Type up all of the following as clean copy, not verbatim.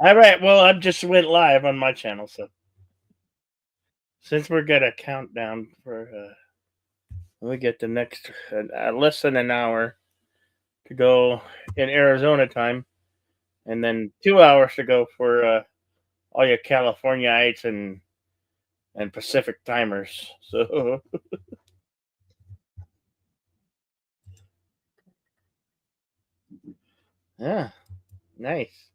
All right. Well, I just went live on my channel, so since we're got a countdown for, we get the next less than an hour to go in Arizona time, and then 2 hours to go for all your Californiaites and Pacific timers. So yeah, nice.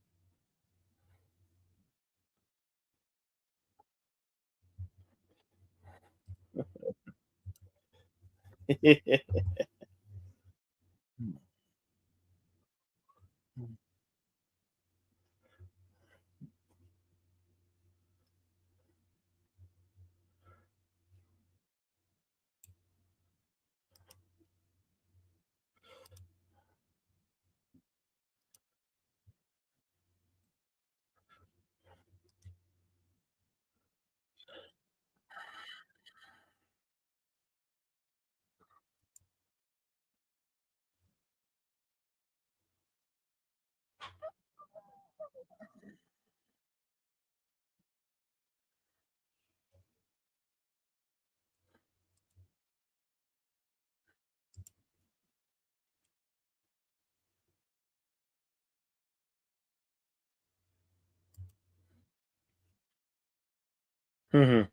Mhm.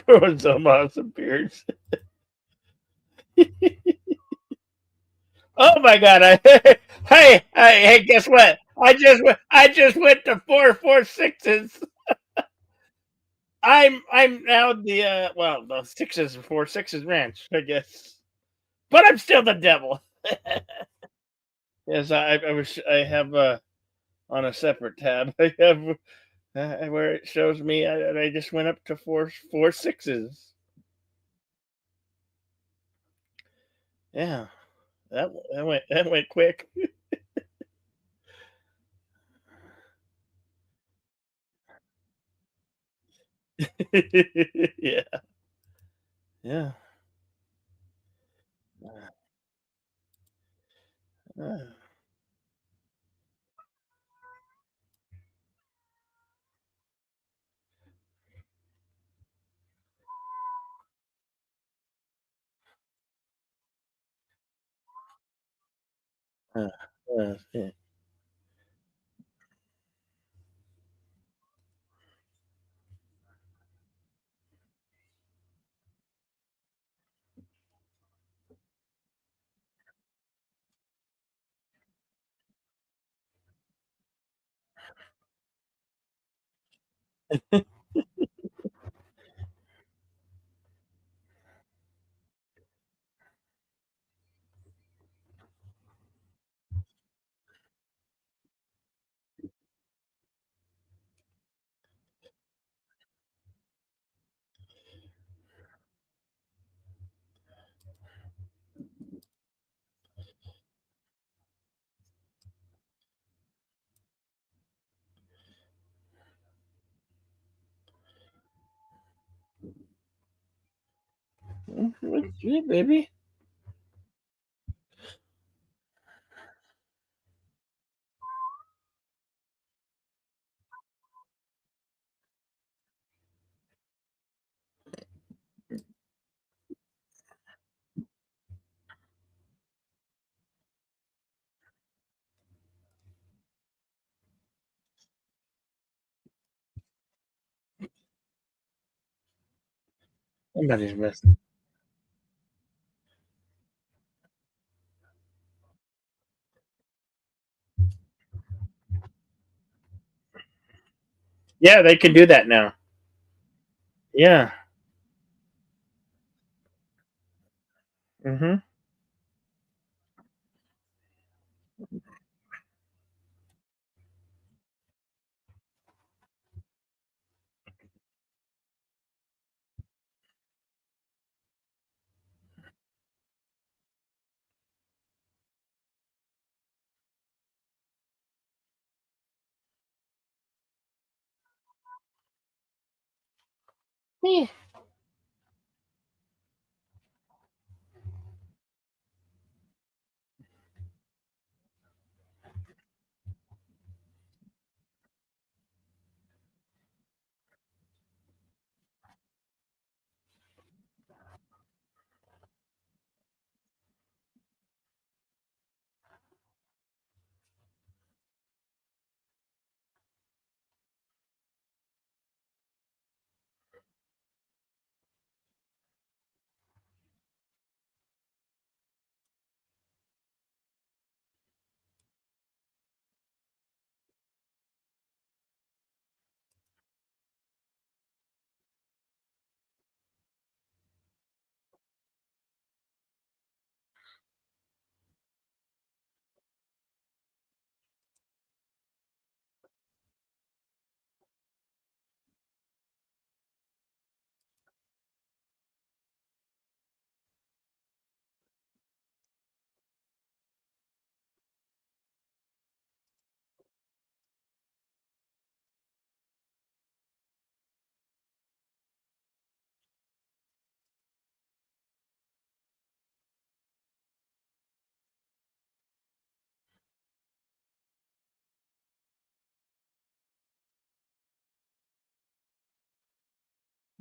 Growing some awesome beards. Oh my god! Hey, guess what? I just went to 4 4 6s. I'm now the the 6s 4 6s ranch, I guess. But I'm still the devil. Yes, I have on a separate tab. I have where it shows me I just went up to 4 4 6s. Yeah, that went quick. Yeah, yeah. Uh, uh, yeah. Yeah, baby. Somebody's missing. Yeah, they can do that now. Yeah. Mhm. Yeah.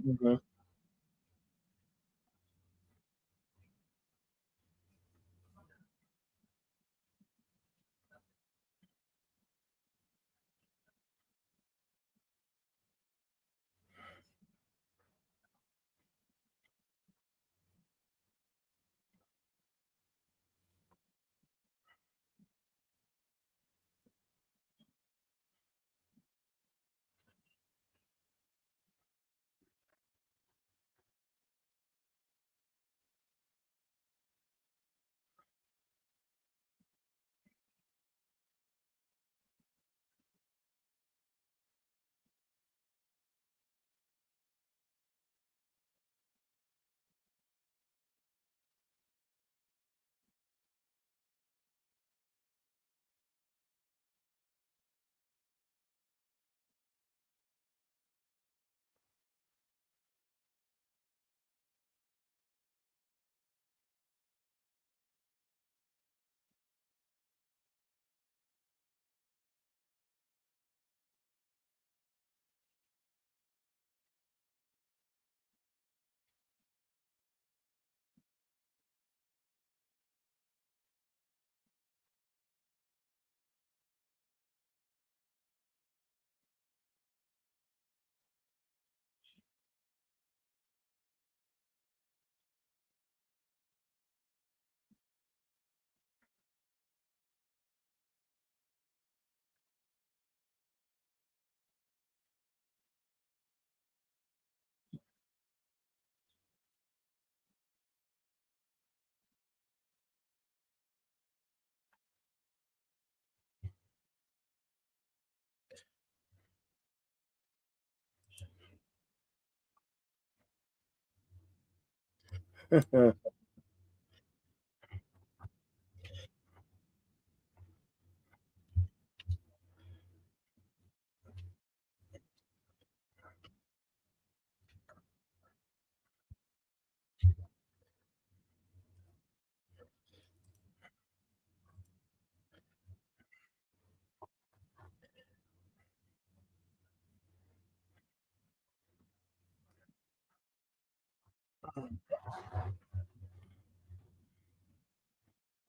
Mhm.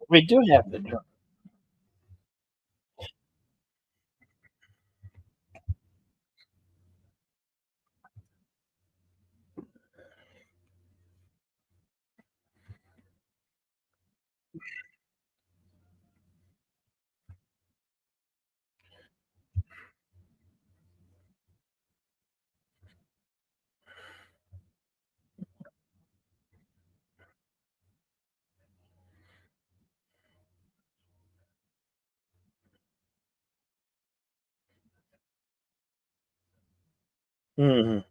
We do have the drum. Mhm.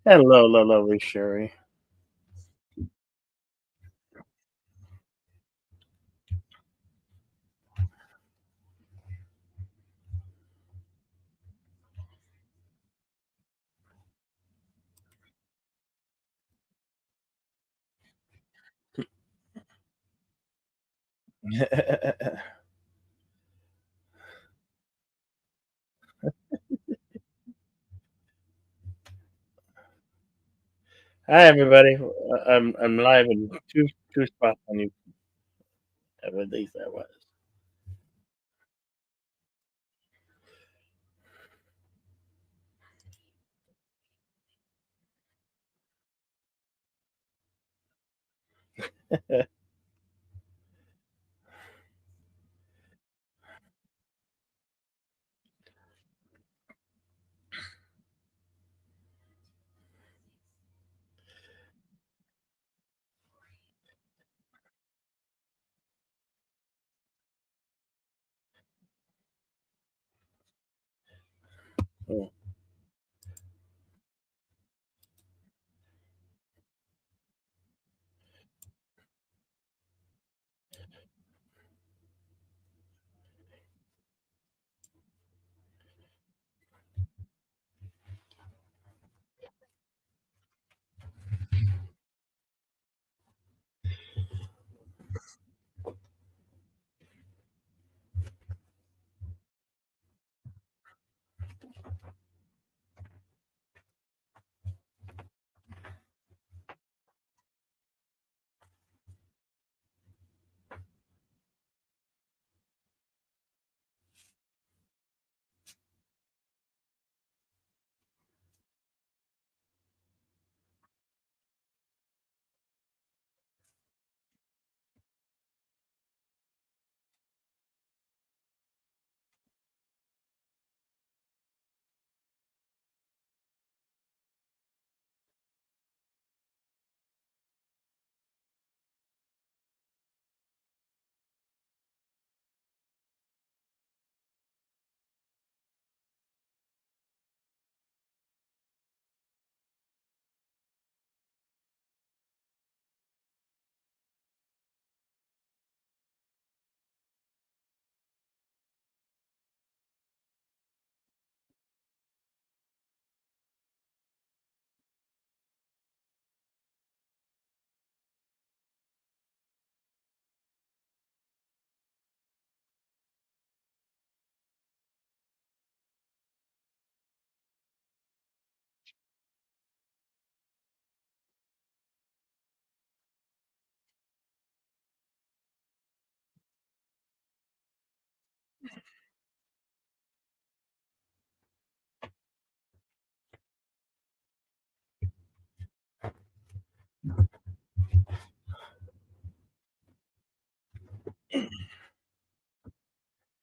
Hello, lovely Sherry. Hi, everybody. I'm live in two spots on you. At least I was. Oh,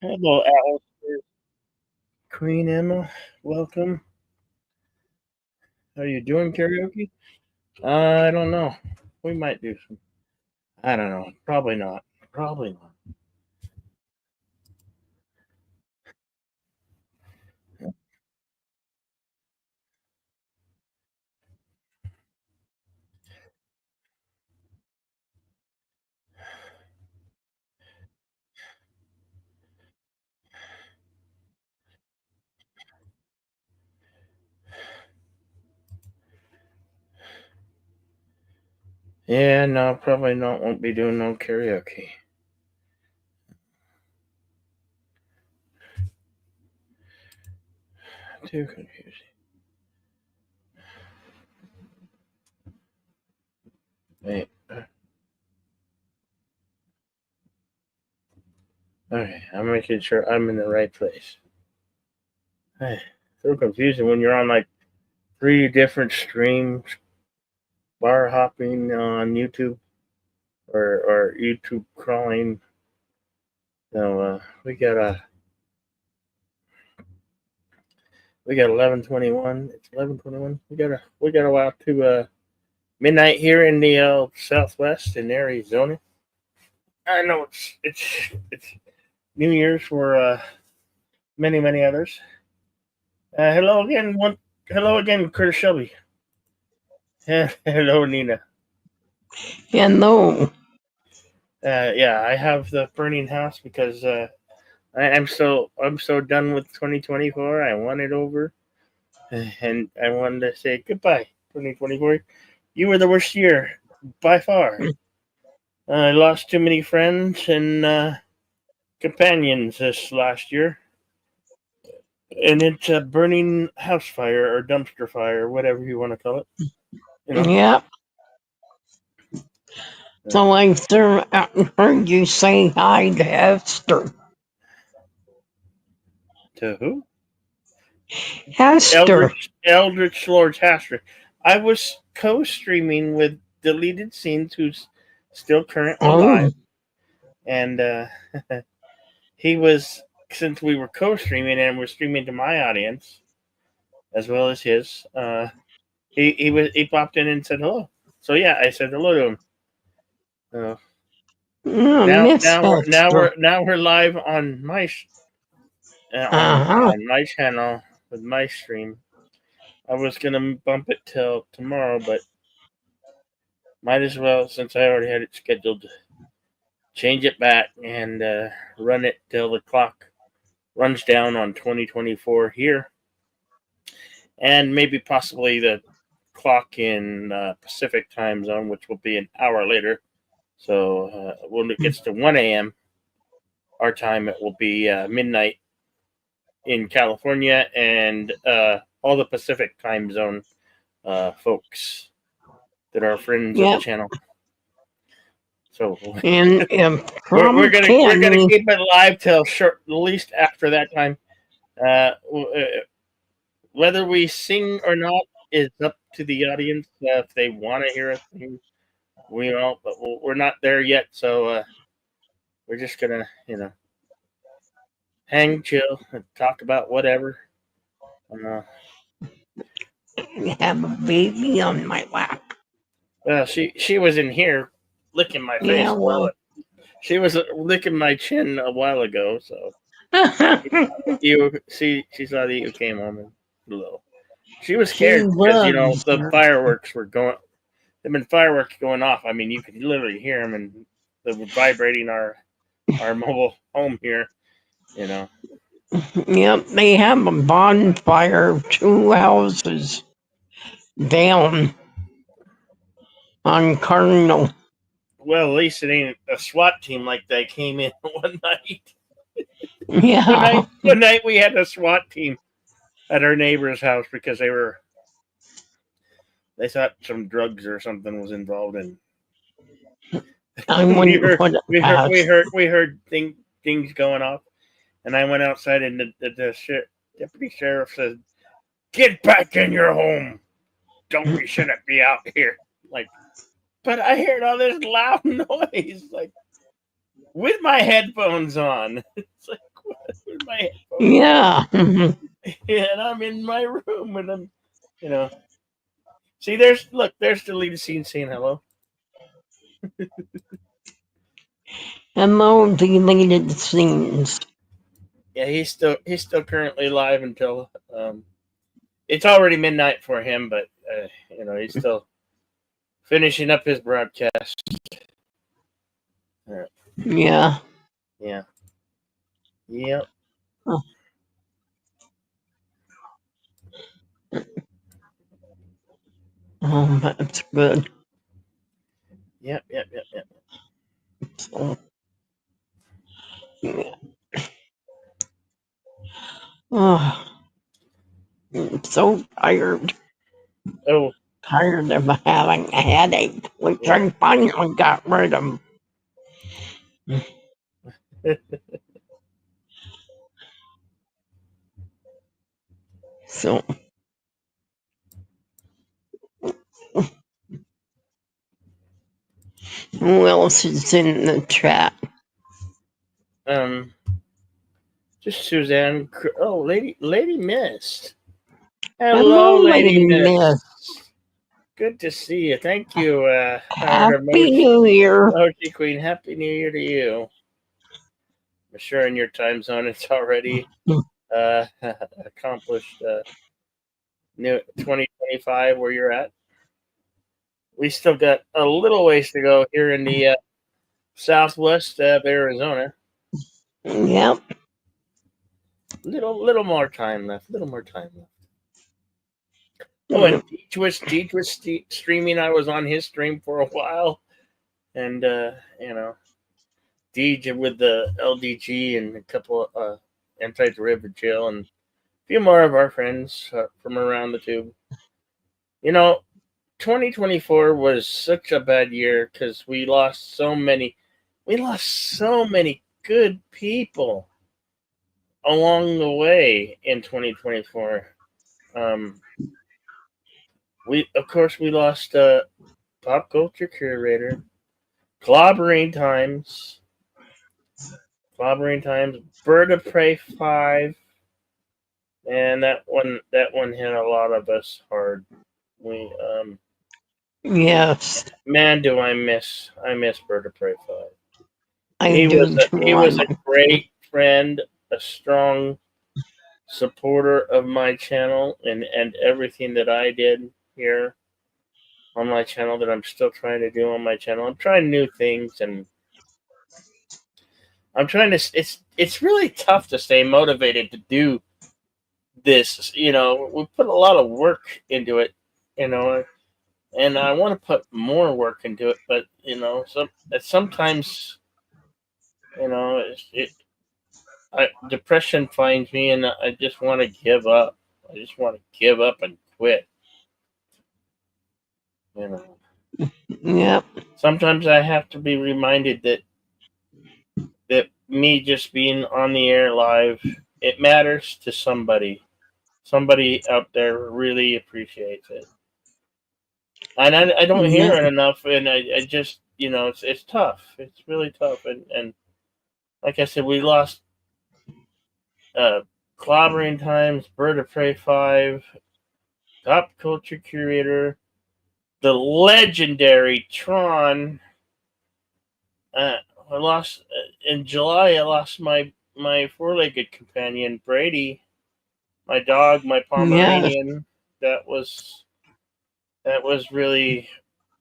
hello, Alice. Queen Emma. Welcome. Are you doing karaoke? I don't know. We might do some. I don't know. Probably not. Probably not. Yeah, no, probably not. Won't be doing no karaoke. Too confusing. Wait. Okay, I'm making sure I'm in the right place. Hey, so confusing when you're on like three different streams, bar hopping on YouTube or YouTube crawling. So we got 11:21. It's 11:21. We got a while to midnight here in the Southwest in Arizona. I know it's New Year's for many others. Hello again, Curtis Shelby. Hello, Nina. Hello. Yeah, I have the burning house because I'm so done with 2024. I want it over, and I wanted to say goodbye, 2024. You were the worst year by far. I lost too many friends and companions this last year, and it's a burning house fire or dumpster fire, whatever you want to call it. You know. Yep. So I heard you say hi to Hester. To who? Hester. Eldritch Lord Haster. I was co-streaming with Deleted Scenes, who's still currently Oh. live, and he was, since we were co-streaming and we're streaming to my audience as well as his. He popped in and said hello. So yeah, I said hello to him. Uh, Miss Hester. now we're live on my Uh-huh. on my channel with my stream. I was gonna bump it till tomorrow, but might as well, since I already had it scheduled, change it back and run it till the clock runs down on 2024 here, and maybe possibly the clock in Pacific time zone, which will be an hour later. So when it gets to 1 a.m. our time, it will be midnight in California, and all the Pacific time zone folks that are friends of the Yep. channel. So And we're from gonna Kenny. keep it live till short, at least after that time. Whether we sing or not is up to the audience. If they want to hear us sing, we all, but we're not there yet. So we're just gonna, hang, chill, and talk about whatever. I have a baby on my lap. Well, she was in here licking my Yeah, face. well. She was licking my chin a while ago. So she saw that you came home and hello. She was She scared because loves the her. fireworks were going. There've been fireworks going off. I mean, you could literally hear them, and they were vibrating our mobile home here. You know. Yep, they have a bonfire 2 houses down on Cardinal. Well, at least it ain't a SWAT team like they came in one night. Yeah. One night we had a SWAT team at our neighbor's house because they thought some drugs or something was involved in. I we wouldn't heard put it past. we heard things going off, and I went outside and the deputy sheriff said, "Get back in your home! You shouldn't be out here." Like, but I heard all this loud noise, like with my headphones on. It's like, what? With my headphones Yeah. on? And I'm in my room, and I'm, you know. See, there's the lead scene saying hello. Hello, deleted scenes. Yeah, he's still currently live until it's already midnight for him, but he's still finishing up his broadcast. Yeah. Yeah. Yep. Oh, that's good. Yep. So, yeah. Oh, I'm so tired. Oh, Tired of having a headache, which yeah. I finally got rid of. So, who else is in the chat? Just Suzanne. Oh, Lady Mist. Hello, Hello, Lady Lady Miss. Mist. Good to see you. Thank you, our Happy New Year. emoji queen. Happy New Year to you. I'm sure in your time zone it's already accomplished new 2025 where you're at. we still got a little ways to go here in the southwest of Arizona. Yep. Little more time left. Little more time left. Oh, Mm. and Deej was streaming. I was on his stream for a while, and Deej with the LDG and a couple anti-derivative jail and a few more of our friends from around the tube. 2024 was such a bad year because we lost so many good people along the way in 2024. We lost Pop Culture Curator, Clobbering Times, Bird of Prey 5, and that one hit a lot of us hard. We Yes. Man, do I miss Bird of Prey 5. I He do too. was a great friend, a strong supporter of my channel and everything that I did here on my channel that I'm still trying to do on my channel. I'm trying new things and I'm trying to it's really tough to stay motivated to do this. We put a lot of work into it, and I want to put more work into it, but sometimes depression finds me, and I just want to give up. I just want to give up and quit. Yep. Sometimes I have to be reminded that me just being on the air live, it matters to somebody. Somebody out there really appreciates it. And I don't hear it enough, and I just, it's tough. It's really tough. And like I said, we lost Clobbering Times, Bird of Prey 5, Pop Culture Curator, the legendary Tron. I lost in July. I lost my four-legged companion Brady, my dog, my Pomeranian. That was really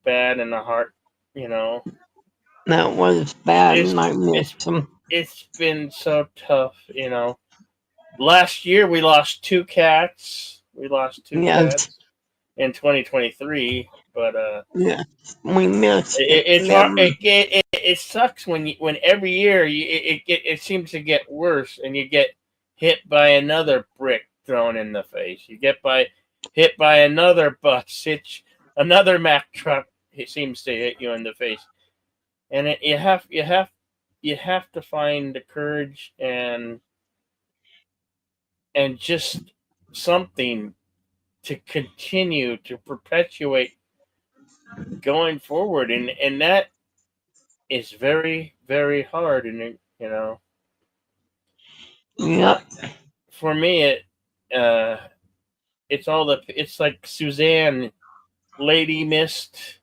bad in the heart. That was bad, and I missed him. It's been so tough. Last year we lost two cats. Cats in 2023, but yeah, we missed it's hard. It sucks when every year it seems to get worse, and you get hit by another brick thrown in the face. You get hit by another bus. Another Mack truck. It seems to hit you in the face, and you have to find the courage and just something to continue to perpetuate going forward, and that is very, very hard. And for me, it's like Suzanne, Lady Mist,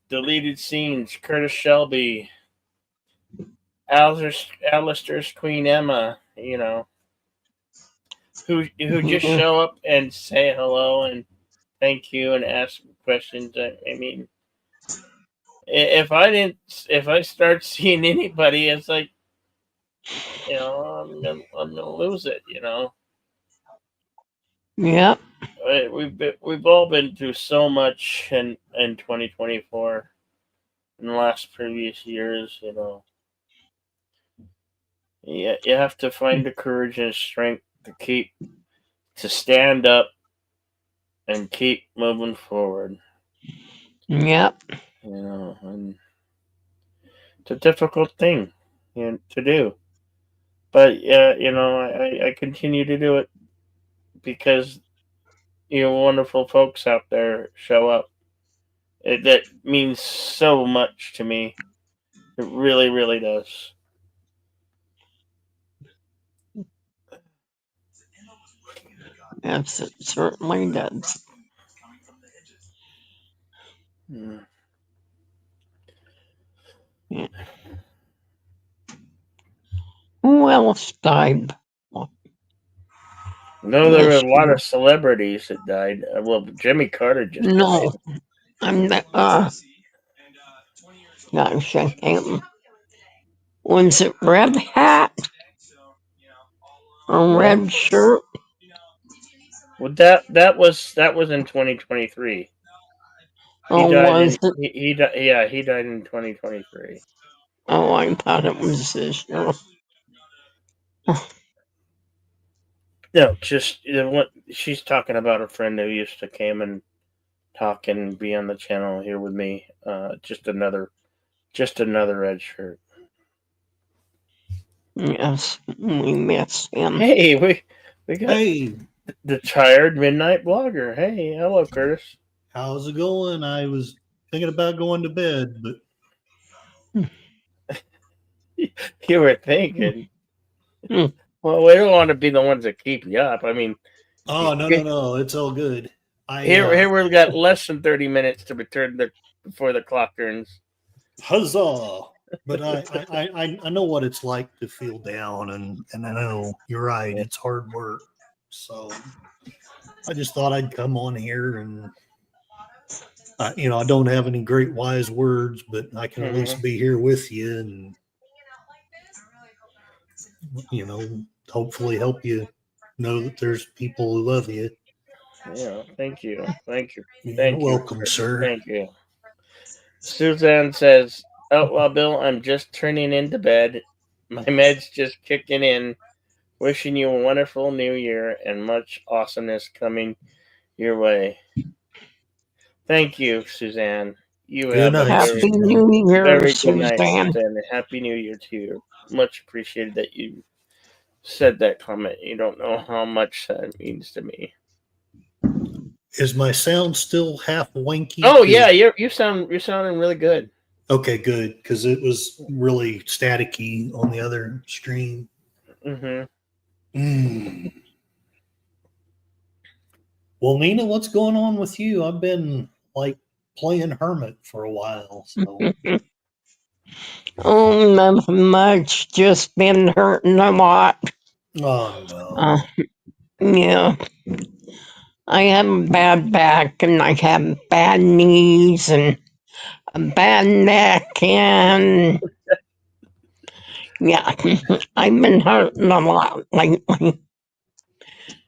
deleted scenes, Curtis Shelby, Alistair's Queen Emma, who just show up and say hello and thank you and ask questions. I mean, if I start seeing anybody, it's like, I'm gonna lose it. Yep. We've all been through so much in 2024 in the last previous years. You have to find the courage and strength to stand up and keep moving forward. Yep. And it's a difficult thing to do, but I continue to do it because wonderful folks out there show up. That means so much to me. It really, really does. Yes, it certainly does. Yeah. Who else died? No, there were a lot of celebrities that died. Well, Jimmy Carter just died. I'm the, gosh, I can't. Was it red hat or What? red shirt? Well, that was in 2023. He Oh, died was in it? he died in 2023. Oh, I thought it was this year. No, just what she's talking about a friend who used to came and talk and be on the channel here with me. Just another red shirt. Yes, we miss him. Hey, we got Hey, the tired midnight blogger. Hey, hello, Curtis. how's it going? I was thinking about going to bed, but You were thinking. Hmm. Well, we don't want to be the ones that keep you up. I mean, oh no, it's all good. here we've got less than 30 minutes to return before the clock turns. Huzzah! But I know what it's like to feel down, and I know you're right. It's hard work, so I just thought I'd come on here and. I don't have any great wise words, but I can at least be here with you and, hopefully help you know that there's people who love you. Yeah, thank you. You're welcome, sir. Thank you. Suzanne says, "Oh well, Bill, I'm just turning into bed. My meds just kicking in. Wishing you a wonderful new year and much awesomeness coming your way." Thank you, Suzanne. You Good have a night, Happy Suzanne. New Year, very good night, Suzanne. Suzanne. Happy New Year to you. Much appreciated that you said that comment. You don't know how much that means to me. Is my sound still half wanky? Oh yeah, you're sounding really good. Okay, good, because it was really staticky on the other stream. Well, Nina, what's going on with you? I've been like playing hermit for a while. So. Oh, nothing much. Just been hurting a lot. Oh no. Yeah. I have a bad back and I have bad knees and a bad neck and yeah, I've been hurting a lot lately.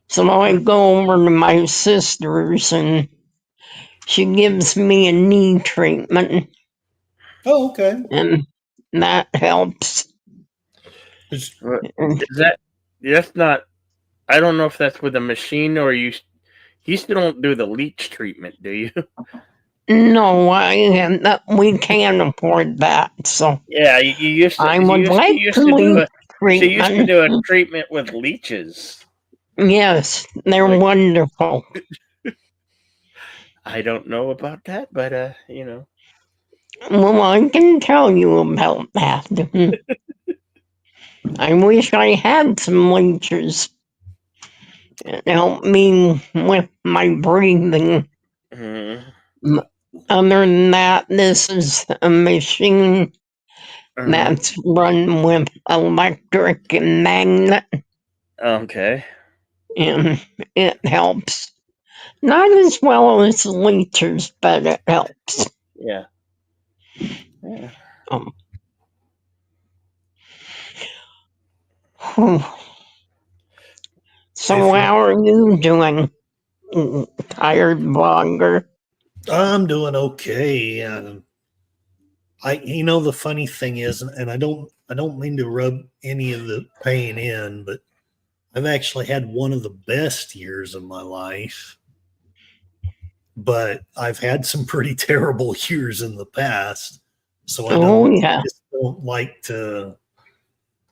So I go over to my sister's and she gives me a knee treatment. Oh, okay. And that helps. Is that's not? I don't know if that's with a machine or you still don't do the leech treatment, do you? No, we can't afford that. So Yeah, you used to. I would like to leech She used to treatment. do a treatment with leeches. Yes, they're Like- wonderful. I don't know about that, but Well, I can tell you about that. I wish I had some leeches to help me with my breathing. Other than that, this is a machine that's run with electric and magnet, okay. and it helps. Not as well as leeches, but it helps. Yeah. So how are you doing, tired blogger? I'm doing okay. The funny thing is, and I don't mean to rub any of the pain in, but I've actually had one of the best years of my life. But I've had some pretty terrible years in the past, so I just don't like to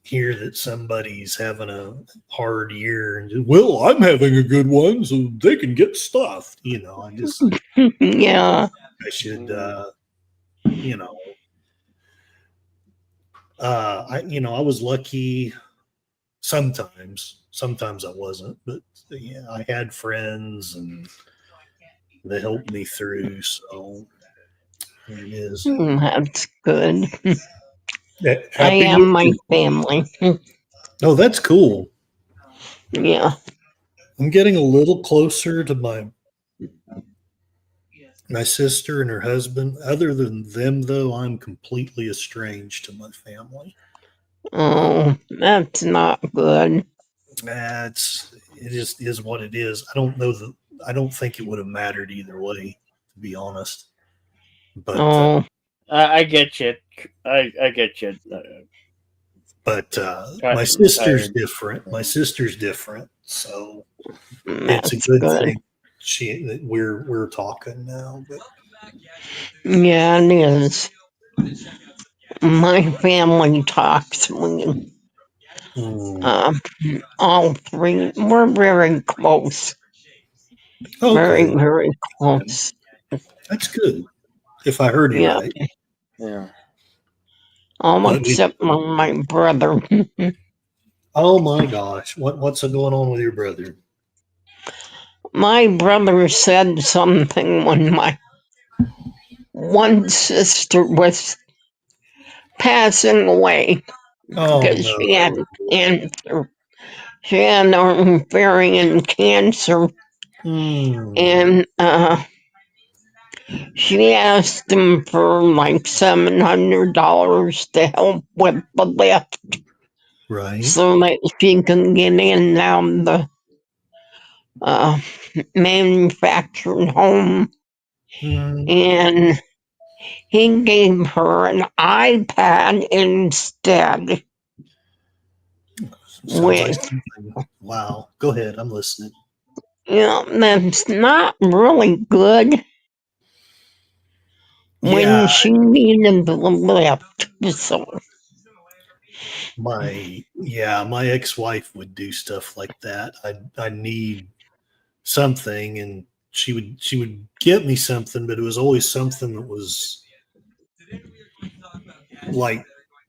hear that somebody's having a hard year and I'm having a good one, so they can get stuffed. I just yeah. I should I was lucky sometimes I wasn't, but yeah, I had friends and they helped me through, so there it is. That's good. I Happy am my family. Oh, that's cool. Yeah. I'm getting a little closer to my My sister and her husband. Other than them, though, I'm completely estranged to my family. Oh, that's not good. It just is what it is. I don't think it would have mattered either way, to be honest. But Oh, I get you. I get you. my Gotten sister's tired. different. My sister's different, so it's a that's good good. thing. That we're talking now. But Yeah, it is. My family talks. mm, Um, all three. We're very close. Very, okay, very close. that's good. If I heard you Yeah, right, Yeah. all let me. except my brother. Oh my gosh, what's going on with your brother? My brother said something when my one sister was passing away Oh because no. she had cancer. She had ovarian cancer, Hmm. and she asked him for like $700 to help with the lift Right. so that she can get in down the uh, manufactured home. Hmm. And he gave her an iPad instead Sounds like with, something. Wow. Go ahead. I'm listening. that's not really good when Yeah, she needed the lift. So, my ex-wife would do stuff like that. I need something, and she would get me something, but it was always something that was like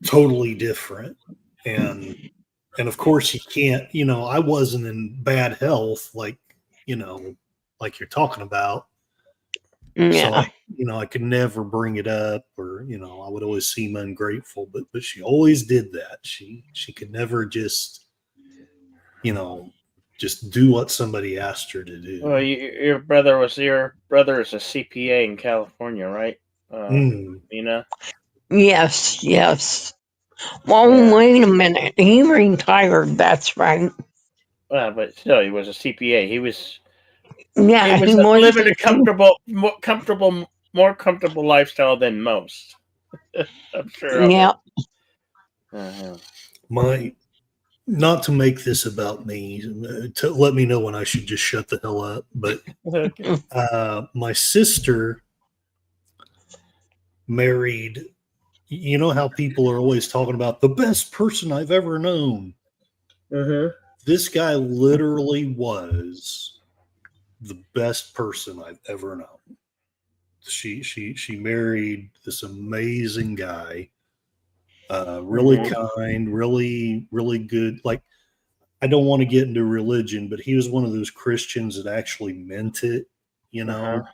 totally different. And and of course you can't, I wasn't in bad health like you're talking about. So yeah. I could never bring it up, or I would always seem ungrateful, but she always did that. She could never you know just do what somebody asked her to Well, do. your brother is a CPA in California, right? Mm, Nina. Yes, yes. Well, Yeah. wait a minute. He retired, that's right. But still, he was a CPA. He Yeah, he was was. living a more comfortable lifestyle than most. I'm sure of Yeah. it. Uh-huh. my Not to make this about me, to let me know when I should just shut the hell up, but Okay. my sister married. You know how people are always talking about the best person I've ever known. Mm-hmm. This guy literally was the best person I've ever known. She married this amazing guy, really Mm-hmm. kind, really really good. Like, I don't want to get into religion, but he was one of those Christians that actually meant it, you Uh-huh. know,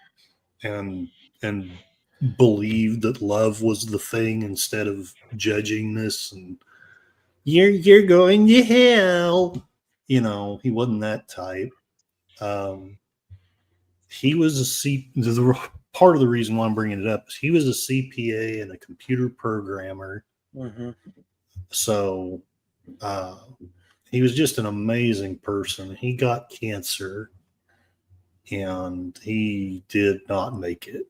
and and believed that love was the thing instead of judging this, and you're going to hell. He wasn't that type. Um, he was part of the reason why I'm bringing it up is he was a CPA and a computer programmer. Mm-hmm. So uh, he was just an amazing person. He got cancer and he did not make it.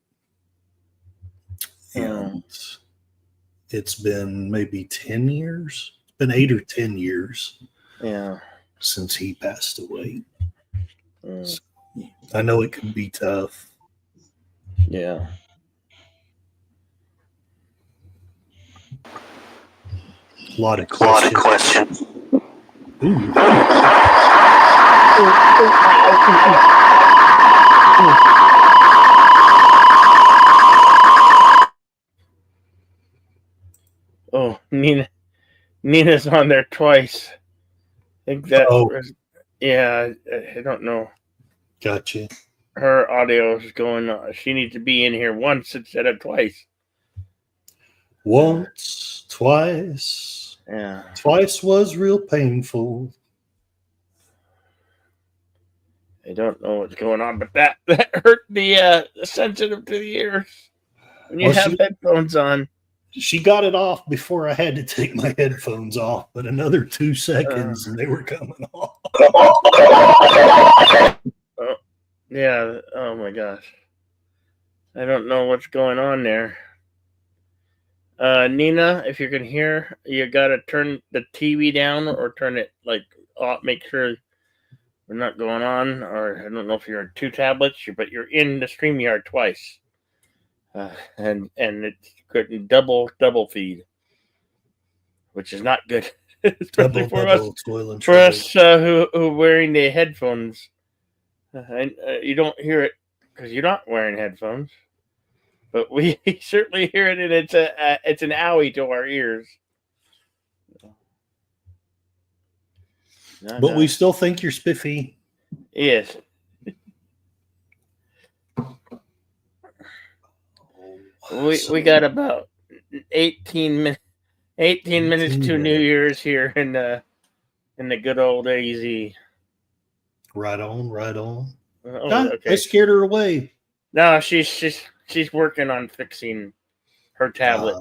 Mm. And it's been maybe 10 years. It's been 8 or 10 years Yeah. since he passed away. Mm. So I know it can be tough. Yeah. A lot of A lot of questions. questions. Ooh. Oh, Nina's on there twice. I think that Oh, was, yeah, I don't know. gotcha. Her audio is going on. She needs to be in here once instead of twice. Once, twice. Yeah. Twice was real painful. I don't know what's going on, but that hurt the sensitive to the ears when you Well, have headphones on. She got it off before I had to take my headphones off, but another 2 seconds and they were coming off. Oh, yeah. Oh my gosh. I don't know what's going on there. Nina, if you can hear, you gotta turn the TV down or turn it like off. Make sure we're not going on. Or I don't know if you're on 2 tablets, but you're in the StreamYard twice, and it's good double feed, which is not good, especially for us. For us who wearing the headphones, and you don't hear it because you're not wearing headphones. But we certainly hear it, and it's an owie to our ears. But we still think you're spiffy. Yes. We got about 18 minutes to New Year's here in the good old AZ. Right on. Okay. I scared her away. No, she's working on fixing her tablet,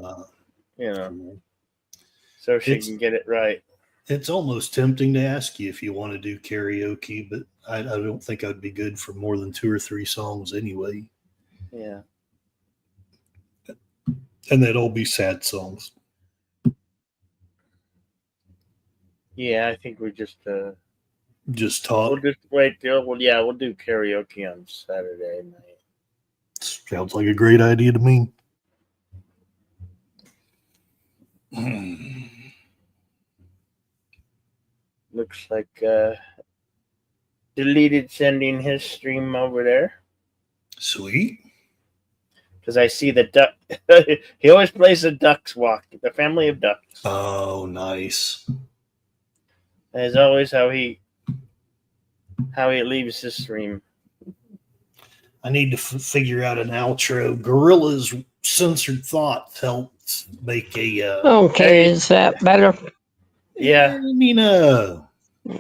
so she can get it right. It's almost tempting to ask you if you want to do karaoke, but I don't think I'd be good for more than 2 or 3 songs anyway. Yeah. And they'd all be sad songs. Yeah, I think we just talk. We'll just wait till we'll do karaoke on Saturday night. Sounds like a great idea to me. Looks like deleted sending his stream over there. Sweet. Because I see the duck. He always plays the Ducks Walk, the Family of Ducks. Oh, nice. As always, how he leaves his stream. I need to figure out an outro. Gorilla's Censored Thought helped make a... Okay, is that better? Yeah. Nina.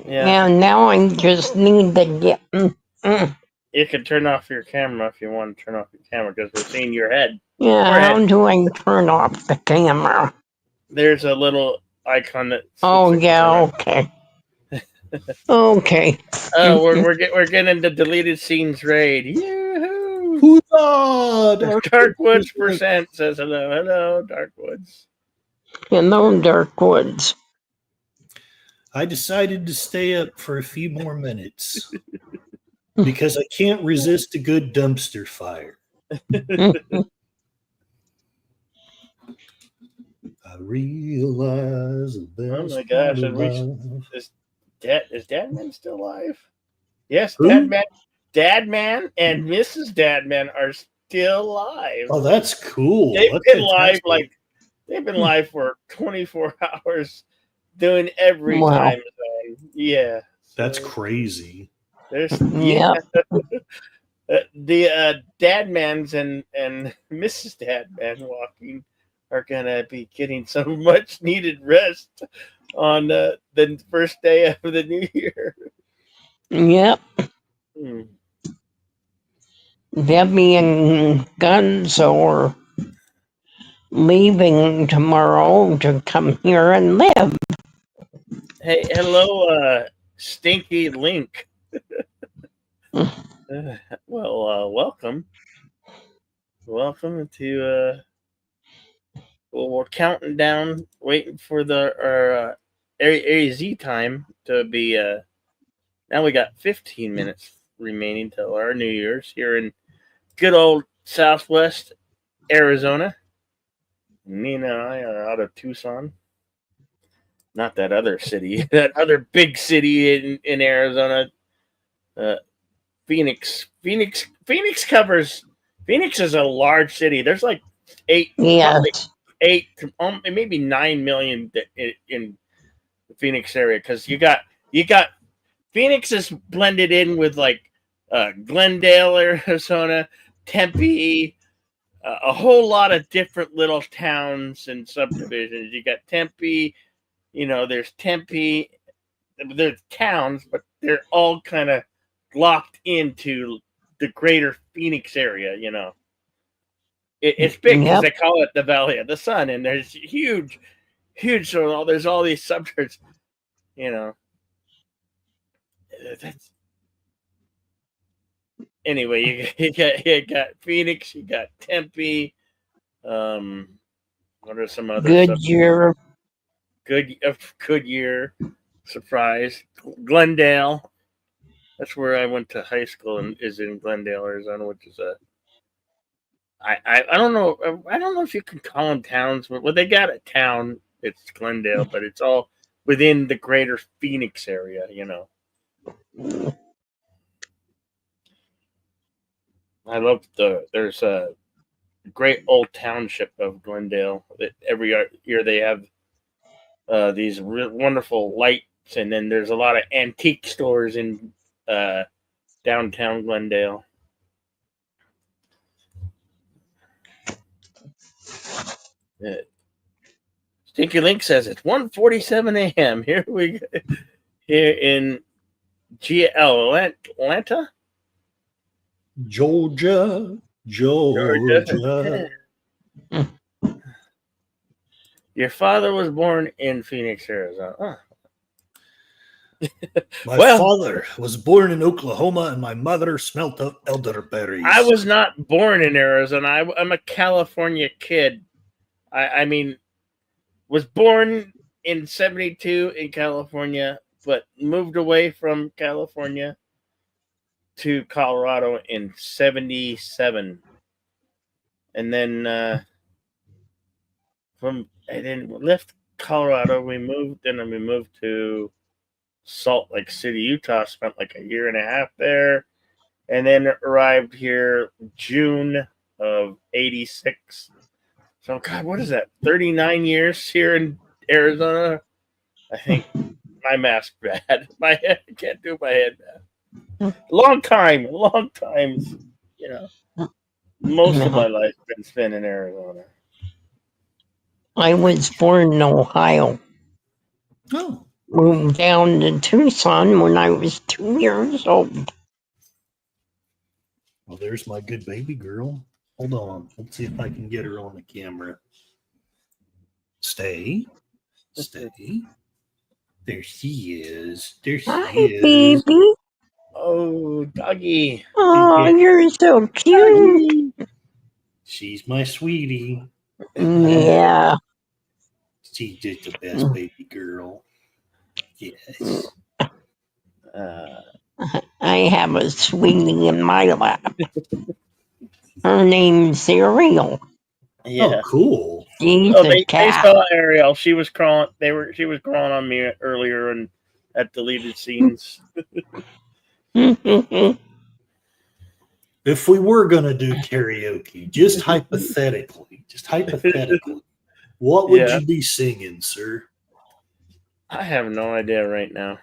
Yeah, now I just need to get... You can turn off your camera if you want to turn off your camera because we're seeing your head. Yeah, how do I turn off the camera? There's a little icon that... Oh, yeah, okay. Okay. Oh, we're getting into deleted scenes raid. Yoo-hoo! Huzzah! Darkwoods percent says hello. Hello, Darkwoods. Hello, Darkwoods. I decided to stay up for a few more minutes because I can't resist a good dumpster fire. I realize the best. Oh my gosh! Is Dadman still alive? Yes, Who? Dadman and Mrs. Dadman are still alive. Oh, that's cool. They've That's been fantastic. they've been live for 24 hours, doing every time zone. Yeah, that's crazy. There's Yeah. The Dadmans and Mrs. Dadman walking are gonna be getting some much needed rest on the first day of the new year. Yep. Debbie and Gonzo are leaving tomorrow to come here and live. Hey, hello, Stinky Link. Well, welcome. Welcome to we're counting down, waiting for our AZ time to be now we got 15 minutes remaining till our New Year's here in good old Southwest Arizona. Nina and I are out of Tucson. Not that other city, that other big city in Arizona. Phoenix covers. Phoenix is a large city. There's like 8, maybe 9 million in the Phoenix area because you got Phoenix is blended in with like Glendale, Arizona, Tempe, a whole lot of different little towns and subdivisions. You got Tempe, there's Tempe, there's towns, but they're all kind of locked into the greater Phoenix area. You know, it's big because Yep. they call it the Valley of the Sun, and there's huge. So there's all these suburbs. You know, that's anyway. You got Phoenix, you got Tempe. What are some other Goodyear. Goodyear, Surprise, Glendale. That's where I went to high school, and is in Glendale, Arizona, which is I don't know. I don't know if you can call them towns, but well, they got a town. It's Glendale, but it's all within the greater Phoenix area. You know. I love there's a great old township of Glendale that every year they have these wonderful lights, and then there's a lot of antique stores in downtown Glendale. Stinky Link says it's 1:47 a.m. Here we go. Here in Atlanta, Georgia. Your father was born in Phoenix, Arizona. Oh. My father was born in Oklahoma, and my mother smelt of elderberries. I was not born in Arizona. I'm a California kid. I mean, was born in 1972 in California, but moved away from California to Colorado in 1977. And then left Colorado. We moved to Salt Lake City, Utah. Spent like a year and a half there, and then arrived here June of 1986. So, God, what is that? 39 years here in Arizona. I think my math's bad. My head, I can't do my head math. Long time. You know, most of my life been spent in Arizona. I was born in Ohio. Oh. Moved down to Tucson when I was 2 years old. Well, there's my good baby girl. Hold on. Let's see if I can get her on the camera. Stay. There she is. Hi, baby. Oh, doggy. Oh, you're so cute. She's my sweetie. Yeah. She's just the best baby girl. Yes. I have a sweetie in my lap. Her name's Ariel. Yeah. Oh, cool. She's they cat. saw Ariel. She was crawling. She was crawling on me earlier and at deleted scenes. If we were going to do karaoke, just hypothetically, what would you be singing, sir? I have no idea right now.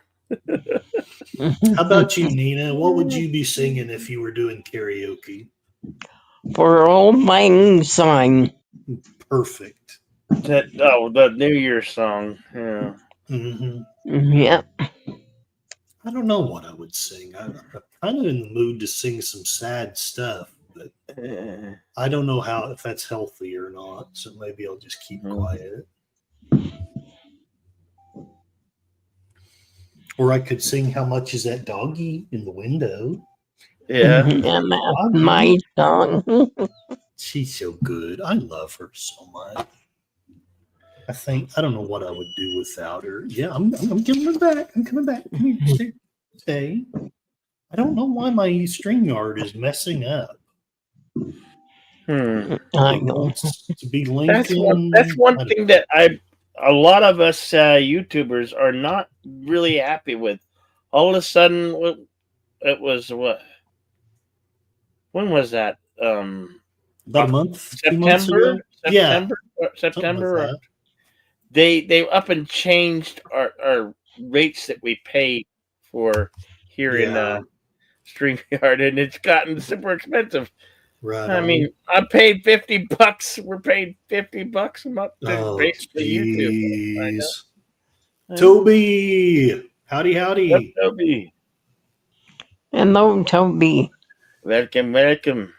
How about you, Nina? What would you be singing if you were doing karaoke? For Old Lang Syne. Perfect. The New Year's song. Yeah. Mm-hmm. Yep. I don't know what I would sing. I'm kind of in the mood to sing some sad stuff, but I don't know if that's healthy or not. So maybe I'll just keep quiet. Or I could sing "How Much Is That Doggy" in the window. Yeah. My song. She's so good. I love her so much. I don't know what I would do without her. Yeah, I'm giving her back. I'm coming back. Come here, stay. I don't know why my StreamYard is messing up. I know. To be Lincoln. That's one thing that a lot of us YouTubers are not really happy with. All of a sudden, it was what? When was that? About a month, 2 months ago? September. Like they up and changed our rates that we pay for here in StreamYard, and it's gotten super expensive. Right. I mean, I paid $50. We're paying $50 a month to basically YouTube. Toby, howdy. What's Toby? Hello, Toby. Welcome, welcome.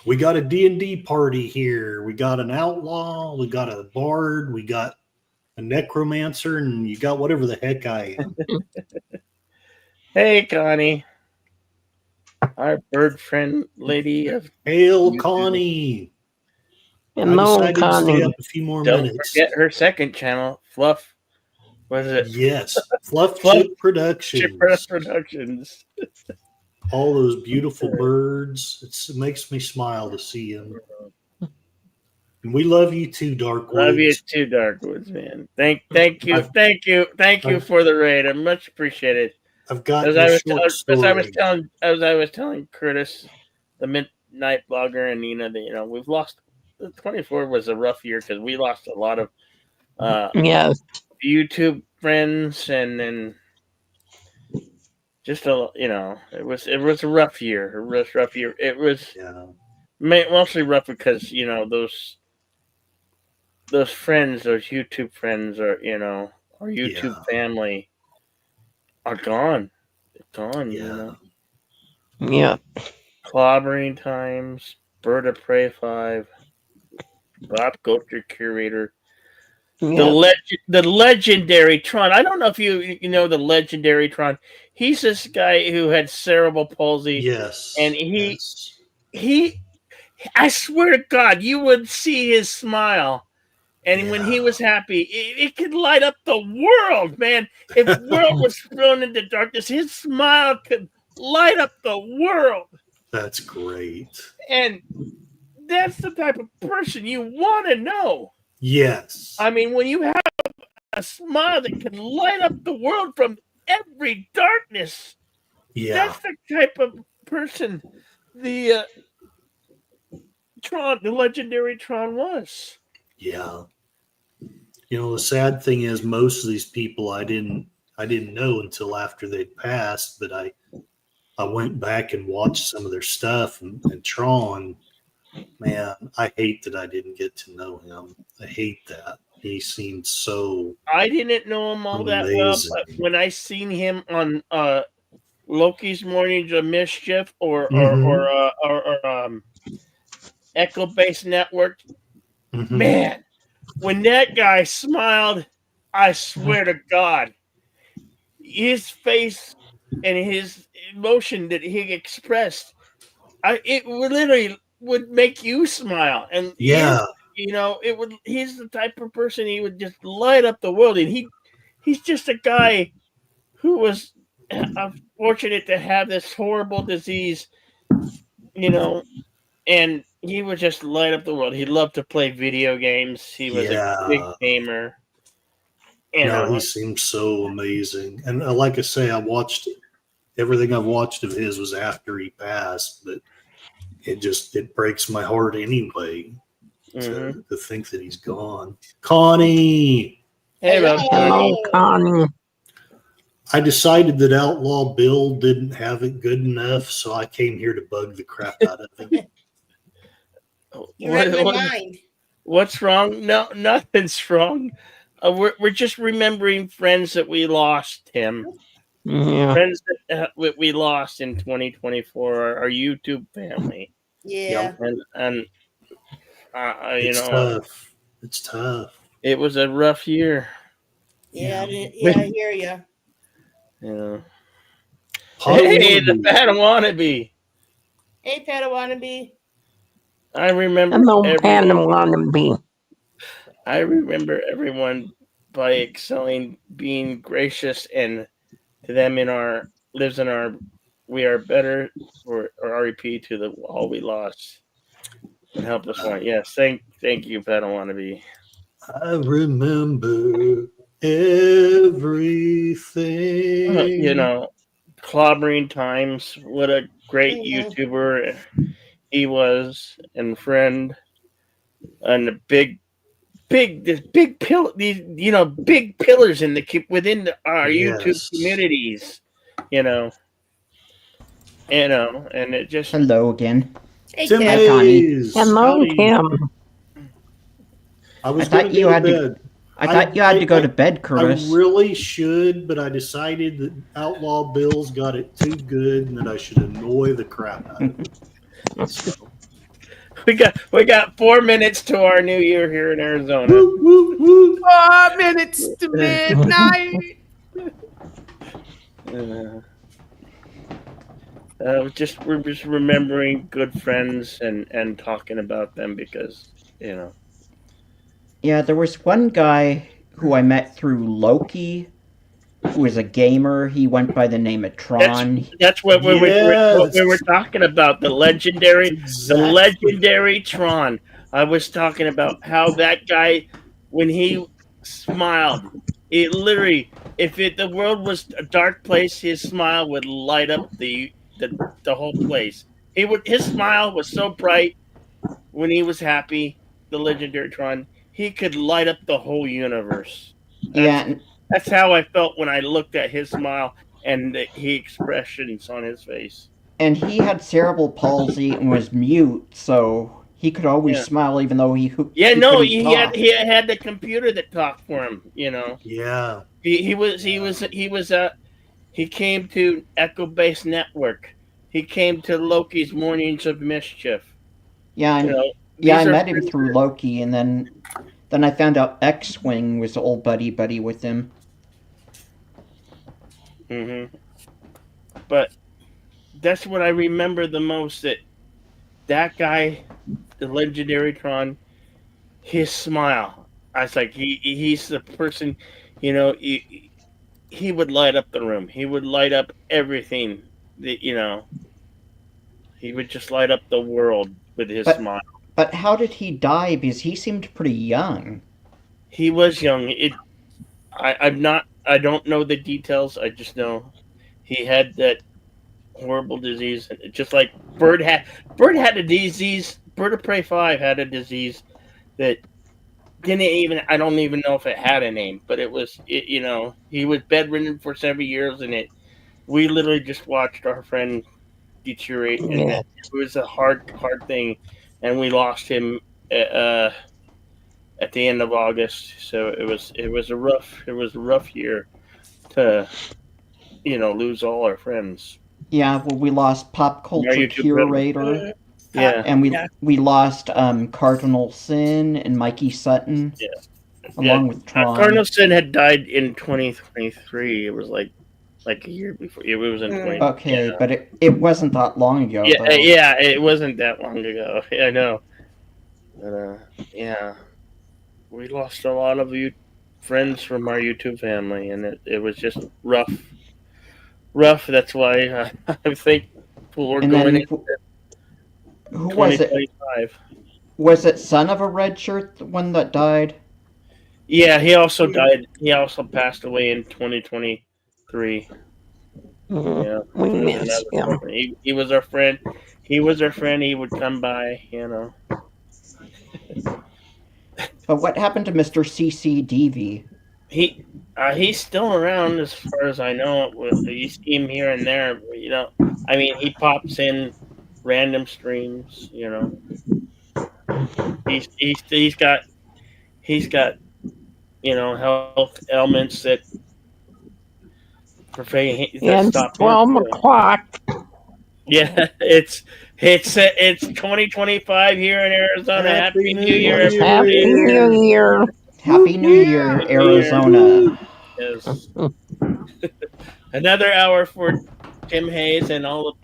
We got a D&D party here. We got an outlaw. We got a bard. We got a necromancer, and you got whatever the heck I am. Hey, Connie. Our bird friend lady of Hail, YouTube. Connie. I Hello, decided to stay Connie. up a few more Don't minutes. forget her second channel, Fluff. What is it? Yes, Fluff Fluff Chip Productions. Chipper Productions. All those beautiful birds. It makes me smile to see them. And we love you too, Darkwoods. Love you too, Darkwoods, man. Thank you for the raid. I much appreciate it. I've got As your I was, short as story. I was telling Curtis, the midnight blogger, and Nina that we've lost. 24 was a rough year because we lost a lot of Yes. YouTube friends, and then just it was a rough year. It was mostly rough because those friends, those YouTube friends, are our YouTube family are gone. They're gone. Yeah. Clobbering Times, Bird of Prey 5, Bob Goater Curator, the legendary Tron. I don't know if you know the legendary Tron. He's this guy who had cerebral palsy. Yes. And he I swear to God, you would see his smile. And when he was happy, it could light up the world, man. If the world was thrown into darkness, his smile could light up the world. That's great. And that's the type of person you want to know. Yes. I mean, when you have a smile that can light up the world from every darkness, that's the type of person the legendary Tron was. Yeah. The sad thing is most of these people I didn't know until after they'd passed, but I went back and watched some of their stuff, and Tron, man, I hate that I didn't get to know him. I hate that. He seemed so I didn't know him all that well, but when I seen him on Loki's Mornings of Mischief or Echo Base Network, man, when that guy smiled, I swear to God, his face and his emotion that he expressed, it literally would make you smile. And it would. He's the type of person, he would just light up the world. And he's just a guy who was fortunate to have this horrible disease, and he would just light up the world. He loved to play video games. He was a big gamer. He seemed so amazing. And like I say, everything I've watched of his was after he passed, but it breaks my heart anyway to think that he's gone. Connie! Hello, Connie. I decided that Outlaw Bill didn't have it good enough, so I came here to bug the crap out of him. You read my mind. What's wrong? No, nothing's wrong. We're just remembering friends that we lost, Tim. Yeah. Friends that we lost in 2024, our YouTube family. Yeah. And it's tough. It's tough. It was a rough year. Yeah, I hear you. Yeah. Hey, the Padawannabe. Hey, Padawannabe. I remember. Hello, Padawannabe. I remember everyone by excelling, being gracious, and to them we are better, or REP to all we lost and help us find. Yes, thank you, Padawannabe. I remember everything. Clobbering Times. What a great YouTuber he was, and friend, and the big pillar. These big pillars within our YouTube communities. And it just. Hello again. Hey, Tim Ted. Connie. Hello, Tim. I was I thought going you to had bed. I thought you had to go to bed, I Curtis. really should, but I decided that Outlaw Bill's got it too good and that I should annoy the crap out of it. So, We got 4 minutes to our new year here in Arizona. woo, woo, woo. 4 minutes to midnight. We're just remembering good friends and talking about them because Yeah, there was one guy who I met through Loki, who was a gamer. He went by the name of Tron. that's what we Yes. were talking about, the legendary Exactly. Tron. I was talking about how that guy, when he smiled, it literally, if the world was a dark place, his smile would light up the whole place. His smile was so bright when he was happy. The legendary Tron, he could light up the whole universe. Yeah, That's how I felt when I looked at his smile and the expressions on his face. and he had cerebral palsy and was mute, so he could always Yeah. smile even though he Yeah, couldn't he talk. had the computer that talked for him. Yeah. He came to Echo Base Network. He came to Loki's Mornings of Mischief. Yeah, You know, yeah, I these are met him friends through Loki, and then I found out X-Wing was old buddy with him. Mm-hmm. But that's what I remember the most. That guy, the legendary Tron, his smile. I was like, he's the person. He would light up the room. He would light up everything. He would just light up the world with his smile. But how did he die? Because he seemed pretty young. He was young. I don't know the details. I just know he had that horrible disease, just like Bird had a disease. Bird of Prey 5 had a disease that didn't even. I don't even know if it had a name, but he was bedridden for several years, and we literally just watched our friend deteriorate, and Yeah. it was a hard thing, and we lost him at the end of August. So it was a rough year to lose all our friends. Yeah, well, we lost Pop Culture Curator, Yeah, and we lost Cardinal Sin and Mikey Sutton, along with Tron. Cardinal Sin had died in 2023. It was like a year before. It was in 20. Okay, yeah. but it wasn't that long ago. Yeah, though. yeah, it wasn't that long ago. I know. But, yeah, we lost a lot of friends from our YouTube family, and it was just rough. That's why I think we're And going then into who was it? 2025. Was it Son of a Red Shirt, the one that died? Yeah, he also died. He also passed away in 2023. Mhm. Yeah, We he was miss another him. one. He was our friend. He was our friend. He would come by. But what happened to Mr. CCDV? He's still around as far as I know. You see him here and there. I mean, he pops in random streams. He's got health ailments that Yeah, it's 12 o'clock. Yeah, it's 2025 here in Arizona. Happy New Year, Happy everybody! New Year. Happy New Year, Arizona. Yes. Another hour for Tim Hayes and all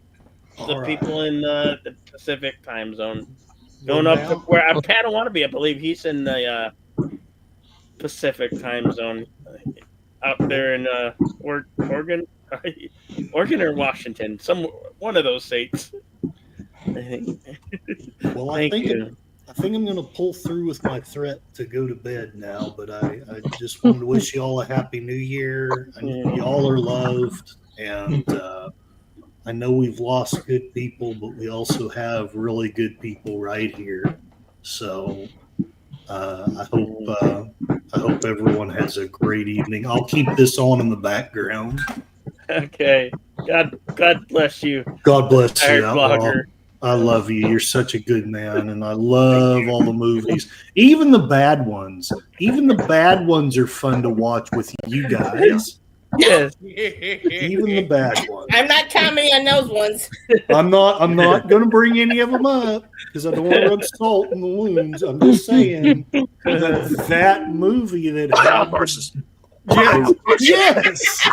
the people in the Pacific time zone. Going up to where Padawannabe, I believe he's in the Pacific time zone, out there in Oregon, or Washington, one of those states. I think. Well, Thank you. I think I'm going to pull through with my threat to go to bed now, but I just wanted to wish you all a happy new year. I know you all are loved, and I know we've lost good people, but we also have really good people right here. So I hope everyone has a great evening. I'll keep this on in the background. Okay. God bless you. God bless you, Tired Outlaw. blogger. I love you. You're such a good man, and I love all the movies, even the bad ones. Even the bad ones are fun to watch with you guys. Yes. Even the bad ones. I'm not commenting on those ones. I'm not going to bring any of them up because I don't want to rub salt in the wounds. I'm just saying that movie that had horses. Yes.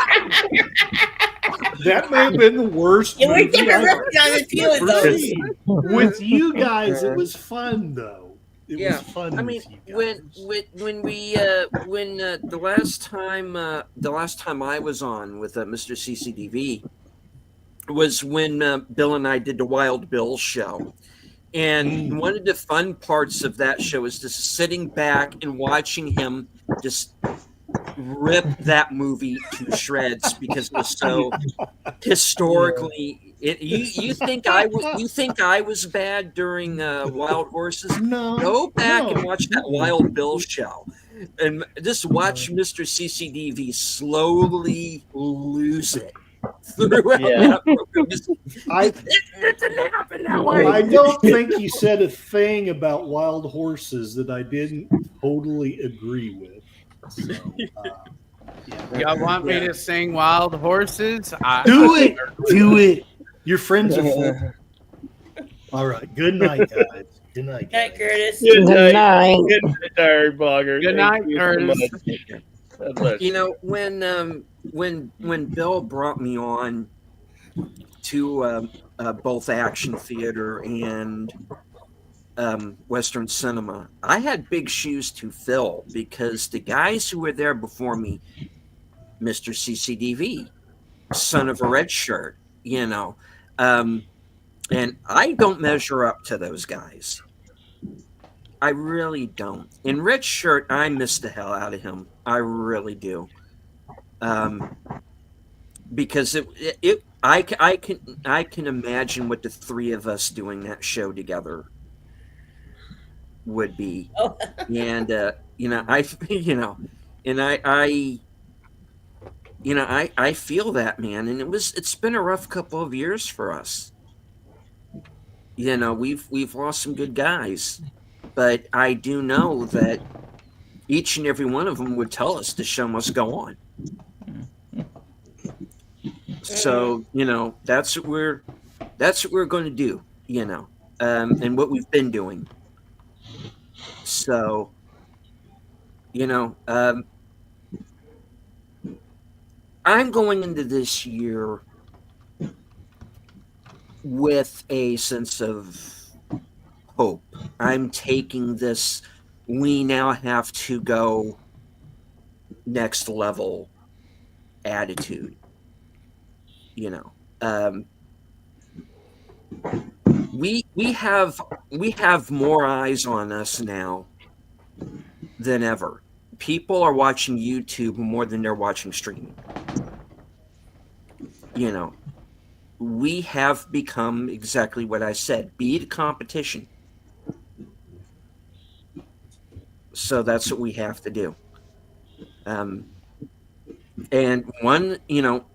That may have been the worst Yeah, we're movie different I've ripping on the few of ever those. seen. With you guys, it was fun though. It Yeah, was fun. I mean, with you guys. when the last time I was on with Mr. CCDV was when Bill and I did the Wild Bill show, and one of the fun parts of that show is just sitting back and watching him just rip that movie to shreds because it was so historically. You think I was bad during Wild Horses? No, Go back no. and watch that Wild Bill show, and just watch Mr. CCDV slowly lose it throughout Yeah. that program. It didn't happen that way. I don't think you said a thing about Wild Horses that I didn't totally agree with. So, Y'all want me to sing Wild Horses? do it. Do it. Your friends are full. All right. Good night, guys. Good night. Night, Guys. Curtis. Good Good night. night. Good night, Diary Blogger. Good Thank night, you so Curtis. much. God bless. You know, when Bill brought me on to both Action Theater and Western Cinema, I had big shoes to fill because the guys who were there before me, Mr. CCDV, son of a red shirt, you know, and I don't measure up to those guys. I really don't. In Red Shirt, I miss the hell out of him. I really do. Because I can imagine what the three of us doing that show together would be. Oh. And I feel that, man, and it's been a rough couple of years for us. You know, we've lost some good guys, but I do know that each and every one of them would tell us the show must go on. So, you know, that's what we're going to do, you know, and what we've been doing. So, you know, I'm going into this year with a sense of hope. I'm taking this, we now have to go next level attitude. You know, we have more eyes on us now than ever. People are watching YouTube more than they're watching streaming. You know, we have become exactly what I said, be the competition. So that's what we have to do. And one, you know,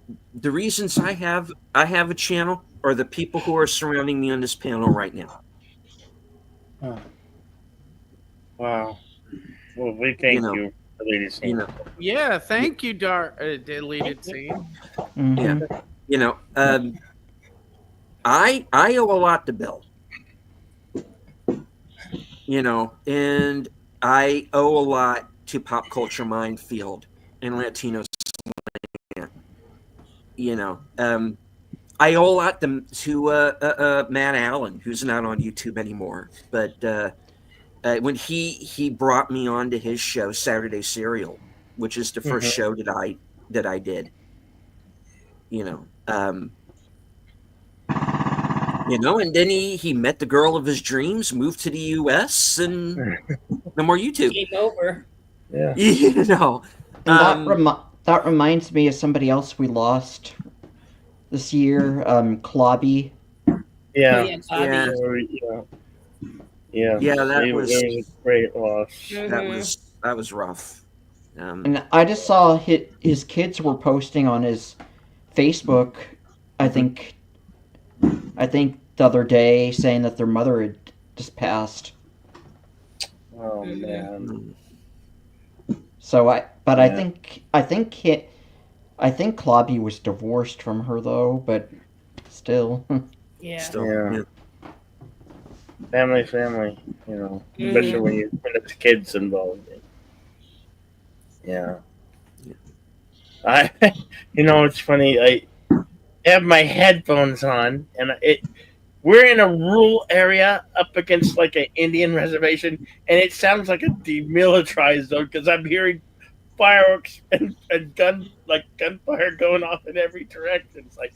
the reasons I have a channel are the people who are surrounding me on this panel right now. Wow. Well, we thank You know, you for leading. You know, Yeah, thank you, deleted scene. Mhm. yeah. You know, I owe a lot to Bill. You know, and I owe a lot to Pop Culture Minefield and Latino Slant. You know, I owe a lot to Matt Allen, who's not on YouTube anymore. But when he brought me onto his show, Saturday Serial, which is the first show that I did. You know, and then he met the girl of his dreams, moved to the U.S., and no more YouTube. Game over. Yeah. You know, And that reminds me of somebody else we lost this year, Clobby. Yeah. yeah, Yeah. Yeah, that It was- a great loss. that was rough. And I just saw his kids were posting on his Facebook. I think the other day saying that their mother had just passed. Oh man. So I Yeah. think Clobby was divorced from her though, but still. Yeah. Still, Yeah. Family, especially when it's kids involved. Yeah. It's funny. I have my headphones on, and we're in a rural area up against like an Indian reservation, and it sounds like a demilitarized zone because I'm hearing fireworks and gunfire going off in every direction. It's like,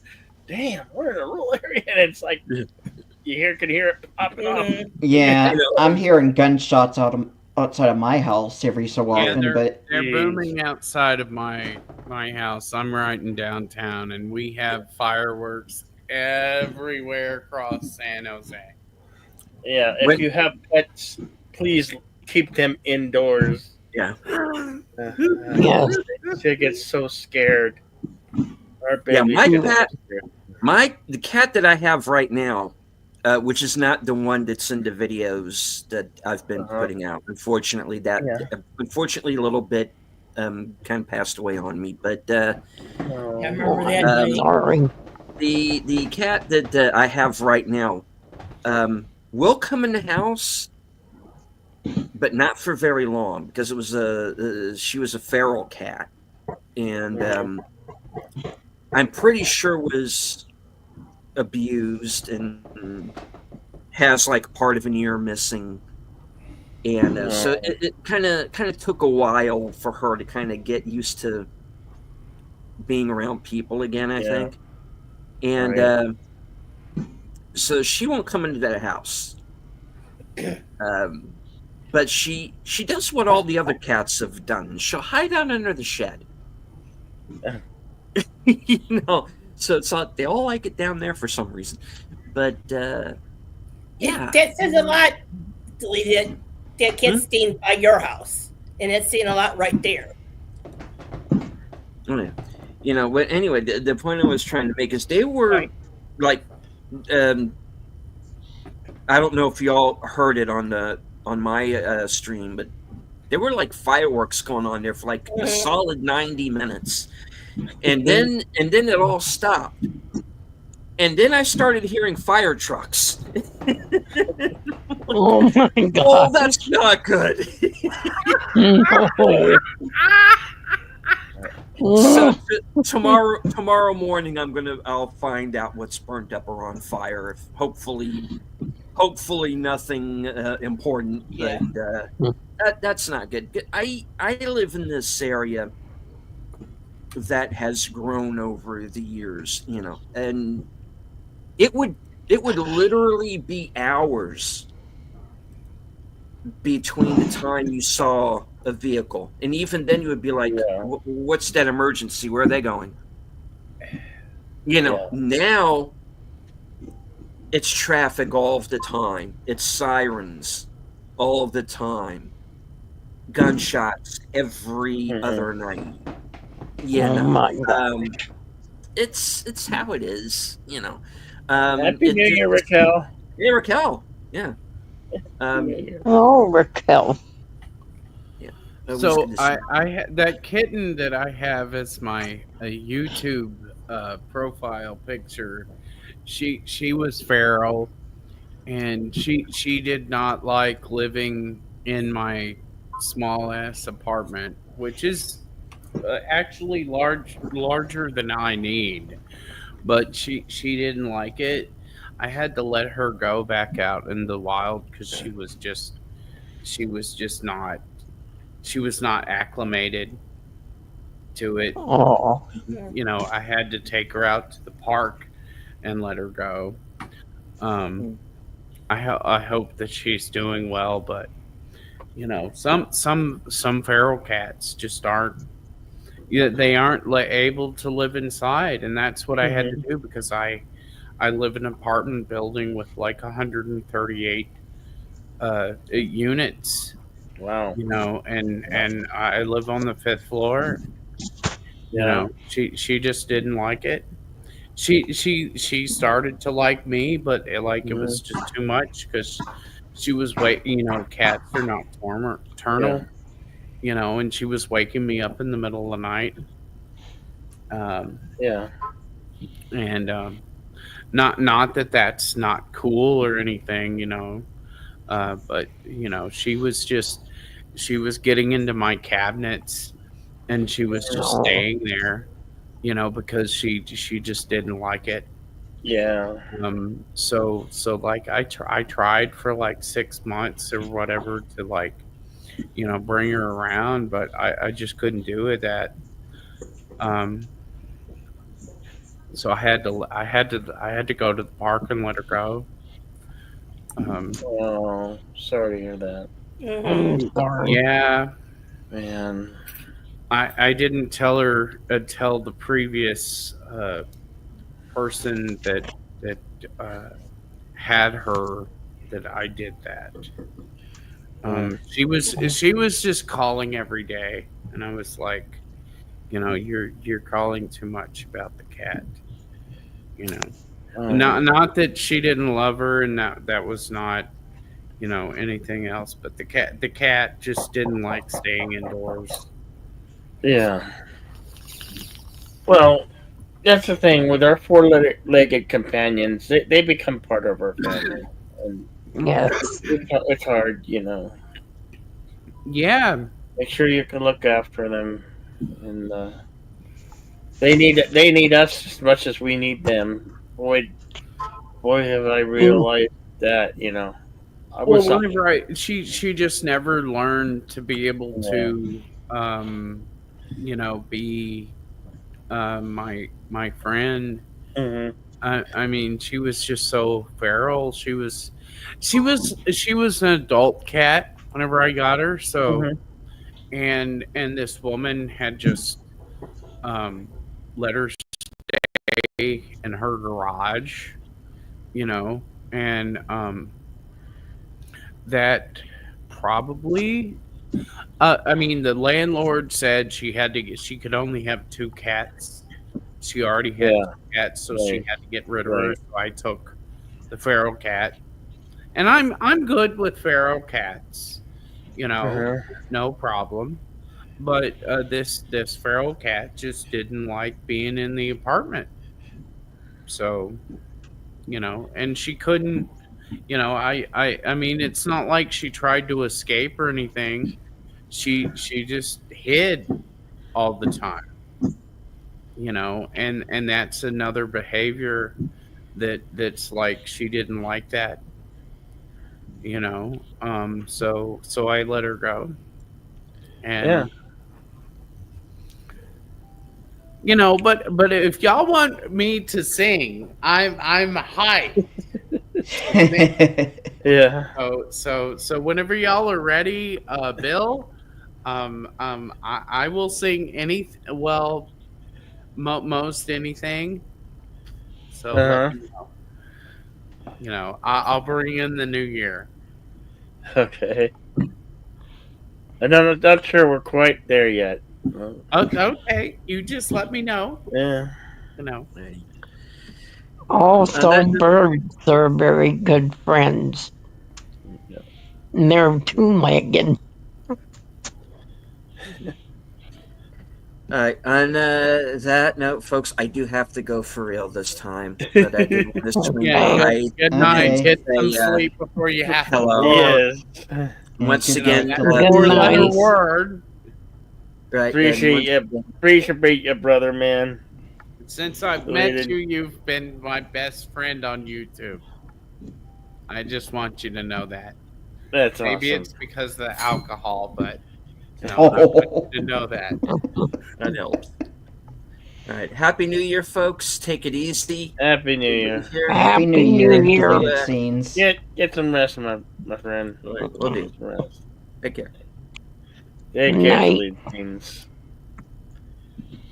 damn, we're in a rural area, and it's like you can hear it popping off. Yeah, You know, I'm hearing gunshots outside of my house every so often, but they're Jeez. booming outside of my house. I'm right in downtown, and we have fireworks everywhere across San Jose. Yeah, if When- you have pets, please keep them indoors. Yeah. Yes. She gets so scared. Our Yeah, baby my gets cat- scared. the cat that I have right now, which is not the one that's in the videos that I've been putting out. Unfortunately, unfortunately a little bit kind of passed away on me. But I remember that. Um, day. Sorry. the cat that I have right now will come in the house, but not for very long because it was she was a feral cat, and I'm pretty sure was abused and has like part of an ear missing, and so it kind of took a while for her to kind of get used to being around people again, I think, and Right. So she won't come into that house, but she does what all the other cats have done. She'll hide out under the shed. So it's not, they all like it down there for some reason, but yeah, That says a lot. Deleted. That kid's staying by your house, and it's saying a lot right there. Oh, yeah. But anyway, the point I was trying to make is they were Right. like, I don't know if y'all heard it on my stream, but there were like fireworks going on there for like a solid 90 minutes, and then it all stopped, and then I started hearing fire trucks. Oh my Oh, God. that's not good. No. So tomorrow morning, I'll find out what's burnt up or on fire. If hopefully nothing important. Yeah. But that's not good. I live in this area that has grown over the years, and it would literally be hours between the time you saw a vehicle, and even then you would be like, what's that emergency? Where are they going? Now it's traffic all of the time. It's sirens all of the time. Gunshots every other night. Oh my God. It's how it is, Happy New Year, Raquel. Yeah, Raquel. Yeah. Oh, Raquel. So that kitten that I have as my YouTube profile picture, she was feral, and she did not like living in my small ass apartment, which is actually larger than I need, but she didn't like it. I had to let her go back out in the wild because she was not acclimated to it. Oh. I had to take her out to the park and let her go. I hope that she's doing well, but some feral cats just aren't. They aren't able to live inside, and that's what I had to do because I live in an apartment building with like 138 units. Wow. And I live on the 5th floor. She just didn't like it, she started to like me, but it was just too much because she was cats are nocturnal, and she was waking me up in the middle of the night. Yeah. And not that that's not cool or anything, but she was getting into my cabinets, and she was just Oh. staying there, because she just didn't like it. Yeah. So like I tried for like 6 months or whatever to like, bring her around, but I just couldn't do it. Um, so I had to go to the park and let her go. Oh, sorry to hear that, Mhm. I'm sorry. Yeah, man. I didn't tell her tell the previous person that uh, had her that I did that. She was just calling every day, and I was like, you're calling too much about the cat. Not that she didn't love her, and that was not anything else, but the cat just didn't like staying indoors. Yeah. Well, that's the thing with our four-legged companions. They become part of our family, and Yes. it's hard, Yeah, Make sure you can look after them, and they need us as much as we need them. Boy, have I realized that. I was well, whenever she just never learned to be able Yeah. to be my friend. Mhm. I mean, she was just so feral. She was an adult cat whenever I got her. So Mhm. and this woman had just um, let her stay in her garage, and that probably. I mean, the landlord said she could only have two cats. She already had Yeah. two cats, so she Right. had to get rid of her. Right. So I took the feral cat, and I'm good with feral cats, Uh-huh. no problem. But this feral cat just didn't like being in the apartment, so and she couldn't. I mean, it's not like she tried to escape or anything. She just hid all the time, and that's another behavior that's like she didn't like that, so I let her go. Yeah. And but if y'all want me to sing, I'm hyped. Yeah. So whenever y'all are ready, Bill, I will sing most anything. So let Uh-huh. me know. I'll bring in the new year. Okay. I'm not sure we're quite there yet. Okay, you just let me know. Yeah. Right. Also, that- birds are very good friends. They're two-legged. All right. On that note, folks, I do have to go for real this time, but I did want to swing Yeah. by. Good night. Okay. Get some Say, sleep before you have to hello. work. Yes. Once good again, night. That Good four-letter night. word. right. Appreciate you, brother, man. Since I've met you, you've been my best friend on YouTube. I just want you to know that. That's Maybe awesome. it's because of the alcohol, but I want you to know that. That helps. All right. Happy New Year, folks. Take it easy. Happy New Year. Happy New Year, Year. deleted scenes. Get some rest, my friend. We'll do. Get some rest. Take care. Take Good care, night. deleted scenes.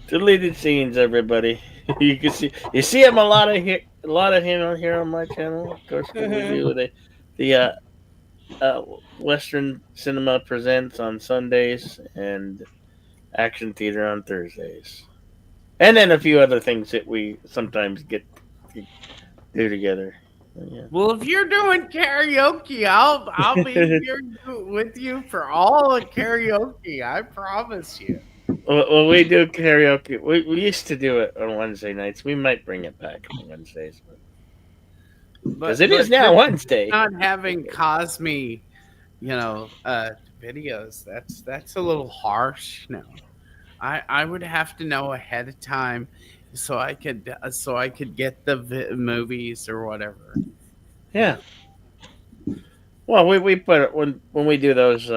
Deleted scenes, everybody. You see him a lot of him here on my channel. Of course, we do the Western Cinema Presents on Sundays and Action Theater on Thursdays. and then a few other things that we sometimes get to do together. Yeah. Well, if you're doing karaoke, I'll be here with you for all the karaoke. I promise you. Well, we do karaoke. We used to do it on Wednesday nights. We might bring it back on Wednesdays. Because it is now Wednesday. Not having Cosme, videos. That's a little harsh. No, I would have to know ahead of time so I could get the movies or whatever. Yeah. Well, we put it when we do those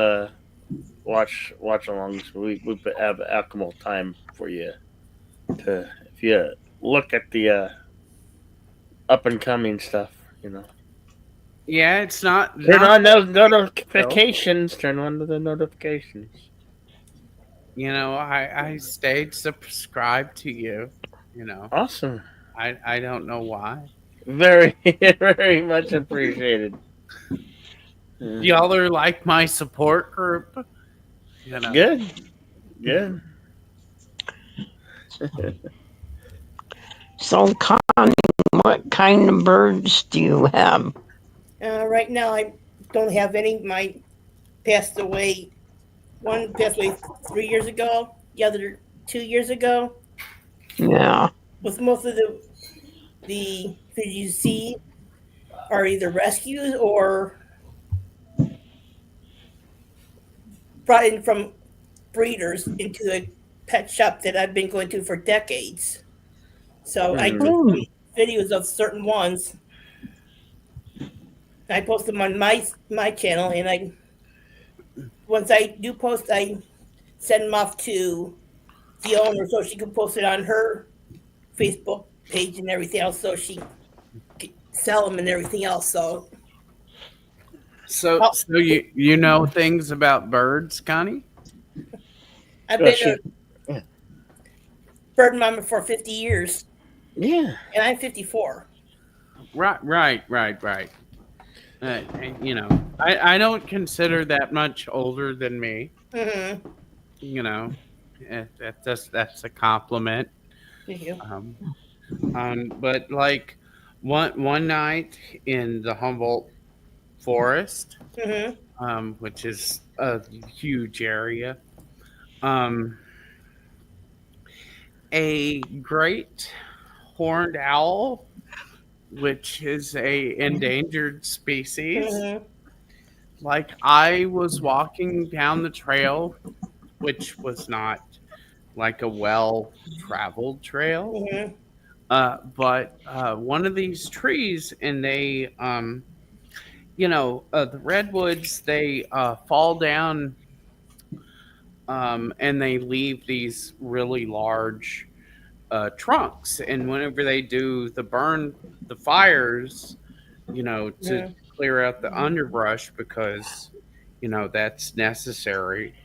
watch alongs. We have alcohol time for you to if you look at the up and coming stuff. Yeah, it's not. Turn on those notifications. Turn on the notifications. I stayed subscribed to you. Awesome. I don't know why. Very, very much appreciated. Y'all are like my support group. Good. So, Connie, what kind of birds do you have? Right now, I don't have any. My passed away. One passed away 3 years ago. The other 2 years ago. Yeah. With most of the fish you see are either rescues or brought in from breeders into a pet shop that I've been going to for decades. So I took videos of certain ones. I post them on my channel, and once I do post, I send them off to the owner so she can post it on her Facebook page and everything else, so she can sell them and everything else. So you know things about birds, Connie? I've been a bird mama for 50 years. Yeah. And I'm 54. Right. I don't consider that much older than me. Mm-hmm. That's a compliment. Thank you. But like one night in the Humboldt Forest, Mm-hmm. Which is a huge area, a great horned owl, which is a endangered species. Mm-hmm. Like I was walking down the trail, which was not like a well-traveled trail, Mm-hmm. but one of these trees, and they, the redwoods, they fall down, and they leave these really large trunks, and whenever they do the fires, to clear out the underbrush, because that's necessary,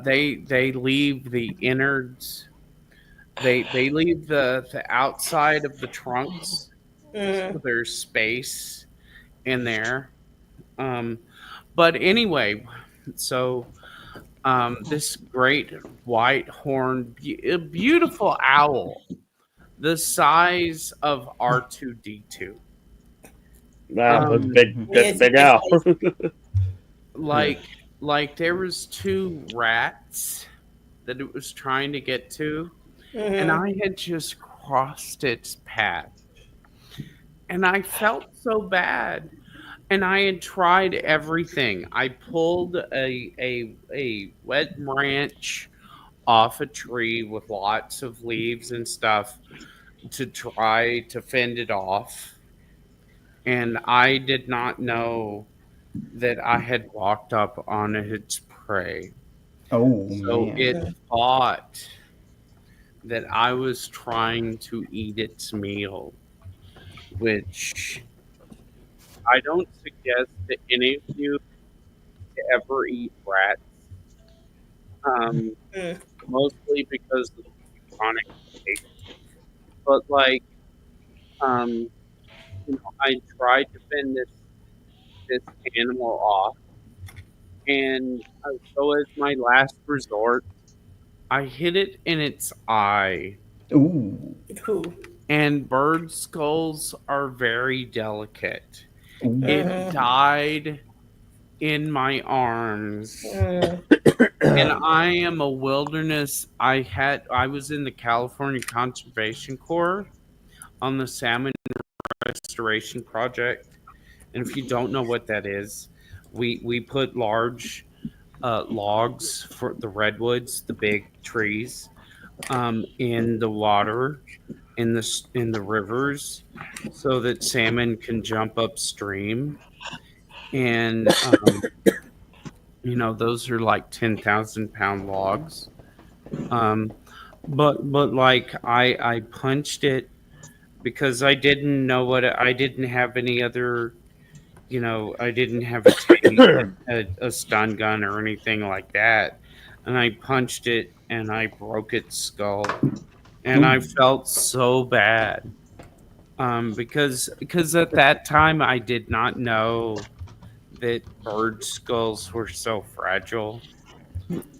they leave the innards, they leave the outside of the trunks, so there's space in there, but anyway, so this great white horned, beautiful owl, the size of R2D2. Wow, that's big owl. like there was 2 rats that it was trying to get to, and I had just crossed its path, and I felt so bad. And I had tried everything. I pulled a wet branch off a tree with lots of leaves and stuff to try to fend it off. And I did not know that I had walked up on its prey. Oh, So man. it thought that I was trying to eat its meal, which I don't suggest that any of you to ever eat rats, mostly because of the chronic taste. But I tried to fend this animal off, and so as my last resort, I hit it in its eye Ooh. Who? And bird skulls are very delicate. Ooh. It died in my arms. Mm. And I am a wilderness. I was in the California Conservation Corps on the Salmon Restoration Project. And if you don't know what that is, we put large logs for the redwoods, the big trees, in the water, in the rivers, so that salmon can jump upstream. And those are like 10,000-pound logs. But like I punched it because I didn't know I didn't have any other. I didn't have a stun gun or anything like that, and I punched it and I broke its skull, and I felt so bad, because at that time I did not know that bird skulls were so fragile.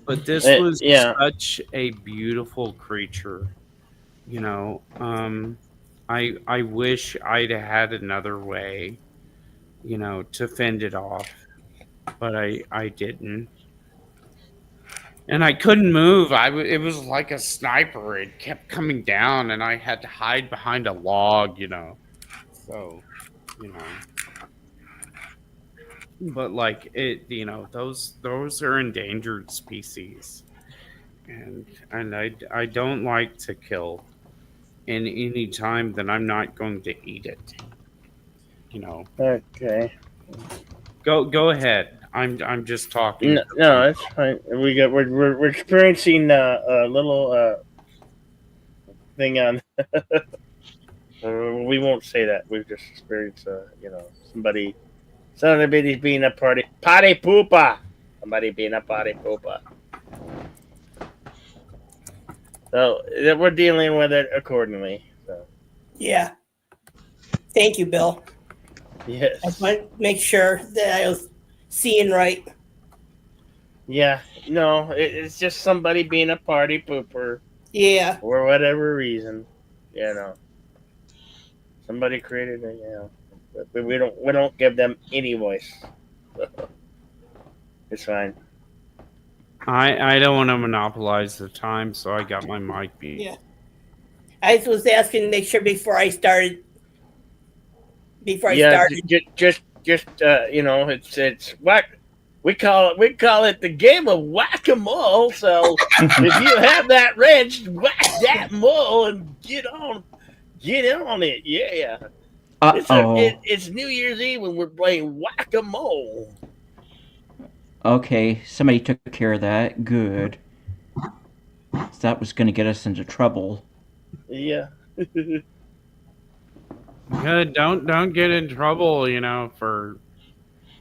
But this was Yeah. such a beautiful creature, you know. I wish I'd had another way, to fend it off, but I didn't, and I couldn't move. It was like a sniper. It kept coming down, and I had to hide behind a log, So, you know, but like those are endangered species, and I don't like to kill in any time that I'm not going to eat it. Okay. Go ahead. I'm just talking. No, it's fine. We're experiencing a little thing on. We won't say that. We've just experienced somebody being a party pooper. Somebody being a party pooper. So we're dealing with it accordingly. So Yeah. Thank you, Bill. yes. I just want to make sure that I was seeing right. Yeah. No, it's just somebody being a party pooper Yeah. for whatever reason. Somebody created but we don't give them any voice. It's fine. I don't want to monopolize the time, so I got my mic beat. Yeah. I just was asking to make sure before I started. Just it's what we call it the game of whack-a-mole. So if you have that wrench, whack that mole and get on it. Yeah. It's New Year's Eve when we're playing whack-a-mole. Okay, somebody took care of that. Good. That was going to get us into trouble. Yeah. Good. Don't get in trouble, for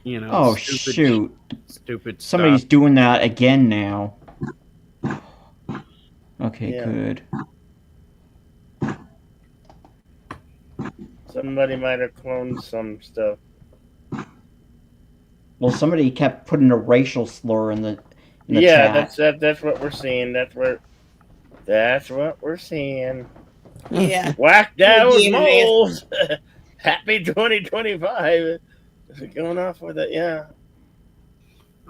Oh, shoot. Stupid Somebody's stuff. doing that again now. Okay, Yeah. good. Somebody might have cloned some stuff. Well, somebody kept putting a racial slur in the Yeah, chat. that's what we're seeing. That's what we're seeing. Yeah. Whack those Yeah, moles. Happy 2025. Going off with it, yeah.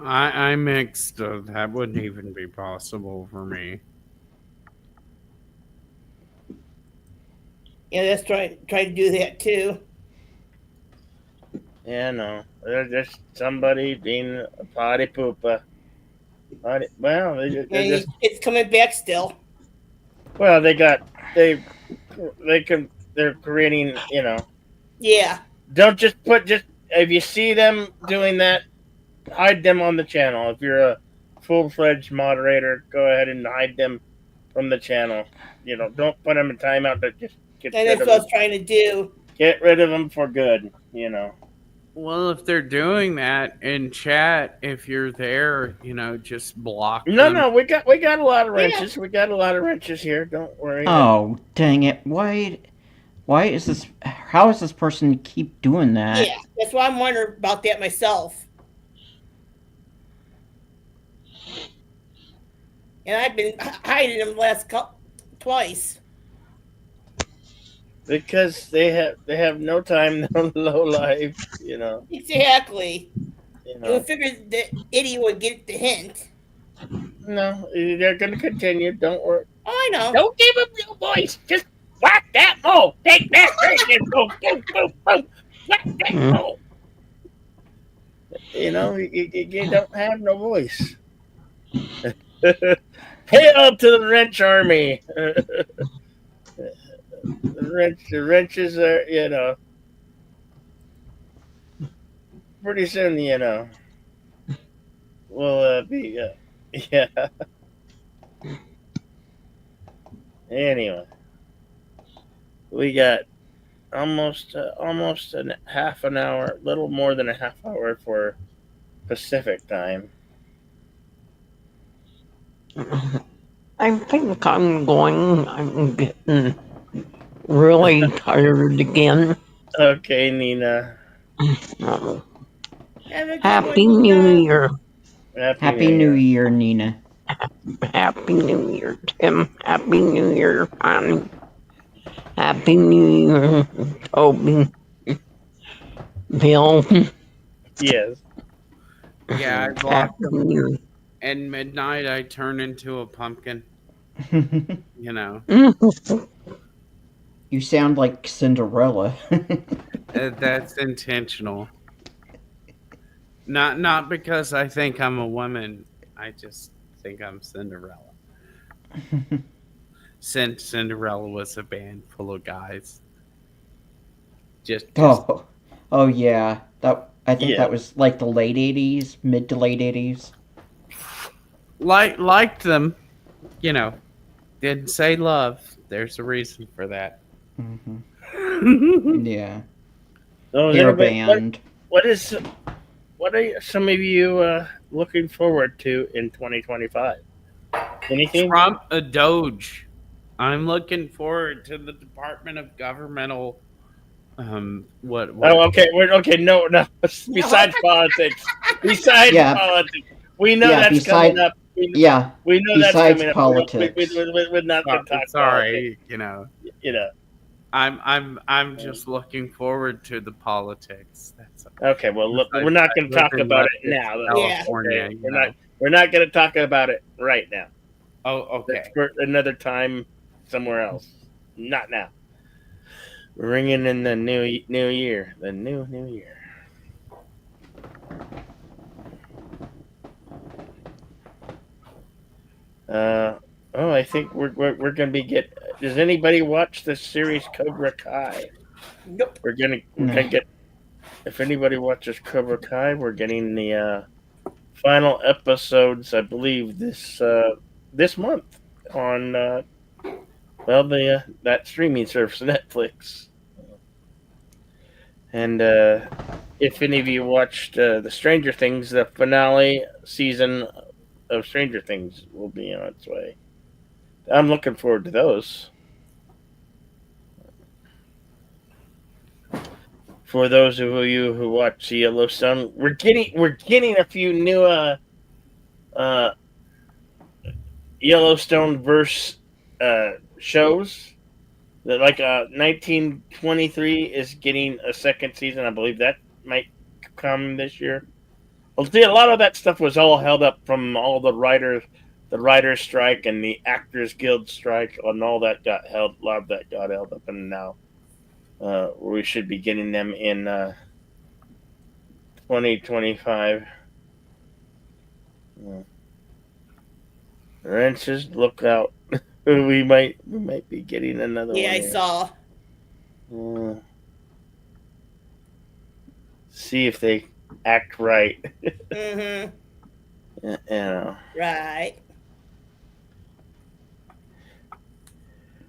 I mixed. That wouldn't even be possible for me. Yeah, that's try to do that too. Yeah, no. They're just somebody being a potty pooper. Well, It's coming back still. well, they're creating, Yeah. don't just if you see them doing that, hide them on the channel. If you're a full-fledged moderator, go ahead and hide them from the channel. Don't put them in timeout, but just get And rid that's of what I them. was trying to do. Get rid of them for good, Well, if they're doing that in chat, if you're there, just block No, them. we got a lot of wrenches. We got a lot of wrenches here. Don't worry. Oh, dang it. Why is this... How does this person keep doing that? Yeah. That's why I'm wondering about that myself. And I've been hiding them twice. because they have no time, no life. Exactly. You You know. would figure the idiot would get the hint. No, they're going to continue. Don't worry. Oh, I know. Don't give them no voice. Just whack that mole. Take that dragon. Boom, boom, boom, boom. Whack that mole. You don't have no voice. Hail to the wrench army. The wrenches are, pretty soon, will be, yeah. Anyway, we got almost half an hour, little more than a half hour for Pacific time. I think I'm getting really tired again. Okay, Nina. Oh, Have a good Happy one, New Nina. Year. Happy New Year, Nina. Happy New Year, Tim. Happy New Year, Connie. Happy New Year, Toby. Bill. Yes. Yeah, I Happy blocked them. New Year. And midnight, I turn into a pumpkin. You know, You sound like Cinderella. that's intentional. Not because I think I'm a woman. I just think I'm Cinderella. Since Cinderella was a band full of guys. Just Oh yeah. I think Yeah. that was like the late 80s, mid to late 80s. liked them, didn't say love. There's a reason for that. Hmm. Yeah. So, Hair anybody- band. what are some of you looking forward to in 2025? Anything? Trump a Doge. I'm looking forward to the Department of Governmental. What? Oh, okay. No. Besides politics, Yeah. politics, we know Yeah, that's coming up. Yeah. We know that's Besides coming politics. up. We're not going to talk Sorry, politics. I'm just looking forward to the politics. That's Okay. Well, look, we're not going to talk about it now. Though. Yeah. California. Okay? We're not going to talk about it right now. Oh, That's okay. for another time, somewhere else. Not now. We're ringing in the new year. The new year. I think we're gonna be Does anybody watch the series Cobra Kai? Nope. We're gonna get. If anybody watches Cobra Kai, we're getting the final episodes. I believe this month on that streaming service, Netflix. And if any of you watched the Stranger Things, the finale season of Stranger Things will be on its way. I'm looking forward to those. For those of you who watch Yellowstone, we're getting a few new Yellowstone verse shows. Like 1923 is getting a second season. I believe that might come this year. Well, see, a lot of that stuff was all held up from all the writers strike and the Actors Guild strike, and all that got held. A lot of that got held up, and now we should be getting them in 2025. Wrenches, look out! we might be getting another one. Yeah, I here. saw. See if they act right. Mm-hmm. Right.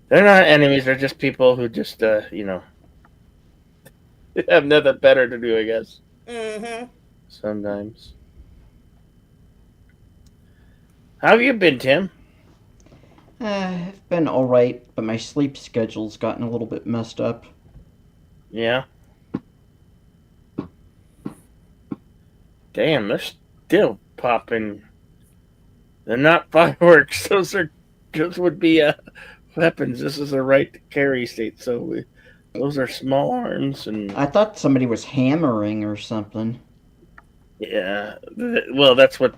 They're not enemies. They're just people who just, have nothing better to do, I guess. Mm-hmm. Sometimes. How have you been, Tim? I've been alright, but my sleep schedule's gotten a little bit messed up. Yeah. Damn, they're still popping. They're not fireworks. Those would be weapons. This is a right to carry state, so Those are small arms, and I thought somebody was hammering or something. yeah. Well, that's what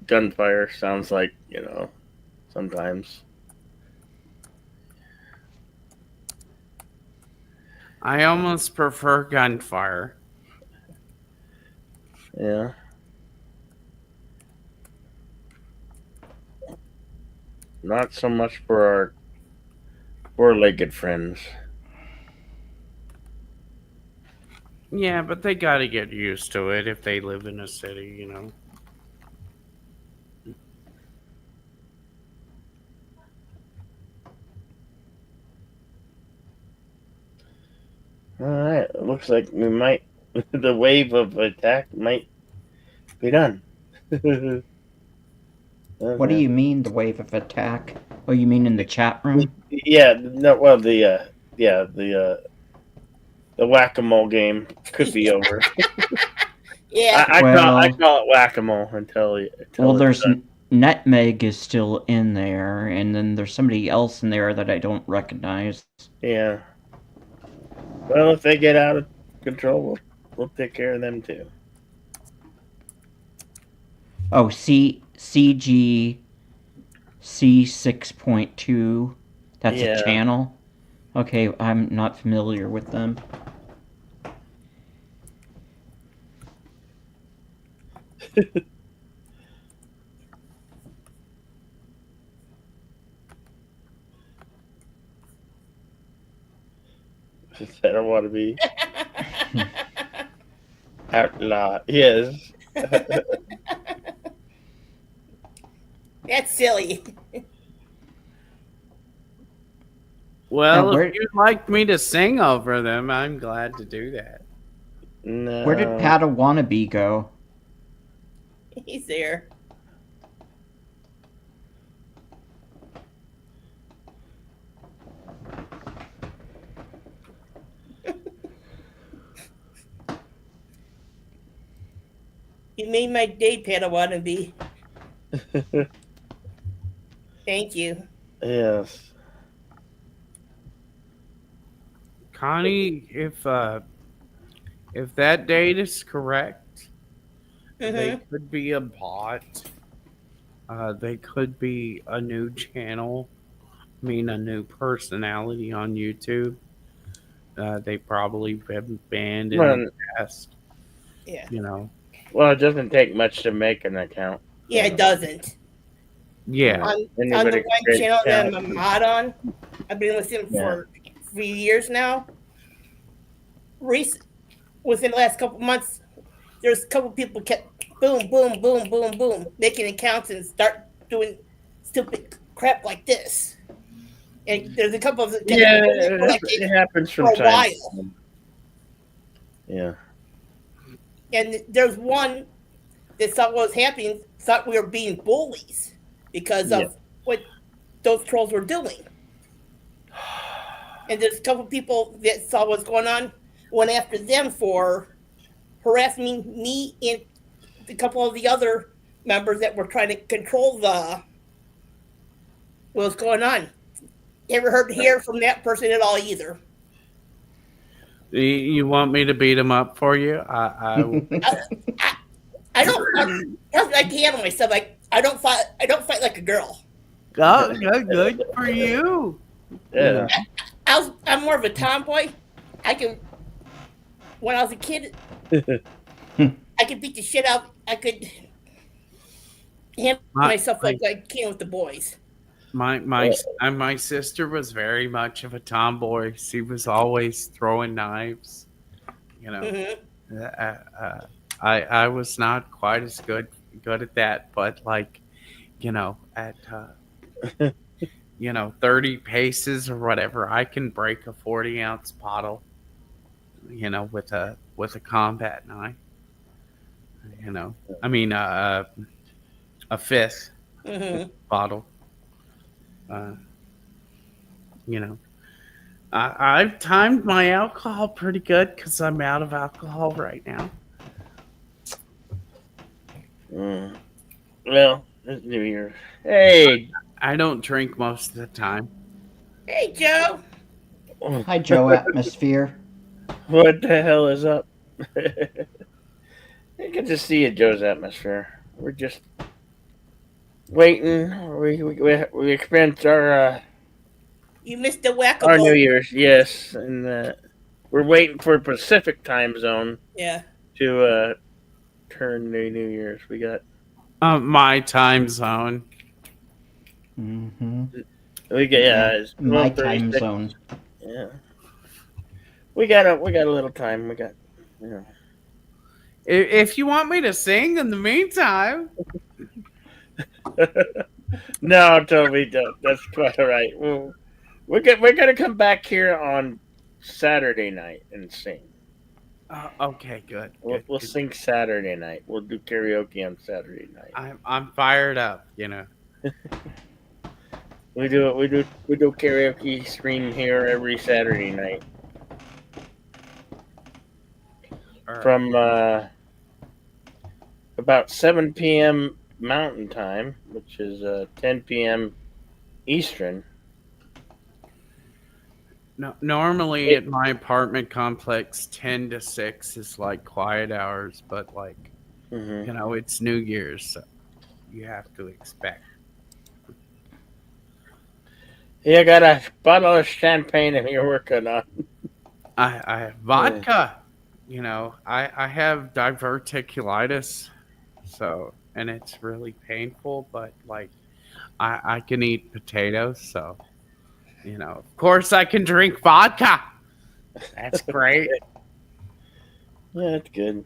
gunfire sounds like. Sometimes. I almost prefer gunfire. Yeah. Not so much for our four-legged friends. Yeah, but they got to get used to it if they live in a city. All right. It looks like we might. The wave of attack might be done. What do you mean, the wave of attack? Oh, you mean in the chat room? Yeah. No. Well, the whack-a-mole game could be over. Yeah. I Well- call it whack-a-mole until Well, it's there's done. Netmeg is still in there, and then there's somebody else in there that I don't recognize. Yeah. Well, if they get out of control, we'll take care of them too. Oh, CG C6.2. That's Yeah. a channel. Okay, I'm not familiar with them. I don't want to be outlaw. Yes. That's silly. Well, Now, where- if you'd like me to sing over them, I'm glad to do that. No. Where did Padawannabe go? He's there. You made my day, Padawannabe. Thank you. Yes. Connie, if that date is correct, they Mhm. could be a bot. They could be a new channel. I mean, a new personality on YouTube. They probably been banned in Well, the past. Yeah. well, it doesn't take much to make an account. Yeah, it doesn't. Yeah. On the Anybody can one create channel that I'm accounts. a mod on, I've been with him Yeah. for 3 years now. Within the last couple months, there's a couple people kept boom, boom, boom, boom, boom, making accounts and start doing stupid crap like this. And there's a couple of them that Yeah, have been it collected happens from for a time. while. Yeah. And there's one that thought what was happening, thought we were being bullies because Yeah. of what those trolls were doing. And there's a couple people that saw what's going on, went after them for harassing me and a couple of the other members that were trying to control what's going on. Never hear from that person at all either. You want me to beat him up for you? I I don't like to handle myself. Like I don't fight like a girl. oh, good for you. Yeah. I'm more of a tomboy. When I was a kid, I could beat the shit out. I could handle myself like I can with the boys. My sister was very much of a tomboy. She was always throwing knives. Mhm. I was not quite as good at that, but at 30 paces or whatever, I can break a 40-ounce bottle, with a combat knife. I mean a fifth Mhm. bottle. I've timed my alcohol pretty good because I'm out of alcohol right now. Well, it's New Year. Hey, I don't drink most of the time. Hey, Joe. Hi, Joe Atmosphere. What the hell is up? Good to see you, Joe's Atmosphere. We're just waiting. We experienced You missed the our New whack-a-mole. Year's, yes, and we're waiting for Pacific time zone Yeah. to turn the New Year's. We got My time zone. Mm-hmm. it's My 12:36. time zone. Yeah, we got a little time. We got, you know. If you want me to sing in the meantime, No, Toby, don't. That's quite all right. We're gonna come back here on Saturday night and sing. okay, good. We'll good. sing Saturday night. We'll do karaoke on Saturday night. I'm fired up. You know. We do karaoke stream here every Saturday night All right. from about 7 p.m. Mountain Time, which is 10 p.m. Eastern. No, normally at my apartment complex, 10 to 6 is like quiet hours, but like, Mm-hmm. you know, it's New Year's, so you have to expect. Yeah, I got a bottle of champagne that you're working on. I have vodka. You know, I have diverticulitis, so, and it's really painful, but like, I can eat potatoes, so, you know, of course I can drink vodka. That's great. Yeah, that's good.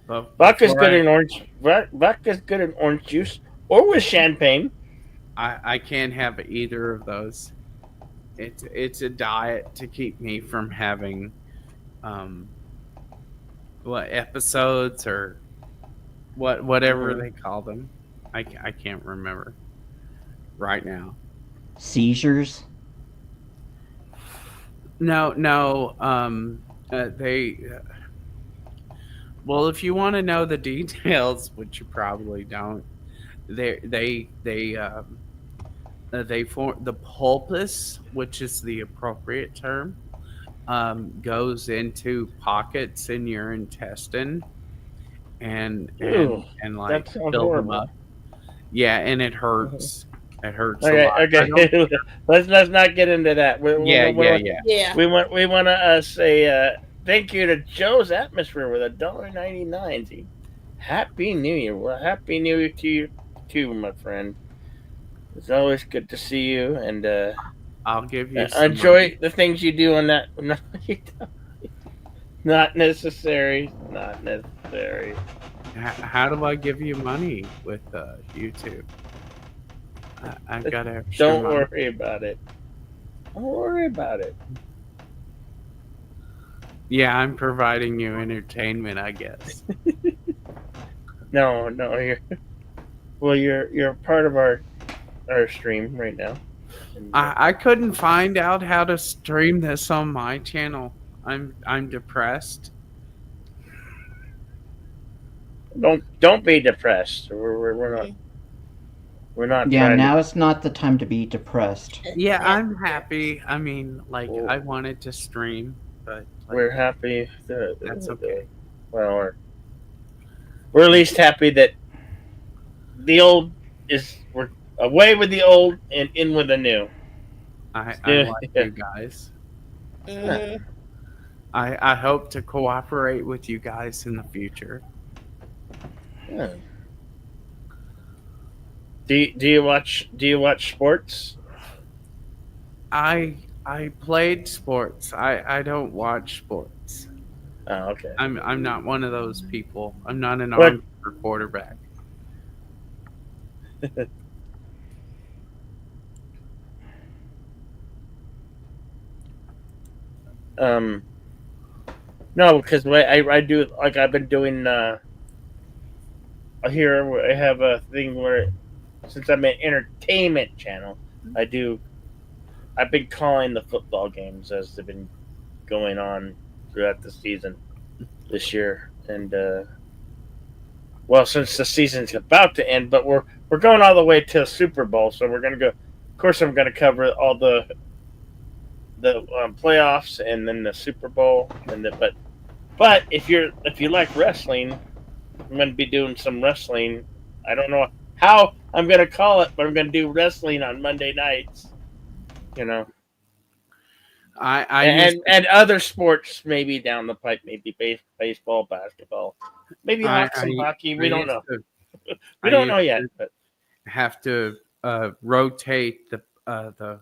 But Vodka's before good in orange. Vodka's good in orange juice or with champagne. I can't have either of those. It's a diet to keep me from having what episodes or whatever they call them. I can't remember right now. Seizures. No. They. Well, if you want to know the details, which you probably don't, they form the pulpus, which is the appropriate term, goes into pockets in your intestine and Ew, like that sounds build them horrible. up. Yeah, and it hurts. It hurts a Okay, lot. I don't- okay. let's not get into that. Yeah. Yeah. We want to say thank you to Joe's Atmosphere with $1.99. See, Happy New Year. Well, Happy New Year to you too, my friend. It's always good to see you, and I'll give you some enjoy money. the things you do on that. No, you don't. Not necessary. Not necessary. How do I give you money with YouTube? I've got extra Don't money. worry about it. Don't worry about it. Yeah, I'm providing you entertainment, I guess. No, you're part of our stream right now. And, I couldn't find out how to stream this on my channel. I'm depressed. don't be depressed. We're not Yeah, trying now is not the time to be depressed. Yeah, I'm happy. I mean, like, Cool. I wanted to stream, but like, we're happy. That's okay. Well, we're at least happy that the old we're away with the old and in with the new. I Yeah, like yeah. you guys. Mhm. I hope to cooperate with you guys in the future. Yeah. Do you watch sports? I played sports. I don't watch sports. Oh, okay. I'm not one of those people. I'm not an What? armchair quarterback. No, because I do, like, I've been doing here I have a thing where, since I'm an entertainment channel, I've been calling the football games as they've been going on throughout the season this year, and well, since the season's about to end, but we're going all the way to Super Bowl, so we're gonna go. Of course, I'm gonna cover all the the playoffs and then the Super Bowl, but if you like wrestling, I'm going to be doing some wrestling. I don't know how I'm going to call it, but I'm going to do wrestling on Monday nights. You know, and other sports maybe down the pipe, maybe baseball, basketball, maybe some hockey. We don't know. We don't know yet. But have to rotate the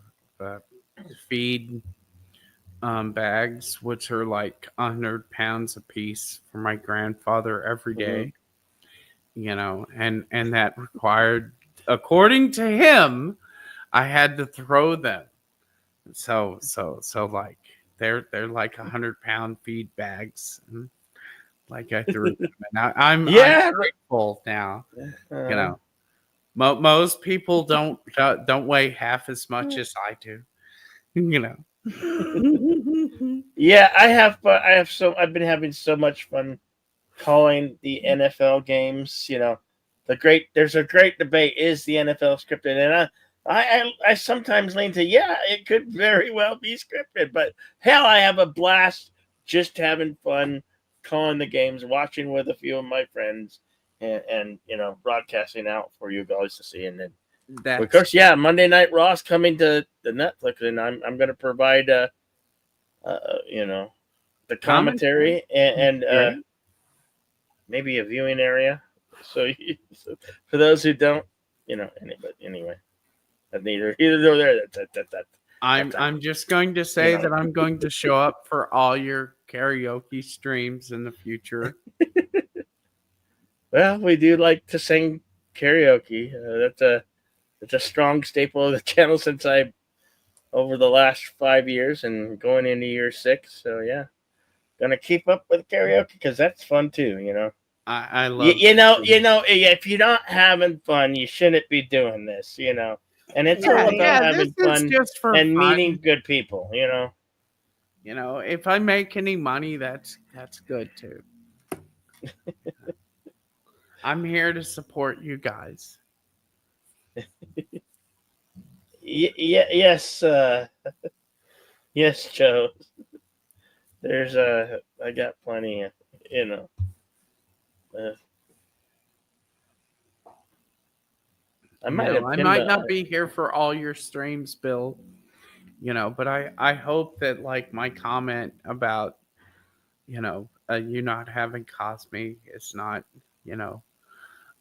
feed bags, which are like 100 pounds a piece, for my grandfather every day. You know, and that required, according to him, I had to throw them. So like they're like 100-pound feed bags. And like I threw them. And I'm grateful now. You know, most people don't weigh half as much as I do. You know. Yeah, I've been having so much fun calling the NFL games. You know, there's a great debate: is the NFL scripted? And I sometimes lean to, it could very well be scripted, but hell, I have a blast just having fun calling the games, watching with a few of my friends, and you know, broadcasting out for you guys to see. And then, of course, Monday Night Raw's coming to the Netflix, and I'm going to provide you know, the commentary and maybe a viewing area. So for those who don't, you know, anyway. Neither nor there. I'm just going to say that I'm going to show up for all your karaoke streams in the future. Well, we do like to sing karaoke. That's a strong staple of the channel since over the last 5 years and going into year 6. So gonna keep up with karaoke because that's fun too. You know. I love. You know. If you're not having fun, you shouldn't be doing this. You know. And it's all about having fun just for and fun. meeting good people, you know. You know, if I make any money, that's good too. I'm here to support you guys. Yes, yes, Joe. There's I got plenty, you know. I might not be here for all your streams, Bill. You know, but I hope that like my comment about, you know, you not having Cosme is not, you know,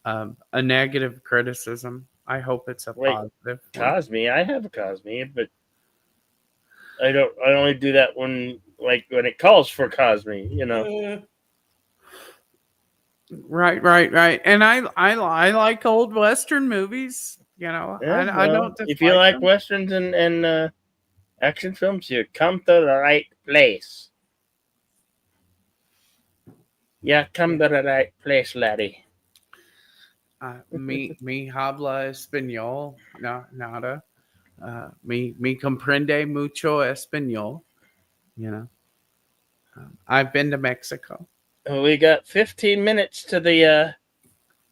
a negative criticism. I hope it's a positive. Cosme, I have a Cosme, but I only do that when it calls for Cosme, you know. Right. And I like old Western movies. You know, I don't. If you like Westerns and action films, you come to the right place. Yeah, come to the right place, laddie. Mi habla español, nada. Mi comprende mucho español. You know, I've been to Mexico. We got 15 minutes to the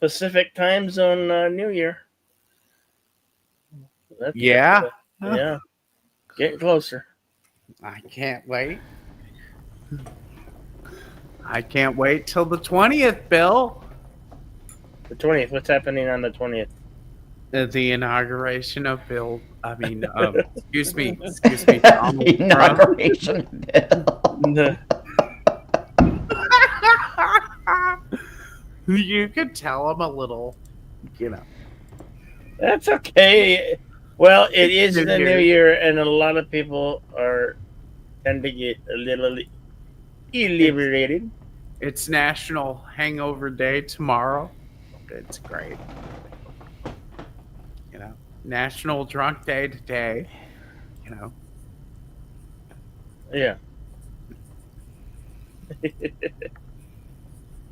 Pacific time zone New Year. Yeah. Getting closer. I can't wait. I can't wait till the 20th, Bill. The 20th. What's happening on the 20th? The inauguration of Bill. I mean, excuse me. Donald Inauguration of Bill. You could tell him a little, you know. That's okay. Well, it is the new year, and a lot of people tend to get a little inebriated. It's National Hangover Day tomorrow. It's great. You know, National Drunk Day today. You know. Yeah.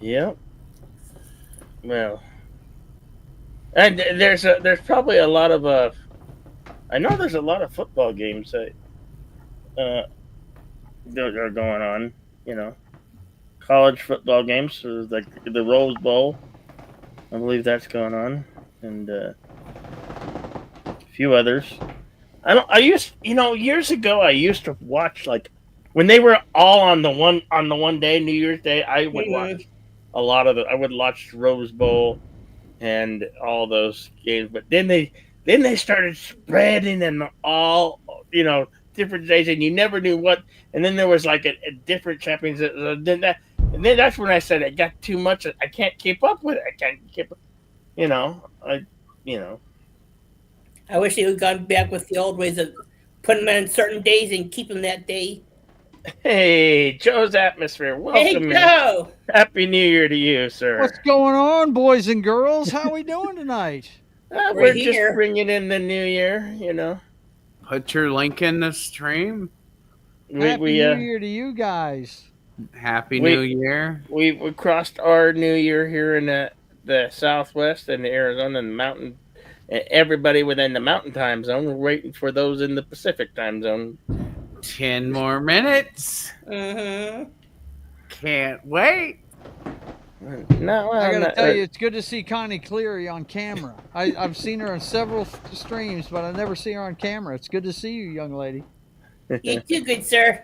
Yep. Well, and there's probably a lot of I know there's a lot of football games that are going on. You know, college football games, like the Rose Bowl. I believe that's going on, and a few others. I used, years ago I used to watch like when they were all on the one day, New Year's Day. I would watch a lot of it. I would watch Rose Bowl and all those games, but then they started spreading and all different days, and you never knew what. And then there was like a different champions. And then that's when I said it got too much. I can't keep up with it. I can't keep, I wish they would have gone back with the old ways of putting them in certain days and keep them that day. Hey, Joe's Atmosphere. Welcome. Hey, Joe. Happy New Year to you, sir. What's going on, boys and girls? How we doing tonight? We're here. just bringing in the new year, Put your link in the stream. Happy New Year to you guys. Happy New Year. We crossed our New Year here in the Southwest and Arizona and the mountain. Everybody within the Mountain Time Zone. We're waiting for those in the Pacific Time Zone. 10 more minutes. Mm-hmm. Can't wait. No, I gotta tell you, it's good to see Connie Cleary on camera. I've seen her on several streams, but I never see her on camera. It's good to see you, young lady. You too, good sir.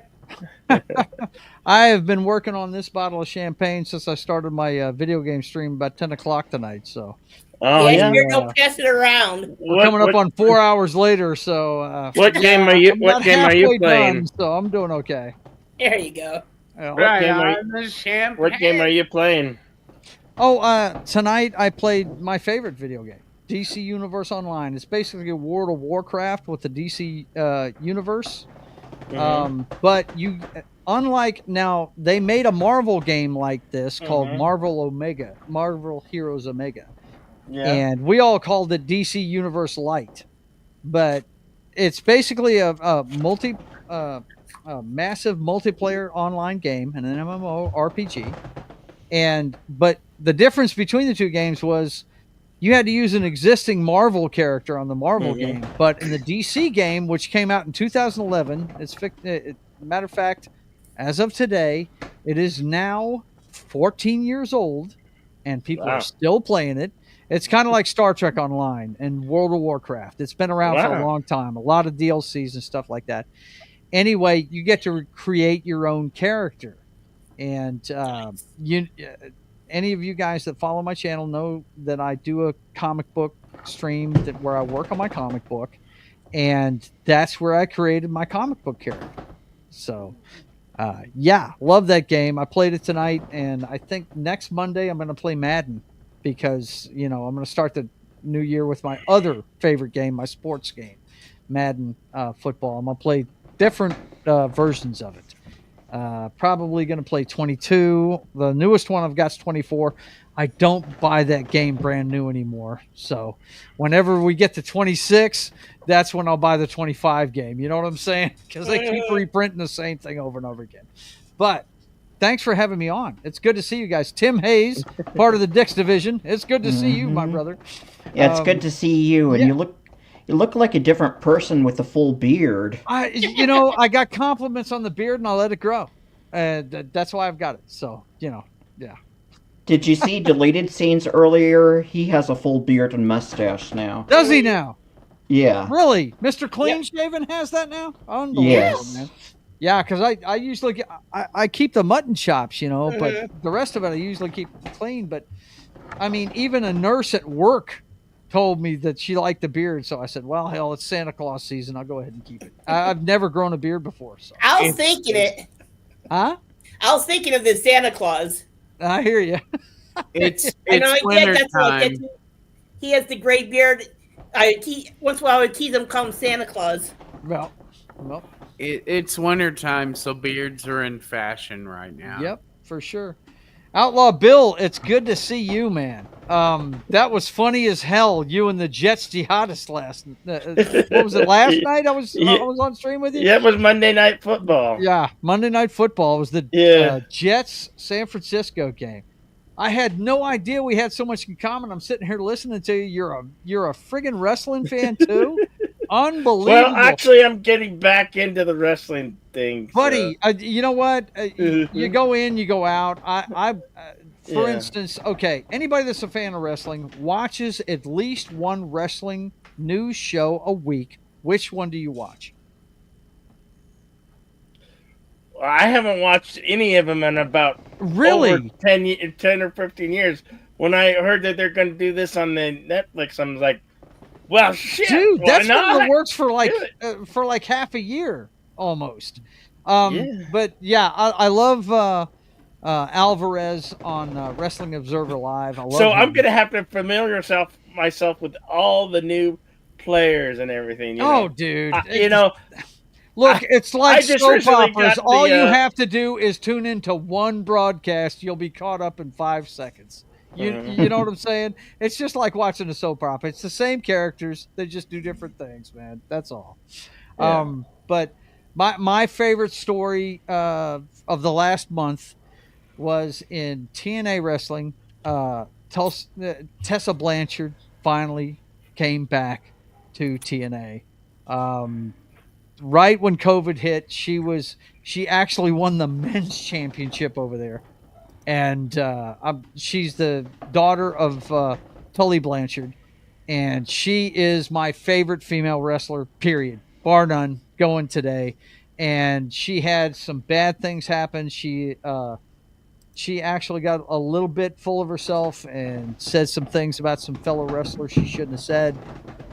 I have been working on this bottle of champagne since I started my video game stream about 10 o'clock tonight. So, Don't pass it around. we're coming up on 4 hours later. So, what game are you? What game are you playing? Done, so I'm doing okay. There you go. What game are you playing? Tonight I played my favorite video game, DC Universe Online. It's basically a World of Warcraft with the DC universe. But unlike now, they made a Marvel game like this called Marvel Heroes Omega. Yeah. And we all called it DC Universe Lite. But it's basically a massive multiplayer online game, an MMO RPG. But the difference between the two games was you had to use an existing Marvel character on the Marvel game, but in the DC game, which came out in 2011, matter of fact, as of today, it is now 14 years old, and people are still playing it. It's kind of like Star Trek Online and World of Warcraft. It's been around for a long time, a lot of DLCs and stuff like that. Anyway, you get to create your own character. And any of you guys that follow my channel know that I do a comic book stream where I work on my comic book, and that's where I created my comic book character. So, love that game. I played it tonight, and I think next Monday I'm going to play Madden because, I'm going to start the new year with my other favorite game, my sports game, Madden football. I'm going to play different versions of it. Probably going to play 22. The newest one I've got is 24. I don't buy that game brand new anymore. So whenever we get to 26, that's when I'll buy the 25 game. You know what I'm saying? Because they keep reprinting the same thing over and over again. But thanks for having me on. It's good to see you guys. Tim Hayes, part of the Dix division. It's good to see you, my brother. Yeah, it's good to see you. And you look like a different person with a full beard. I got compliments on the beard, and I let it grow. That's why I've got it. So, yeah. Did you see deleted scenes earlier? He has a full beard and mustache now. Does he now? Yeah. Really? Mr. Clean Shaven has that now? Unbelievable, yes. Man. Yeah, because I usually I keep the mutton chops, but the rest of it I usually keep clean. But, I mean, even a nurse at work told me that she liked the beard, so I said, well, hell, it's Santa Claus season. I'll go ahead and keep it. I've never grown a beard before. So. I was thinking it. Huh? I was thinking of the Santa Claus. I hear you. It's winter time. He has the gray beard. Once in a while I would tease him, call him Santa Claus. Well. It's winter time, so beards are in fashion right now. Yep, for sure. Outlaw Bill, it's good to see you, man. That was funny as hell. You and the Jets jihadist what was it, last night? I was on stream with you. Yeah, it was Monday Night Football. Yeah, Monday Night Football. It was the Jets San Francisco game. I had no idea we had so much in common. I'm sitting here listening to you. You're a friggin' wrestling fan too. Unbelievable. Well, actually, I'm getting back into the wrestling thing, buddy. You know what? You go in, you go out. For instance, okay, anybody that's a fan of wrestling watches at least one wrestling news show a week Which one do you watch? I haven't watched any of them in about Really? over 10 or 15 years. When I heard that they're going to do this on the Netflix, I was like, well, shit. Dude, why that's been in the not? works for Do like half a year almost. Yeah. But yeah, I love Alvarez on Wrestling Observer Live. I love So him. I'm going to have to familiar myself with all the new players and everything. You know? Dude. Look, It's like I just soap recently operas. got All the, you have to do is tune into one broadcast. You'll be caught up in 5 seconds. You know what I'm saying? It's just like watching a soap opera. It's the same characters. They just do different things, man. That's all. Yeah. But my favorite story of the last month was in TNA Wrestling. Tessa Blanchard finally came back to TNA. Right when COVID hit, she actually won the men's championship over there, and she's the daughter of Tully Blanchard, and she is my favorite female wrestler, period, bar none, going today. And she had some bad things happen. She actually got a little bit full of herself and said some things about some fellow wrestlers she shouldn't have said.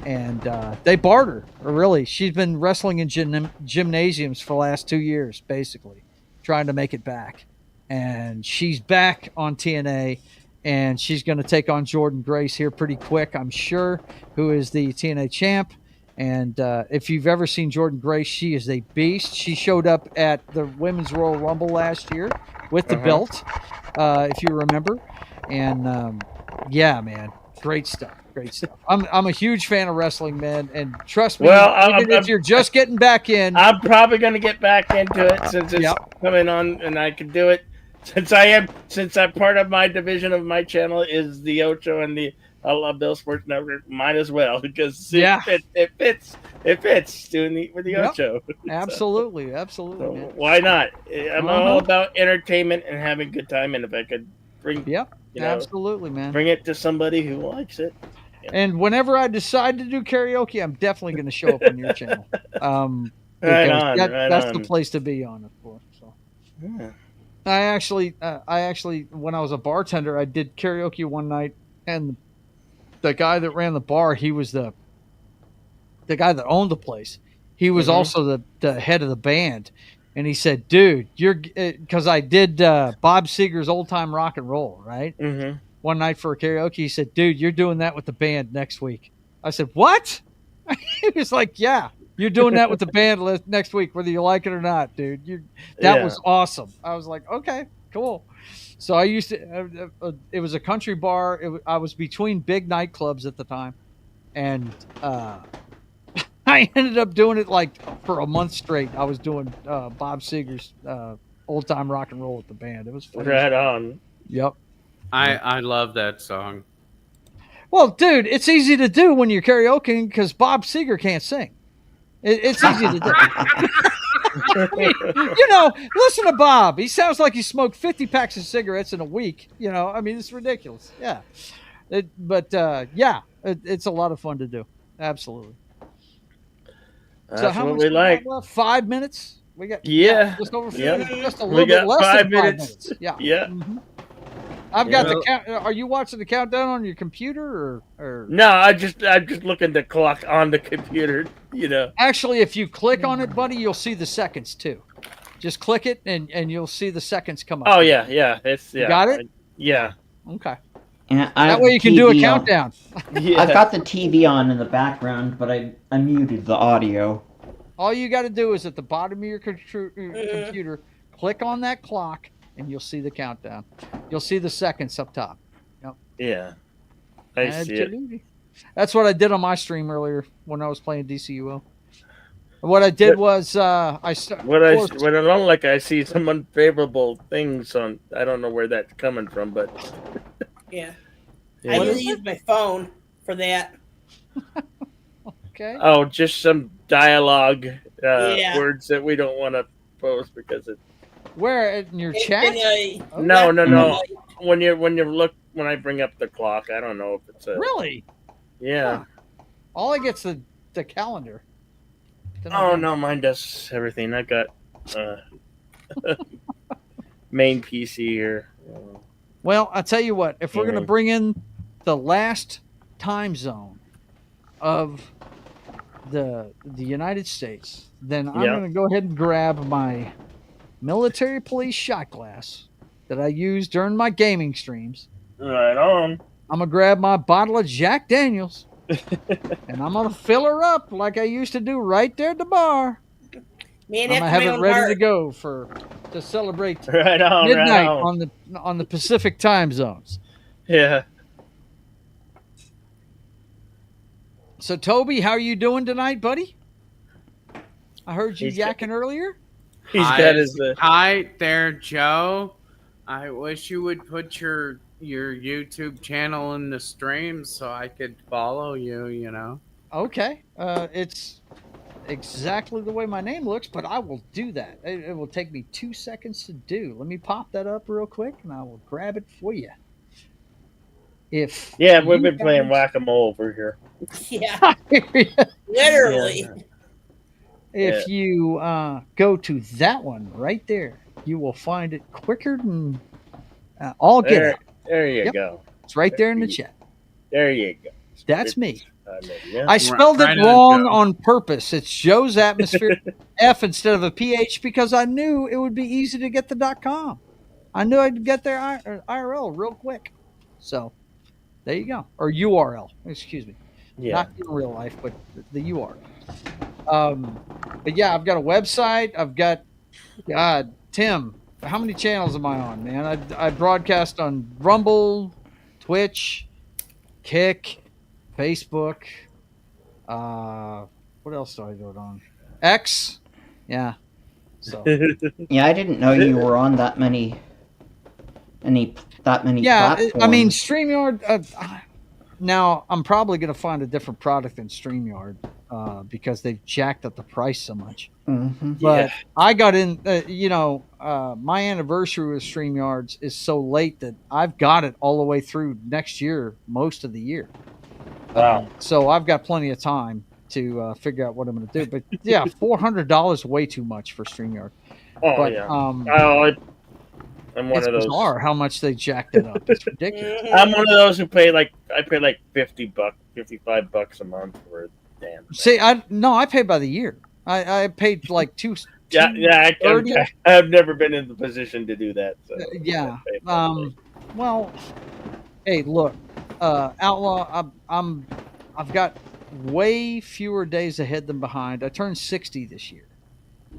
And they barred her. Really, she's been wrestling in gymnasiums for the last 2 years, basically, trying to make it back. And she's back on TNA, and she's going to take on Jordan Grace here pretty quick, I'm sure, who is the TNA champ. And if you've ever seen Jordan Grace, she is a beast. She showed up at the Women's Royal Rumble last year with the belt, if you remember. And yeah, man, great stuff. Great stuff. I'm a huge fan of wrestling, man, and trust me, even if you're just getting back in, I'm probably going to get back into it since it's coming on, and I can do it since I'm part of my division of my channel is the Ocho and the I Love Bill Sports Network. Might as well because it fits doing with the Ocho. Absolutely, So man. why not? I'm all about entertainment and having a good time, and if I could bring absolutely, man, bring it to somebody who likes it. And whenever I decide to do karaoke, I'm definitely going to show up on your channel. That's the place to be on it for. So, yeah. I actually, when I was a bartender, I did karaoke one night, and the guy that ran the bar, he was the guy that owned the place. He was also the head of the band, and he said, "Dude, you're," because I did Bob Seger's Old Time Rock and Roll, right? Mm-hmm. One night for a karaoke, he said, "Dude, you're doing that with the band next week." I said, "What?" He was like, "Yeah, you're doing that with the band next week, whether you like it or not, dude." That was awesome. I was like, "Okay, cool." So I used to. It was a country bar. I was between big nightclubs at the time, and I ended up doing it like for a month straight. I was doing Bob Seger's Old Time Rock and Roll with the band. It was fun. Right on. Yep. I love that song. Well, dude, it's easy to do when you're karaokeing because Bob Seger can't sing. It's easy to do. Listen to Bob. He sounds like he smoked 50 packs of cigarettes in a week. It's ridiculous. Yeah. It's a lot of fun to do. Absolutely. That's what we like. 5 minutes? We got just over 5 minutes. Just a little bit less than 5 minutes. Yeah. Yeah. Mm-hmm. I've got the count. Are you watching the countdown on your computer or? No, I'm just looking the clock on the computer. Actually, if you click on it, buddy, you'll see the seconds too. Just click it and you'll see the seconds come up. Oh yeah. You got it? Yeah. Okay. And that way you can do a countdown. Yeah. I've got the TV on in the background, but I muted the audio. All you got to do is at the bottom of your computer, click on that clock. And you'll see the countdown. You'll see the seconds up top. Yep. Yeah. I see it. That's what I did on my stream earlier when I was playing DCUO. What I did was I don't like, I see some unfavorable things on. I don't know where that's coming from, but yeah. I usually use my phone for that. Okay. Oh, just some dialogue words that we don't want to post because it. Where in your chat? No. When I bring up the clock, I don't know if it's really. Yeah. Huh. All I get's the calendar. Oh no, mine does everything. I got main PC here. Well, I'll tell you what. If we're gonna Yeah. bring in the last time zone of the United States, then I'm Yeah. gonna go ahead and grab my military police shot glass that I use during my gaming streams. Right on. I'm gonna grab my bottle of Jack Daniels, and I'm gonna fill her up like I used to do right there at the bar. Me and I'm gonna after have my it own ready heart. to go to celebrate Right on. midnight Right on. on the Pacific time zones. Yeah. So Toby, how are you doing tonight, buddy? I heard you He's got- yakking earlier. He's got his. Hi there, Joe. I wish you would put your YouTube channel in the stream so I could follow you. You know. Okay, it's exactly the way my name looks, but I will do that. It will take me 2 seconds to do. Let me pop that up real quick, and I will grab it for you. If Yeah, we've you been playing guys- whack-a-mole over here. Yeah, literally. If you go to that one right there, you will find it quicker than all get There, out. there you Yep. go. It's right there in the chat. There you go. That's me. Yeah. I spelled Right it on, wrong Joe. on purpose. It's Joe's Atmosphere F instead of a PH because I knew it would be easy to get the .com. I knew I'd get their IRL real quick. So there you go. Or URL. Excuse me. Yeah. Not in real life, but the URL. But yeah, I've got a website. I've got, God, Tim, how many channels am I on, man? I broadcast on Rumble, Twitch, Kick, Facebook. What else do I do it on? X. Yeah. So Yeah, I didn't know you were on that many yeah, platforms. I mean StreamYard. Now I'm probably going to find a different product than StreamYard because they've jacked up the price so much. Mhm. But I got in. My anniversary with StreamYards is so late that I've got it all the way through next year, most of the year. Wow. So I've got plenty of time to figure out what I'm going to do. But yeah, $400 way too much for StreamYard. Oh But yeah. I'm one it's of those. bizarre how much they jacked it up. It's ridiculous. I'm one of those who pay I pay like $50, $55 a month for a damn thing. See, I pay by the year. I paid like two. Yeah. I've never been in the position to do that. So Yeah. I pay monthly. Well, hey, look, Outlaw. I've got way fewer days ahead than behind. I turned 60 this year,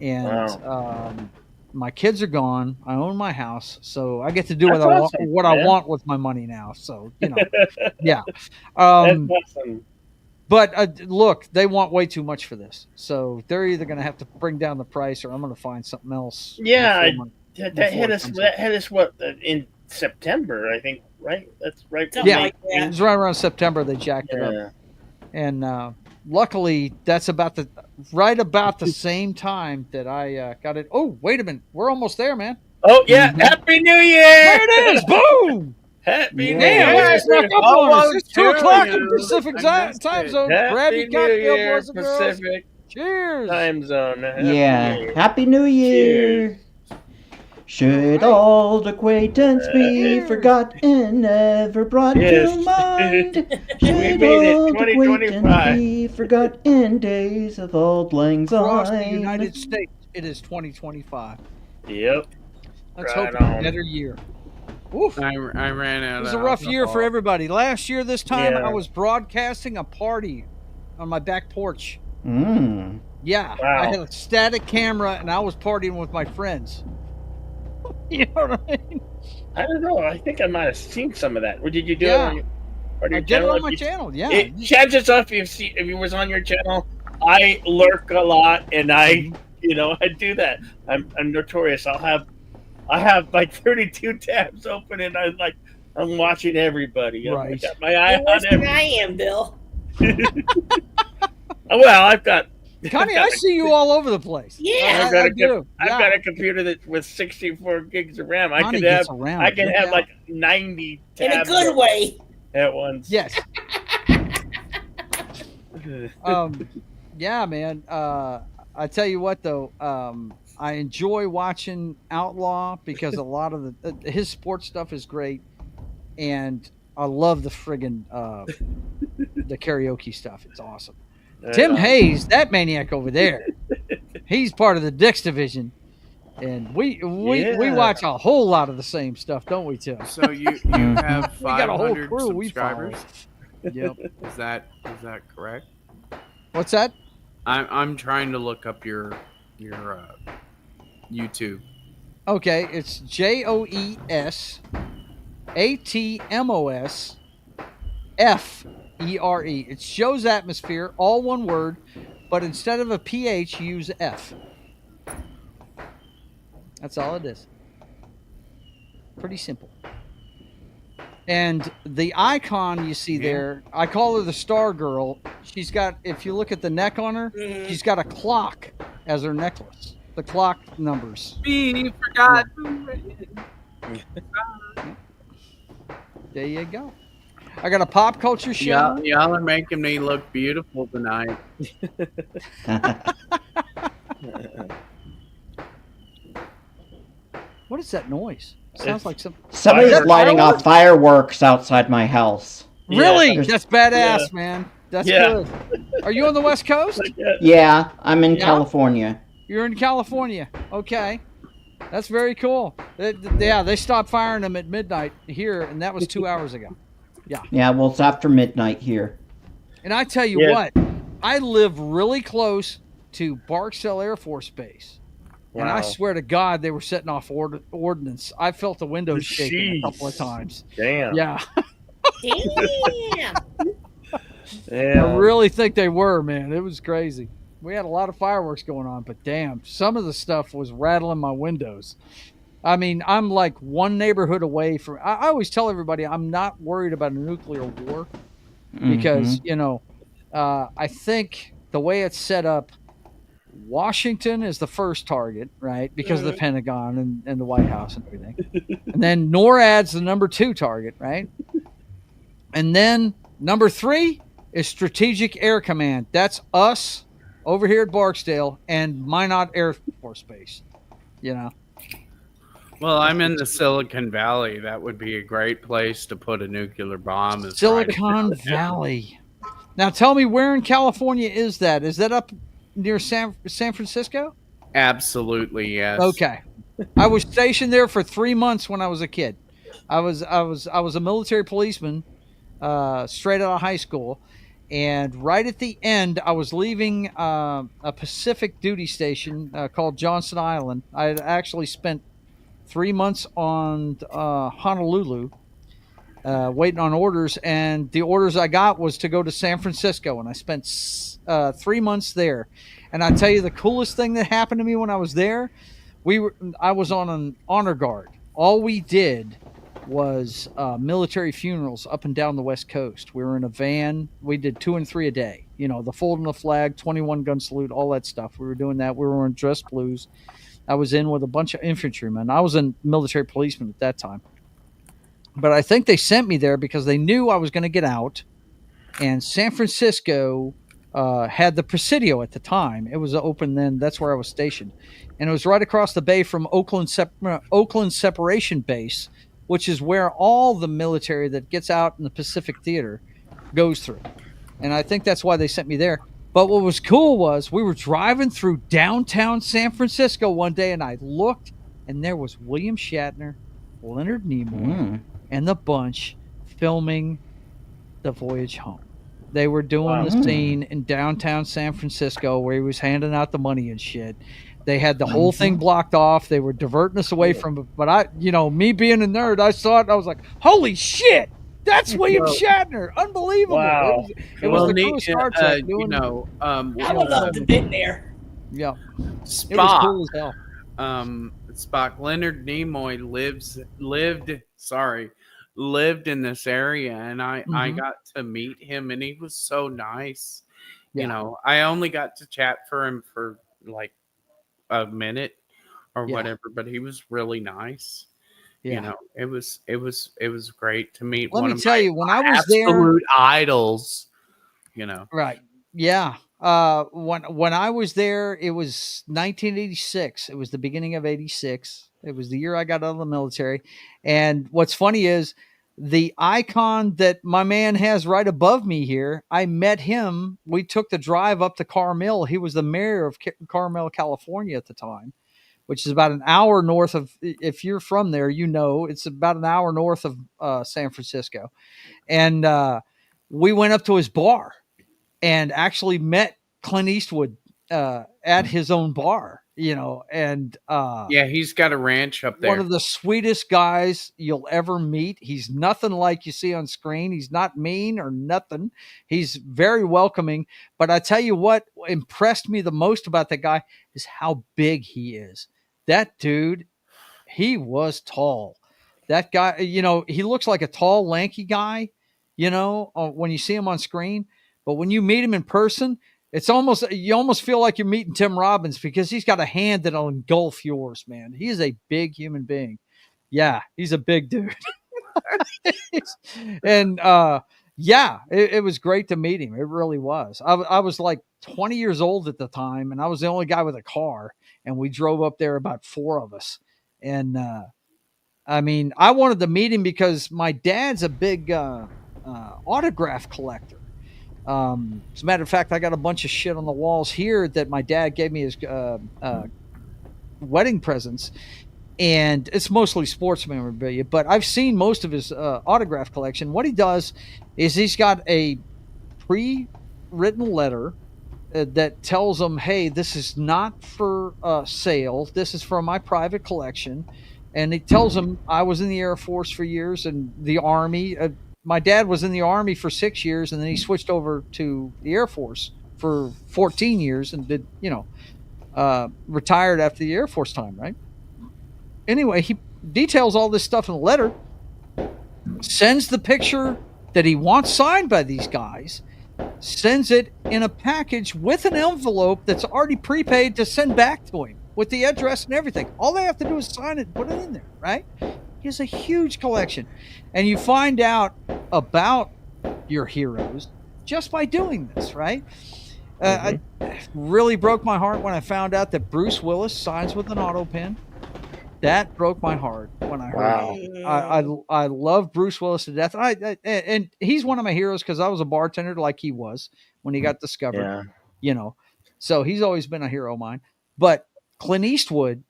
and my kids are gone. I own my house, so I get to do That's awesome, what I man. want with my money now. So yeah. That's awesome. But look, they want way too much for this, so they're either going to have to bring down the price, or I'm going to find something else. Yeah, before That before hit it us. comes That hit us what in September, I think. Right? That's right. Something Yeah. like It that. was right around September they jacked it up. Yeah. And luckily, that's about the same time that I got it. Oh, wait a minute, we're almost there, man. Oh yeah! Happy New Year! There it is! Boom! Happy Yeah. New Damn, Year! I snuck up on us. It's 2 o'clock in you. Pacific I missed time it. zone. Grab Happy your New cocktail, Year, boys and girls. Pacific Cheers! time zone. Happy New Yeah. Year. Happy New Year. Should old acquaintance be Cheers. forgotten, never brought Yes. to mind? We Should made it, old 2025. acquaintance be forgotten, days of old lang Across the syne? United States, it is 2025. Yep. Let's Right hope it's a on. better year. Oof. I ran out. It was of a rough year for alcohol. everybody. Last year, this time, Yeah. I was broadcasting a party on my back porch. Mm. Yeah, Wow. I had a static camera and I was partying with my friends. You know what I mean? I don't know. I think I might have seen some of that. Or did you do Yeah. it on your I did it channel? on If my you- channel. Yeah. Chances are, if it was on your channel, I lurk a lot, and I do that. I'm notorious. I have like 32 tabs open, and I'm watching everybody. I Right. got my eye You're worse on than every. I am, Bill. Well, I've got. Connie, I see you all over the place. Yeah. I've got a do. I've Yeah. got a computer that with 64 gigs of RAM. I Connie could have. gets around. I can No have doubt. like 90 In a tabs good way. at once. Yes. Yeah, man. I tell you what, though, I enjoy watching Outlaw because a lot of his sports stuff is great, and I love the friggin' the karaoke stuff. It's awesome. Right Tim on. Hayes, that maniac over there, he's part of the Dix division, and we Yeah. watch a whole lot of the same stuff, don't we, Tim? So you Mhm. have We got a whole 500 crew we follow. subscribers. Yep. Is that correct? What's that? I'm trying to look up your YouTube. Okay, it's JoesAtmosFere. It's Joe's Atmosphere, all one word, but instead of a PH, you use F. That's all it is. Pretty simple. And the icon you see there, I call her the Star Girl. She's got, if you look at the neck on her, she's got a clock as her necklace. The clock numbers. We forgot. There you go. I got a pop culture show. Y'all are making me look beautiful tonight. What is that noise? Sounds like some. Somebody's Is that lighting fireworks? off fireworks outside my house. Really? Yeah. That's badass, man. That's Yeah. good. Are you on the West Coast? Yeah, I'm in Yeah? California. You're in California. Okay. That's very cool. They stopped firing them at midnight here, and that was 2 hours ago. Yeah, well, it's after midnight here. And I tell you Yeah. what, I live really close to Barksdale Air Force Base. And I Wow. swear to God, they were setting off ordnance. I felt the windows shaking a couple of Jeez. times. Damn. Yeah, Damn. Yeah. I really think they were, man. It was crazy. We had a lot of fireworks going on, but damn, some of the stuff was rattling my windows. I mean, I'm like one neighborhood away from. I always tell everybody I'm not worried about a nuclear war because, I think the way it's set up, Washington is the first target, right? Because of the Pentagon and the White House and everything. And then NORAD's the number 2 target, right? And then number 3 is Strategic Air Command. That's us over here at Barksdale and Minot Air Force Base. Well, I'm in the Silicon Valley. That would be a great place to put a nuclear bomb. is right Silicon there. Valley. Now tell me, where in California is that? Is that up near San Francisco? Absolutely, yes. Okay. I was stationed there for 3 months when I was a kid. I was a military policeman, straight out of high school, and right at the end, I was leaving a Pacific duty station called Johnston Island. I had actually spent 3 months on Honolulu, waiting on orders, and the orders I got was to go to San Francisco, and I spent 3 months there. And I tell you, the coolest thing that happened to me when I was there, I was on an honor guard. All we did was military funerals up and down the West Coast. We were in a van. We did 2 and 3 a day. The folding the flag, 21 gun salute, all that stuff. We were doing that. We were in dress blues. I was in with a bunch of infantrymen. I was a military policeman at that time. But I think they sent me there because they knew I was going to get out. And San Francisco had the Presidio at the time. It was open then. That's where I was stationed. And it was right across the bay from Oakland Separation Base, which is where all the military that gets out in the Pacific Theater goes through. And I think that's why they sent me there. But what was cool was we were driving through downtown San Francisco one day, and I looked, and there was William Shatner, Leonard Nimoy, and the bunch filming The Voyage Home. They were doing the scene in downtown San Francisco where he was handing out the money and shit. They had the whole thing blocked off. They were diverting us away from it. But me being a nerd, I saw it and I was like, holy shit! That's William Shatner! Unbelievable! Wow. It was the coolest Star Trek doing I would love to been there. Yeah. It was Spock. cool as hell. Spock. Leonard Nimoy lived in this area, and I got to meet him, and he was so nice. Yeah. I only got to chat for him for like a minute or whatever, but he was really nice. Yeah. It was great to meet Let one me of tell my you, when I was there, absolute idols. right? Yeah. when I was there, it was 1986. It was the beginning of 86. It was the year I got out of the military. And what's funny is the icon that my man has right above me here, I met him. We took the drive up to Carmel. He was the mayor of Carmel, California at the time, which is about an hour north of, if you're from there, you know, it's about an hour north of San Francisco. And we went up to his bar and actually met Clint Eastwood at his own bar, you know, and Yeah, he's got a ranch up there. one of the sweetest guys you'll ever meet. He's nothing like you see on screen. He's not mean or nothing. He's very welcoming. But I tell you what impressed me the most about that guy is how big he is. That dude, he was tall. That guy, you know, he looks like a tall, lanky guy, you know, when you see him on screen. But when you meet him in person, it's almost, you almost feel like you're meeting Tim Robbins because he's got a hand that'll engulf yours, man. He is a big human being. Yeah, he's a big dude. And yeah, it was great to meet him. It really was. I was like 20 years old at the time, and I was the only guy with a car, and we drove up there, about 4 of us. And I mean, I wanted to meet him because my dad's a big autograph collector. As a matter of fact, I got a bunch of shit on the walls here that my dad gave me as wedding presents, and it's mostly sports memorabilia, but I've seen most of his autograph collection. What he does is he's got a pre-written letter that tells them, hey, this is not for sale. This is for my private collection. And it tells them I was in the Air Force for years and the Army. My dad was in the Army for 6 years, and then he switched over to the Air Force for 14 years and did, you know, retired after the Air Force time, right? Anyway, he details all this stuff in the letter, sends the picture that he wants signed by these guys, sends it in a package with an envelope that's already prepaid to send back to him with the address and everything. All they have to do is sign it and put it in there, right? He has a huge collection. And you find out about your heroes just by doing this, right? It really broke my heart when I found out that Bruce Willis signs with an auto pen. That broke my heart when I heard it. I love Bruce Willis to death. And he's one of my heroes because I was a bartender like he was when he got discovered. Yeah. You know, so he's always been a hero of mine. But Clint Eastwood,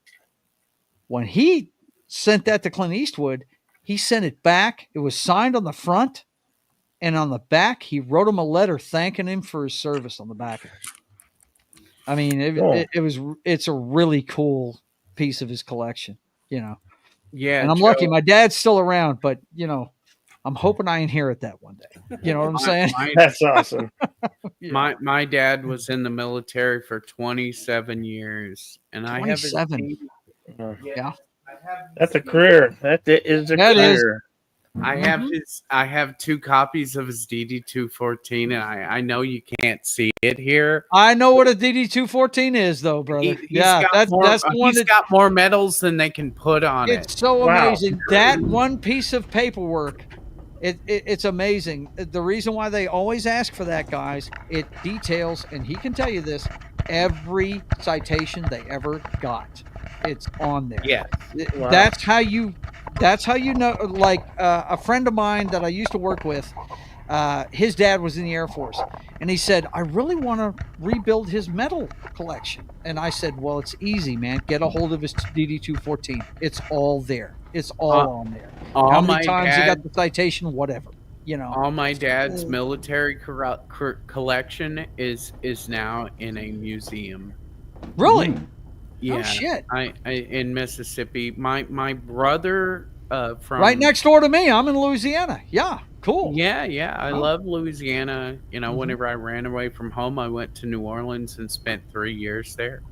when he sent that to Clint Eastwood, he sent it back. It was signed on the front, and on the back, he wrote him a letter thanking him for his service on the back of it. I mean, it's a really cool piece of his collection, you know. Yeah, and I'm lucky my dad's still around, but you know, I'm hoping I inherit that one day. You know what I'm saying? That's awesome. Yeah. My dad was in the military for 27 years, and I have his 27. yeah. That's a career. That is a That is. career. I have 2 copies of his DD-214, and I know you can't see it here. I know what a DD-214 is, though, brother. He's got the one that got more medals than they can put on it. it's so Wow. amazing. That one piece of paperwork, it's amazing. The reason why they always ask for that, guys, it details, and he can tell you this, every citation they ever got. It's on there. Yeah. Wow. That's how you know. Like a friend of mine that I used to work with, his dad was in the Air Force, and he said, I really want to rebuild his medal collection. And I said, well, it's easy, man. Get a hold of his DD-214. It's all there. It's all on there. All How my many times you dad- got the citation? Whatever. You know. All my dad's military collection is now in a museum. Really? Yeah. Oh shit! I in Mississippi. My brother from Right next door to me. I'm in Louisiana. Yeah. Cool. Yeah. I Oh. love Louisiana. You know, Mhm. whenever I ran away from home, I went to New Orleans and spent 3 years there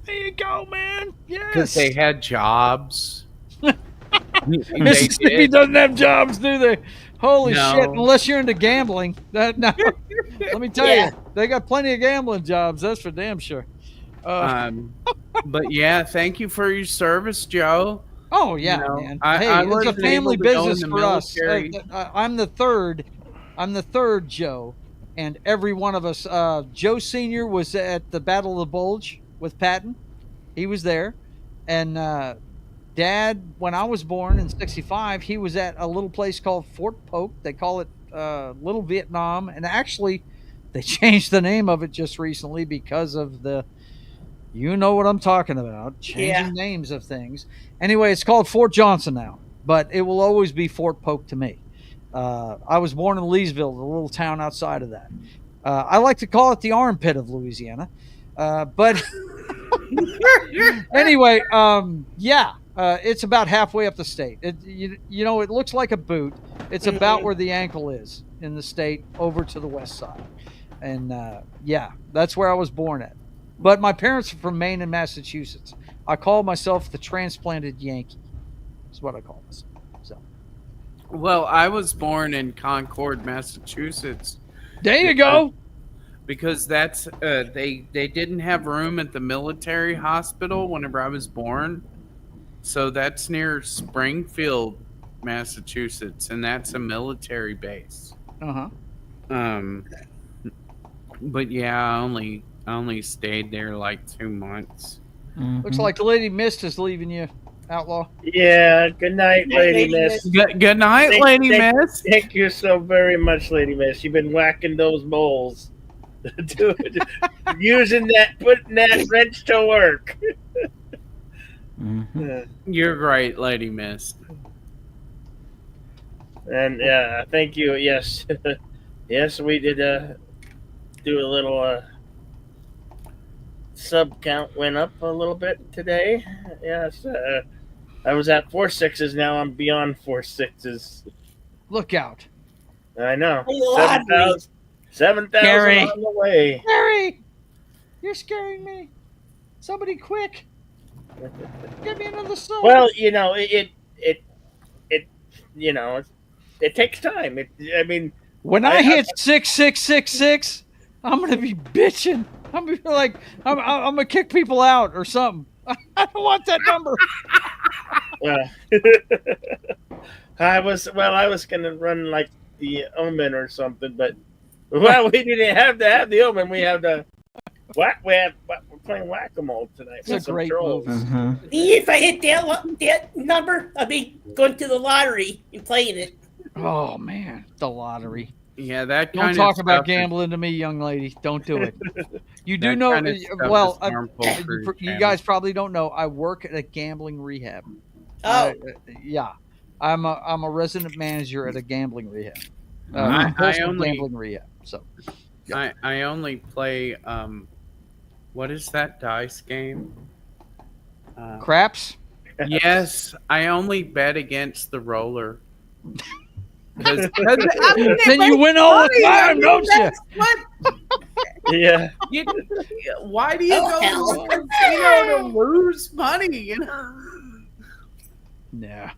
There you go, man. because Yes. they had jobs. They Mississippi did. doesn't have jobs, do they? Holy No. shit! Unless you're into gambling. No. Let me tell Yeah. you, they got plenty of gambling jobs. That's for damn sure. But yeah, thank you for your service, Joe. Oh yeah, you know, man. I Hey, it's a wasn't family able to go in business the for us. military. I'm the third. I'm the third Joe. and every one of us. Joe Senior was at the Battle of the Bulge with Patton. He was there, and Dad, when I was born in '65, he was at a little place called Fort Polk. They call it Little Vietnam, and actually, they changed the name of it just recently because of the. You know what I'm talking about. Changing names of things. Anyway, it's called Fort Johnson now, but it will always be Fort Polk to me. I was born in Leesville, the little town outside of that. I like to call it the armpit of Louisiana. But anyway, it's about halfway up the state. You know, it looks like a boot. It's about where the ankle is in the state over to the west side. And that's where I was born at. But my parents are from Maine and Massachusetts. I call myself the transplanted Yankee. That's what I call myself. So, Well, I was born in Concord, Massachusetts. there you go. Because that's they didn't have room at the military hospital whenever I was born. So that's near Springfield, Massachusetts, and that's a military base. But yeah, I only stayed there like 2 months. Looks like the Lady Mist is leaving you, Outlaw. Yeah, good night, Lady Miss. Good night, Lady Miss. Thank you so very much, Lady Miss. You've been whacking those moles. Putting that wrench to work. You're great, Lady Miss. And thank you. Yes, yes, we did do a little sub count went up a little bit today. Yes, I was at 4 6s. Now I'm beyond 4 6s. Look out. I know. 7,000 Gary. on the way. Harry, you're scaring me. Somebody quick. Give me another sub. Well, you know, it takes time. When I hit 6666, I'm gonna be bitching. I'm gonna be like, I'm gonna kick people out or something. I don't want that number. I was gonna run like the Omen or something, but we didn't have to have the Omen. We have the we're playing Whack-A-Mole tonight. It's a great move. If I hit that number, I'll be going to the lottery and playing it. Oh man, the lottery. Yeah, that Don't kind talk of about stuff gambling to me, young lady. Don't do it. You do That know, kind of stuff well, is harmful for your you family. guys probably don't know. I work at a gambling rehab. Oh, Yeah, I'm a resident manager at a gambling rehab. I Compulsive only- gambling rehab. So I only play what is that dice game? craps. Yes, I only bet against the roller. Then you win all the time, don't you? Yeah. Why do you go to the casino to lose money? You know. Nah,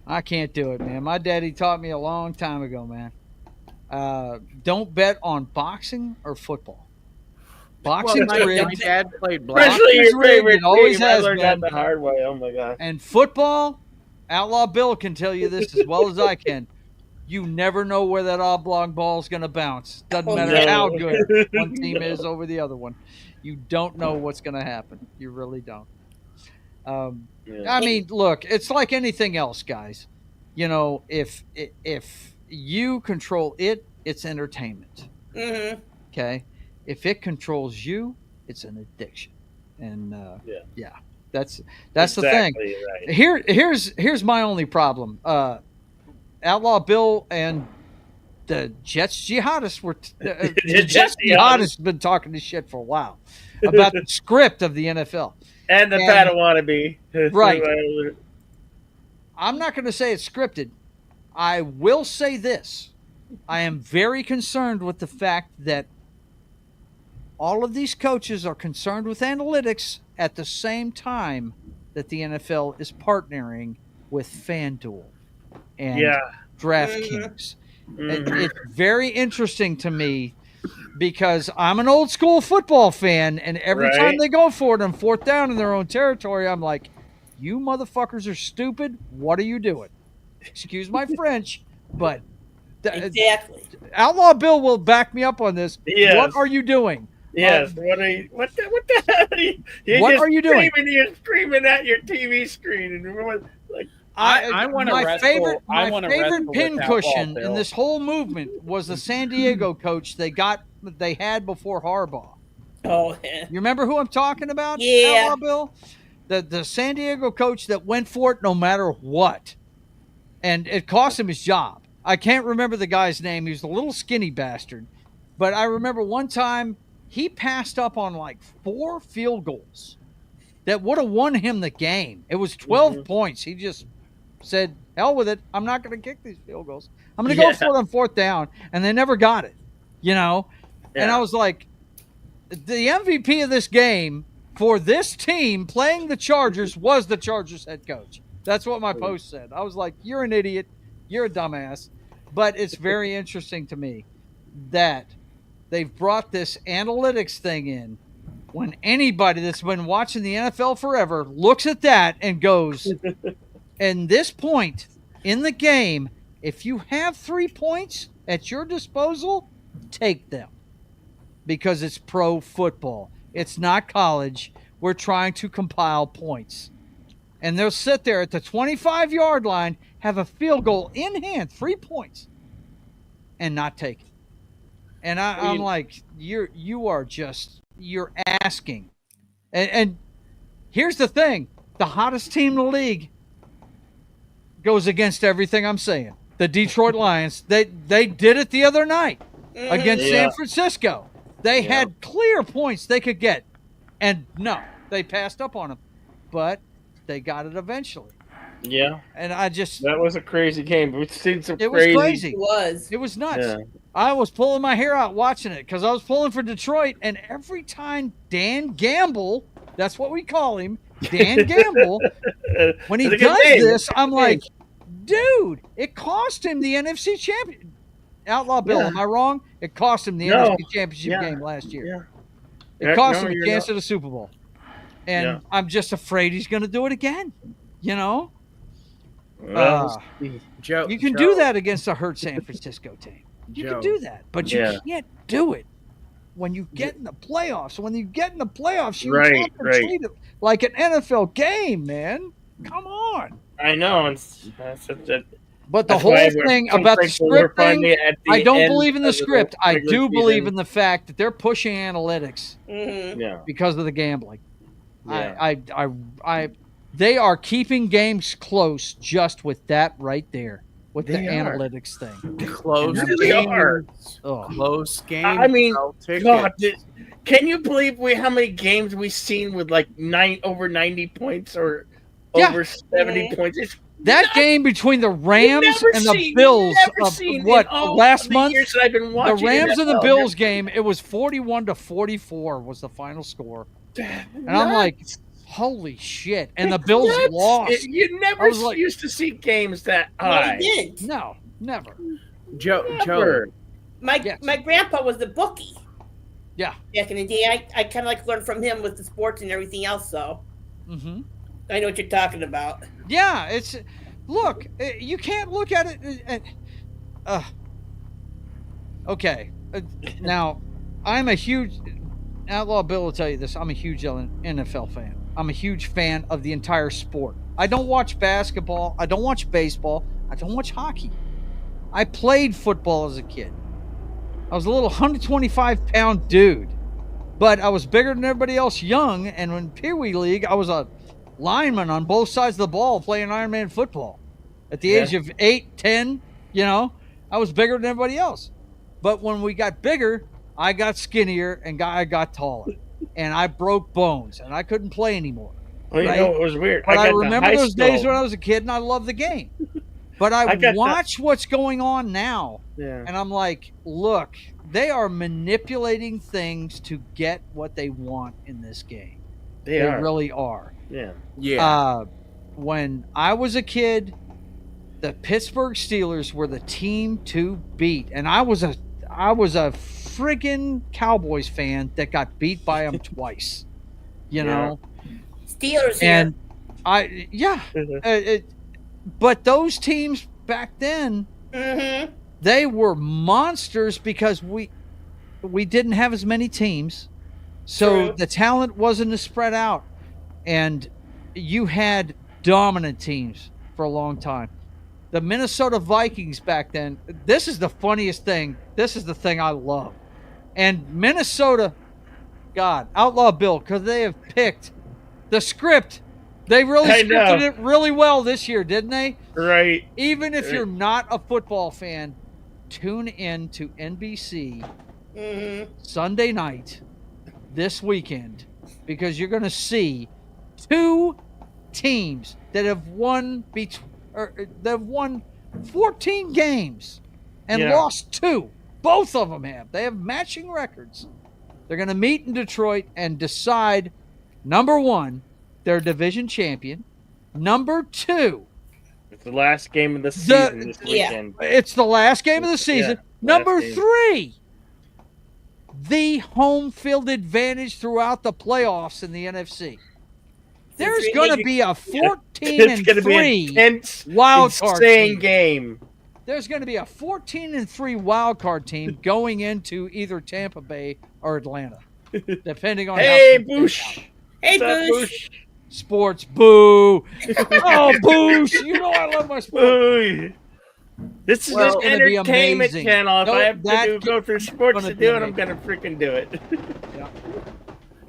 I can't do it, man. My daddy taught me a long time ago, man. Don't bet on boxing or football. Boxing's my rigged, dad played black. Especially your rigged, favorite it always team. I has learned that been. the hard way. Oh my god. and football. Outlaw Bill can tell you this as well as I can. You never know where that oblong ball is going to bounce. Doesn't matter no. how good one team is over the other one. You don't know what's going to happen. You really don't. Yeah. I mean, look, it's like anything else, guys. You know, if you control it, it's entertainment. mm-hmm. Okay, if it controls you, it's an addiction. And that's the thing. Exactly right. Here's my only problem. Outlaw Bill and the Jets jihadists were the Jets jihadists have been talking this shit for a while about the script of the NFL. And the Padawannabe. Right. I'm not going to say it's scripted. I will say this. I am very concerned with the fact that all of these coaches are concerned with analytics at the same time that the NFL is partnering with FanDuel and DraftKings. It's very interesting to me because I'm an old school football fan, and every time they go for it on fourth down in their own territory, I'm like, you motherfuckers are stupid. What are you doing? Excuse my French, but Exactly. Outlaw Bill will back me up on this. Yes. What are you doing? Yes. What the hell? What are you doing? You're screaming at your TV screen, and everyone's like, I want to my wrestle. favorite, I my want to favorite wrestle with Outlaw pincushion Bill. in this whole movement was the San Diego coach they had before Harbaugh. Oh, yeah. You remember who I'm talking about? Yeah. Outlaw Bill, the San Diego coach that went for it no matter what, and it cost him his job. I can't remember the guy's name. He was a little skinny bastard, but I remember one time he passed up on like 4 field goals that would have won him the game. It was 12 points. He just said, hell with it. I'm not going to kick these field goals. I'm going to go for it on 4th down. And they never got it, you know? Yeah. And I was like, the MVP of this game for this team playing the Chargers was the Chargers head coach. That's what my post said. I was like, you're an idiot. You're a dumbass. But it's very interesting to me that they've brought this analytics thing in when anybody that's been watching the NFL forever looks at that and goes, and this point in the game, if you have 3 points at your disposal, take them. Because it's pro football. It's not college. We're trying to compile points. And they'll sit there at the 25-yard line, have a field goal in hand, 3 points, and not take it. And I'm like, you're asking. And here's the thing. The hottest team in the league goes against everything I'm saying. The Detroit Lions, they did it the other night against San Francisco. They had clear points they could get. And no, they passed up on them. But they got it eventually. Yeah. And I just... That was a crazy game. We've seen some It was crazy. It was. It was nuts. Yeah. I was pulling my hair out watching it because I was pulling for Detroit, and every time Dan Gamble, that's what we call him, Dan Gamble, when he That's a good does name. this, I'm like, dude, it cost him the NFC champion. Outlaw Bill, am I wrong? It cost him the No. NFC championship Yeah. game last year. Yeah. It cost No, him a you're chance not. at the Super Bowl. And Yeah. I'm just afraid he's going to do it again, you know? Well, Joe, You can Joe, do that against a hurt San Francisco team. You Joe. can do that, but you Yeah. can't do it when you get in the playoffs. When you get in the playoffs, you Right, have to right. treat it like an NFL game, man. Come on. I know. But the That's whole why we're thing so about the thankful we're script thing, finally at the I don't end believe in the of script. I regular do believe season. in the fact that they're pushing analytics Yeah. because of the gambling. Yeah. They are keeping games close just with that right there, with the They are. analytics thing. Close They really game. are. Oh. Close game. I mean, sell tickets. God, can you believe how many games we've seen with like over 90 points or Yeah. over 70 points? It's That game between the Rams never and the seen- Bills never of seen what in all last the month, years that I've been the watching Rams and the NFL. Bills game, it was 41-44 was the final score, and I'm like, holy shit! And the Bills Nuts. lost. You I never was like- used to see games that No, high. he didn't. No, never. Joe, Never. My my grandpa was the bookie Yeah. back in the day. I kind of like learned from him with the sports and everything else. So Mm-hmm. I know what you're talking about. Yeah, it's look. You can't look at it. Okay, now I'm a huge Outlaw Bill will tell you this. I'm a huge NFL fan. I'm a huge fan of the entire sport. I don't watch basketball. I don't watch baseball. I don't watch hockey. I played football as a kid. I was a little 125-pound dude, but I was bigger than everybody else young. And in Pee Wee League, I was a lineman on both sides of the ball playing Ironman football. At the age of 8, 10, you know, I was bigger than everybody else. But when we got bigger, I got skinnier and I got taller. And I broke bones and I couldn't play anymore. Well, you Right. know, it was weird. But I got to remember high those days school. when I was a kid and I loved the game. But I got watch what's going on now Yeah. and I'm like, look, they are manipulating things to get what they want in this game. They They are. really are. Yeah. yeah. When I was a kid, the Pittsburgh Steelers were the team to beat, and I was a friggin' Cowboys fan that got beat by them twice. You know, Steelers here. and Mhm. but those teams back then, Mm-hmm. they were monsters because we didn't have as many teams, so True. the talent wasn't as spread out, and you had dominant teams for a long time. The Minnesota Vikings back then, this is the funniest thing. This is the thing I love. And Minnesota, God, Outlaw Bill, because they have picked the script. They really I know. scripted it really well this year, didn't they? Right. Even if you're not a football fan, tune in to NBC Sunday night this weekend, because you're going to see two teams that have won 14 games and Yeah. lost 2. Both of them have. They have matching records. They're going to meet in Detroit and decide, number 1, their division champion. Number 2, It's the last game of the season this weekend. it's the last game of the season. Yeah, Number last game. 3, the home field advantage throughout the playoffs in the NFC. There's three going to major- be a 14 It's and going to be 3 an intense, wild card insane team. game. There's going to be a 14 and 3 wild card team going into either Tampa Bay or Atlanta, depending on Hey, how things Boosh. shake out. Hey, What's up, Boosh. Sports, boo! Oh, Boosh! You know I love my sports. Ooh. This is Well, an it's gonna be entertainment amazing. channel. If No, I have that to go through sports gonna to be do it, I'm amazing. going to freaking do it. But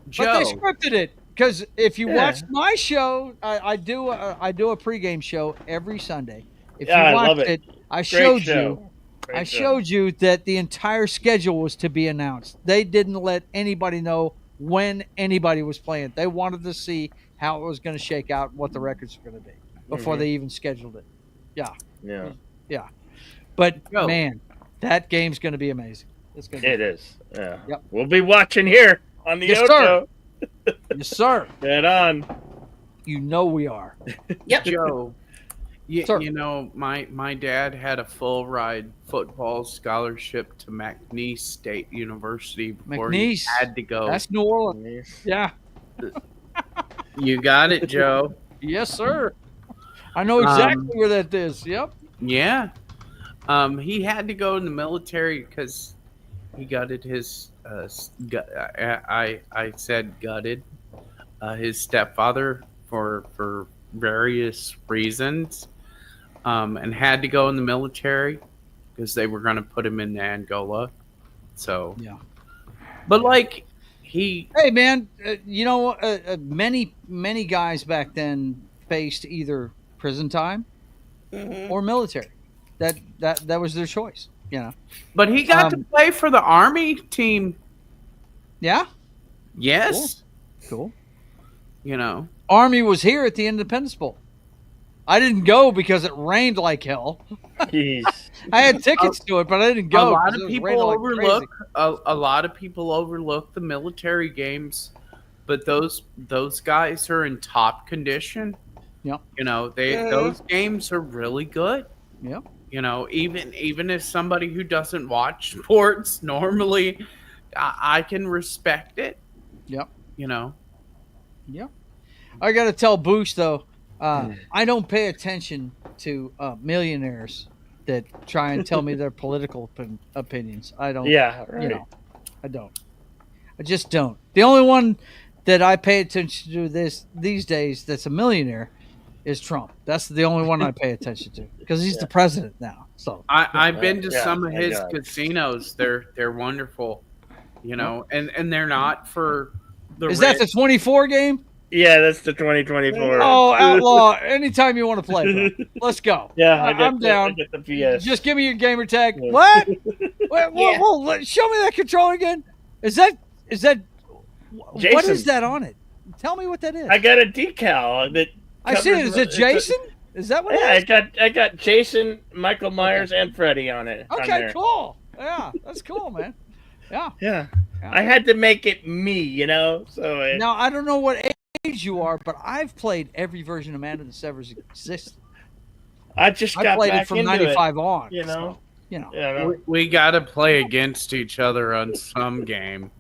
they Joe, scripted it, because if you Yeah. watch my show, I do a pregame show every Sunday. If Yeah, I you love watched it. I Great showed show. you. Great I show. showed you that the entire schedule was to be announced. They didn't let anybody know when anybody was playing. They wanted to see how it was going to shake out, what the records were going to be before Mhm. they even scheduled it. Yeah, But Yo. man, that game's going to be amazing. It's going to it be. is. Yeah. Yep. We'll be watching here on the Yes, Ocho. Yes, sir. Get on. You know we are. Yep. Joe, Sir. you know, my dad had a full ride football scholarship to McNeese State University before McNeese. he had to go. That's New Orleans. Yeah. You got it, Joe. Yes, sir. I know exactly where that is. Yep. Yeah. He had to go in the military because he gutted his. I said gutted. His stepfather for various reasons, and had to go in the military because they were going to put him in Angola. So Yeah. but like he Hey, man, many guys back then faced either prison time or military. That was their choice. You know. but he got to play for the Army team. Yeah. Yes, Cool. you know. Army was here at the Independence Bowl. I didn't go because it rained like hell. Jeez. I had tickets to it, but I didn't go. A lot 'cause it of was people raining like overlook a lot of people overlook the military games, but those guys are in top condition. Yep. You know, Yeah. those games are really good. crazy. Yep. You know, even as somebody who doesn't watch sports normally, I can respect it. Yep. You know. Yep. I got to tell Boosh though, I don't pay attention to millionaires that try and tell me their political opinions. I don't. Yeah, right. You know, I don't. I just don't. The only one that I pay attention to these days that's a millionaire is Trump. That's the only one I pay attention to because he's the president now. So I've been to Yeah, some of thank his God. casinos. They're wonderful. You know, and they're not for the is that the 24 game? Yeah, that's the 2024. Oh, Outlaw! Anytime you want to play, bro. Let's go. Yeah, I'm down. I get the PS. Just give me your gamer tag. Yeah. What? Wait, Yeah. show me that controller again. Is that? What Jason. is that on it? Tell me what that is. I got a decal that. I see it. covers Is it the- Jason? Is that what Yeah, it is? I got Jason, Michael Myers, and Freddy on it. on Okay, there. cool. Yeah, that's cool, man. Yeah. Yeah, Yeah. I had to make it me, you know. So it, Now I don't know what age you are, but I've played every version of Man of the Severs exists. I just I got played back it from into '95 on. You know. so, you know. Yeah, no. we got to play against each other on some game.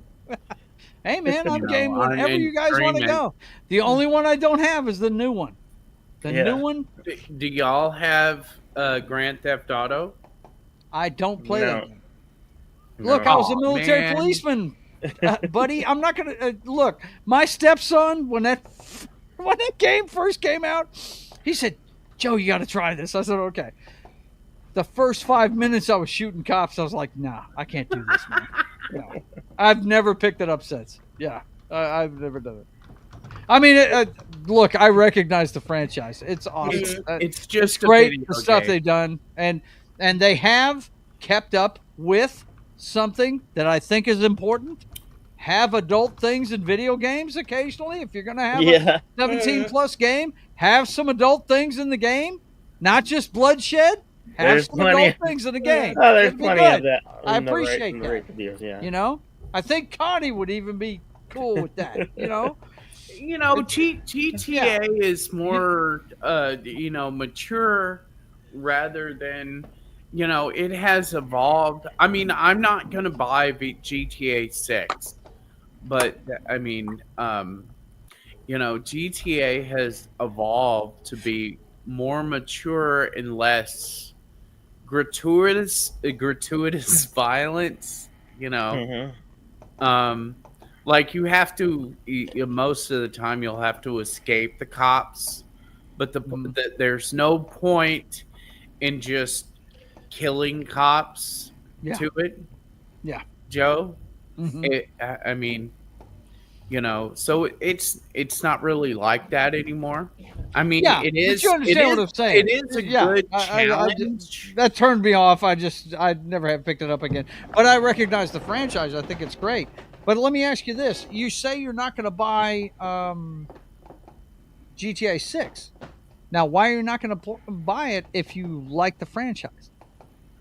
Hey, man, I'm You know, game I'm whenever you guys want to agreement. go. The only one I don't have is the new one. The Yeah. new one. Do y'all have Grand Theft Auto? I don't play that No. game. Look, I was a military man. policeman, buddy. I'm not gonna look. My stepson, when that game first came out, he said, "Joe, you got to try this." I said, "Okay." The first 5 minutes, I was shooting cops. I was like, "Nah, I can't do this, man." No. I've never picked it up since. Yeah, I've never done it. I mean, look, I recognize the franchise. It's awesome. It's just a great video the stuff game. they've done, and they have kept up with something that I think is important. Have adult things in video games occasionally. If you're going to have Yeah. a 17 plus game, have some adult things in the game, not just bloodshed. Have There's some plenty adult of- things in the game. Oh, there's It'd be plenty good. of that. I in the right- appreciate in the that. right videos, yeah. You know, I think Connie would even be cool with that. You know, You know, GTA is more, mature rather than, it has evolved. I mean, I'm not going to buy GTA 6, but I mean, GTA has evolved to be more mature and less gratuitous violence, Mhm. like you have to most of the time you'll have to escape the cops, but there's no point in just killing cops Yeah. to it. Yeah. Joe. Mhm. I mean, so it's not really like that anymore. I mean, Yeah, it but is. you understand it what is- I'm saying. It is a Yeah, good I challenge. that turned me off. I never have picked it up again. But I recognize the franchise. I think it's great. But let me ask you this: you say you're not going to buy GTA 6. Now, why are you not going to buy it if you like the franchise?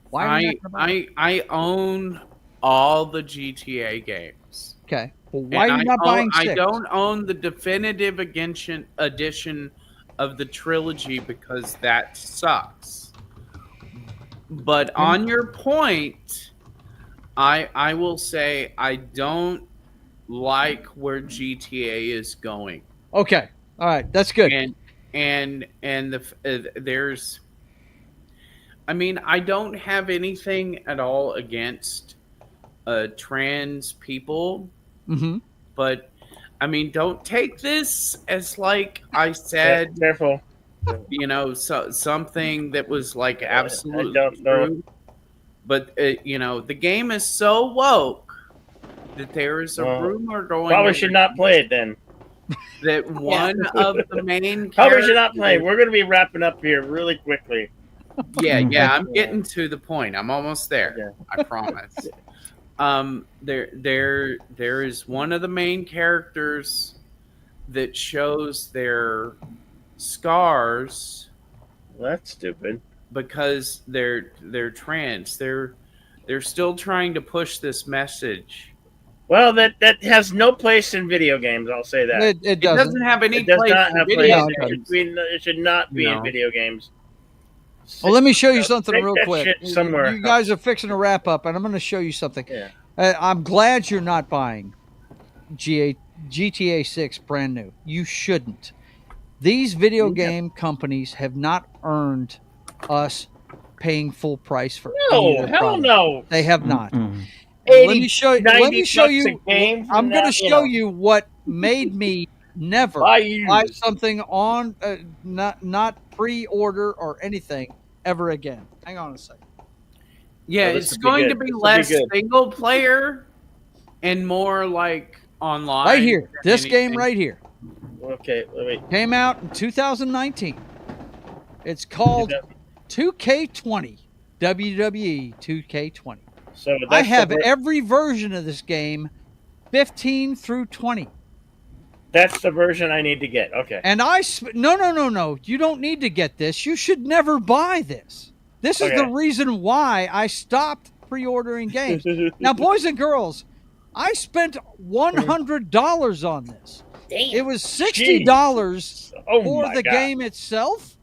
Why are you not going to buy it? I own all the GTA games. Okay. Well, why And are you not buying I 6? don't own the definitive edition of the trilogy because that sucks. But on your point, I will say I don't like where GTA is going. Okay. All right. That's good. And there's, I mean, I don't have anything at all against trans people, Mm-hmm. but I mean, don't take this as like I said, Careful. something that was like absolutely don't know. true. But the game is so woke that there is a Well, rumor going Probably around should not play it then. that one of the main Probably should not play. characters- We're going to be wrapping up here really quickly. Yeah, I'm getting to the point. I'm almost there. Yeah. I promise. There is one of the main characters that shows their scars Well, that's stupid. because they're trans. They're still trying to push this message. Well, that has no place in video games. I'll say that. It It doesn't. doesn't have any It does place not in have video place. No, it games. It should not be No. in video games. Well, let me show you something Take real that quick. shit somewhere. You guys are fixing to wrap up, and I'm going to show you something. Yeah. I'm glad you're not buying GTA 6 brand new. You shouldn't. These video game companies have not earned us paying full price for any No, of their hell products. no. They have not. Mm-mm. Let me show you. 90 bucks a game I'm from going to that, show you what made me never Buy buy used. something on not pre-order or anything ever again. Hang on a second. Yeah, Oh, this it's would be going good. to be This would be less good. single player and more like online. Right here, than this game anything. right here Okay, wait. came out in 2019. It's called 2K20, WWE 2K20. So I that's have the, every version of this game, 15 through 20. that's the version I need to get. Okay. And no. You don't need to get this. You should never buy this. This is the Okay. reason why I stopped pre-ordering games. Now, boys and girls, I spent $100 on this. Damn. It was $60 Oh for my the God. game itself,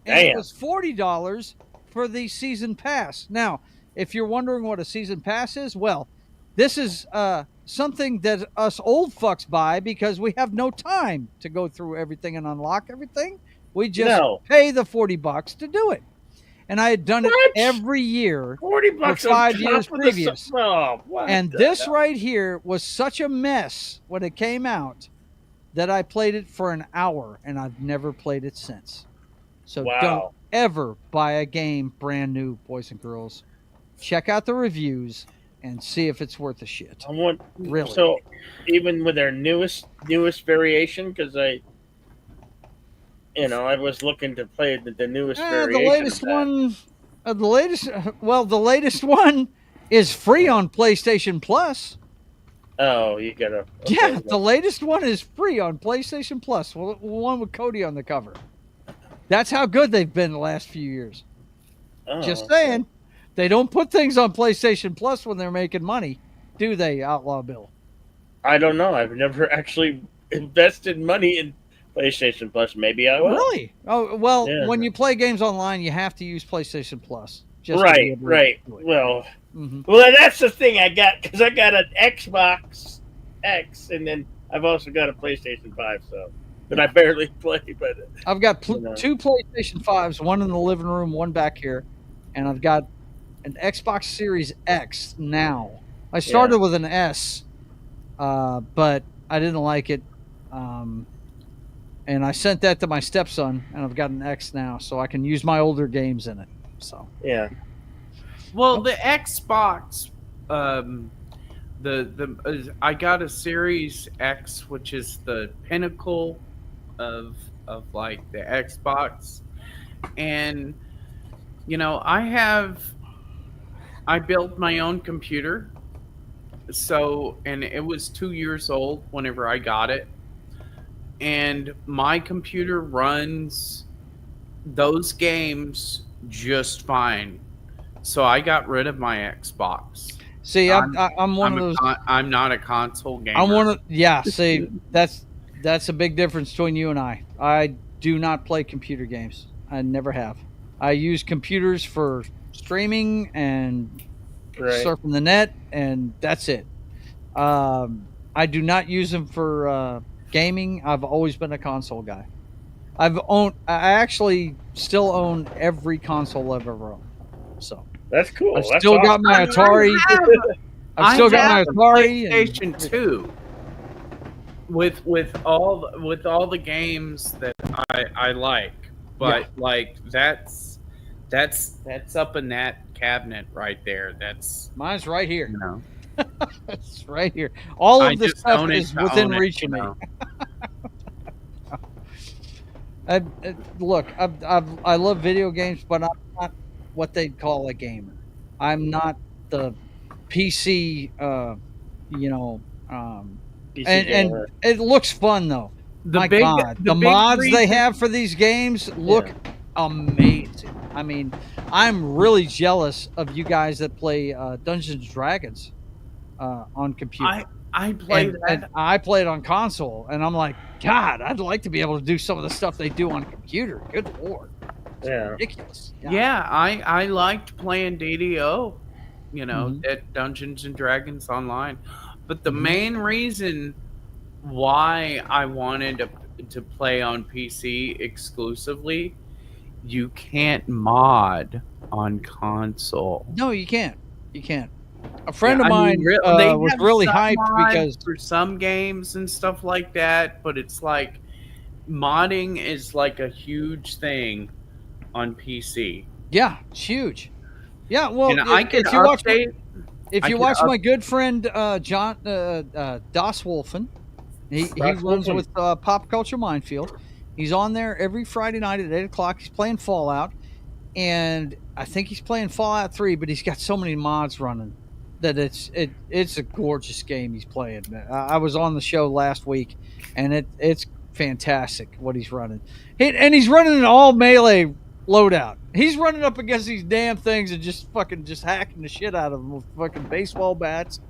and it Damn. was $40 for the season pass. Now, if you're wondering what a season pass is, well, this is something that us old fucks buy because we have no time to go through everything and unlock everything. We just No. pay the $40 to do it. and I had done it What? every year. $40 For 5 on years top of the previous. Oh, what And the this hell? right here was such a mess when it came out that I played it for an hour, and I've never played it since. So Wow. don't ever buy a game brand new, boys and girls. Check out the reviews and see if it's worth a shit. I want Really. So even with their newest variation, because I was looking to play the newest variation. The latest of that. one, the latest one is free on PlayStation Plus. Oh, you gotta. Okay. Yeah, the latest one is free on PlayStation Plus. Well, one with Cody on the cover. That's how good they've been the last few years. Oh, Just okay. saying. They don't put things on PlayStation Plus when they're making money, do they, Outlaw Bill? I don't know. I've never actually invested money in PlayStation Plus. Maybe I will. Really? Oh, well, Yeah. when you play games online, you have to use PlayStation Plus. Just to be Right. able to do it. Well, Mhm. that's the thing I got, because I got an Xbox X, and then I've also got a PlayStation 5. So, but I barely play. But I've got You know. 2 PlayStation 5s, one in the living room, one back here, and I've got an Xbox Series X now. I started with an S, but I didn't like it, and I sent that to my stepson, and I've got an X now, so I can use my older games in it. So yeah, Well, the Xbox, I got a Series X, which is the pinnacle of like the Xbox, and I built my own computer, and it was 2 years old whenever I got it, and my computer runs those games just fine. So I got rid of my Xbox. see, I'm one of those. I'm not a console gamer. I'm one of See, that's a big difference between you and I. I do not play computer games. I never have. I use computers for streaming and right. surfing the net, and that's it. I do not use them for gaming. I've always been a console guy. I actually still own every console I've ever owned. So That's cool. I've That's still got my Atari. I've still got my Atari. PlayStation 2 with all the games that I like, but like that's up in that cabinet right there. That's Mine's right here. you know. It's right here. All I of this just stuff own it is to within own it, reach of me. you know. Look, I love video games, but I'm not what they'd call a gamer. I'm not the PC, PC and gamer. it looks fun though. My God, the big mods they reason- have for these games look amazing. I mean, I'm really jealous of you guys that play Dungeons and Dragons on computer. I played and I played on console, and I'm like, God, I'd like to be able to do some of the stuff they do on computer. Good Lord, it's Yeah. ridiculous. Yeah, I liked playing DDO, Mhm. at Dungeons and Dragons Online. But the main reason why I wanted to play on PC exclusively, you can't mod on console. No, you can't. You can't. A friend Yeah, of I mine mean, they was have really some hyped mods because for some games and stuff like that, but it's like modding is like a huge thing on PC. yeah, it's huge. Yeah, well, And I can if you watch update. if I you can watch up- my good friend John Das Wolfen, he Das runs Wolfen. with Pop Culture Minefield. He's on there every Friday night at 8:00. He's playing Fallout, and I think he's playing Fallout 3. But he's got so many mods running that it's a gorgeous game he's playing. I was on the show last week, and it's fantastic what he's running. And he's running an all melee loadout. He's running up against these damn things and just hacking the shit out of them with fucking baseball bats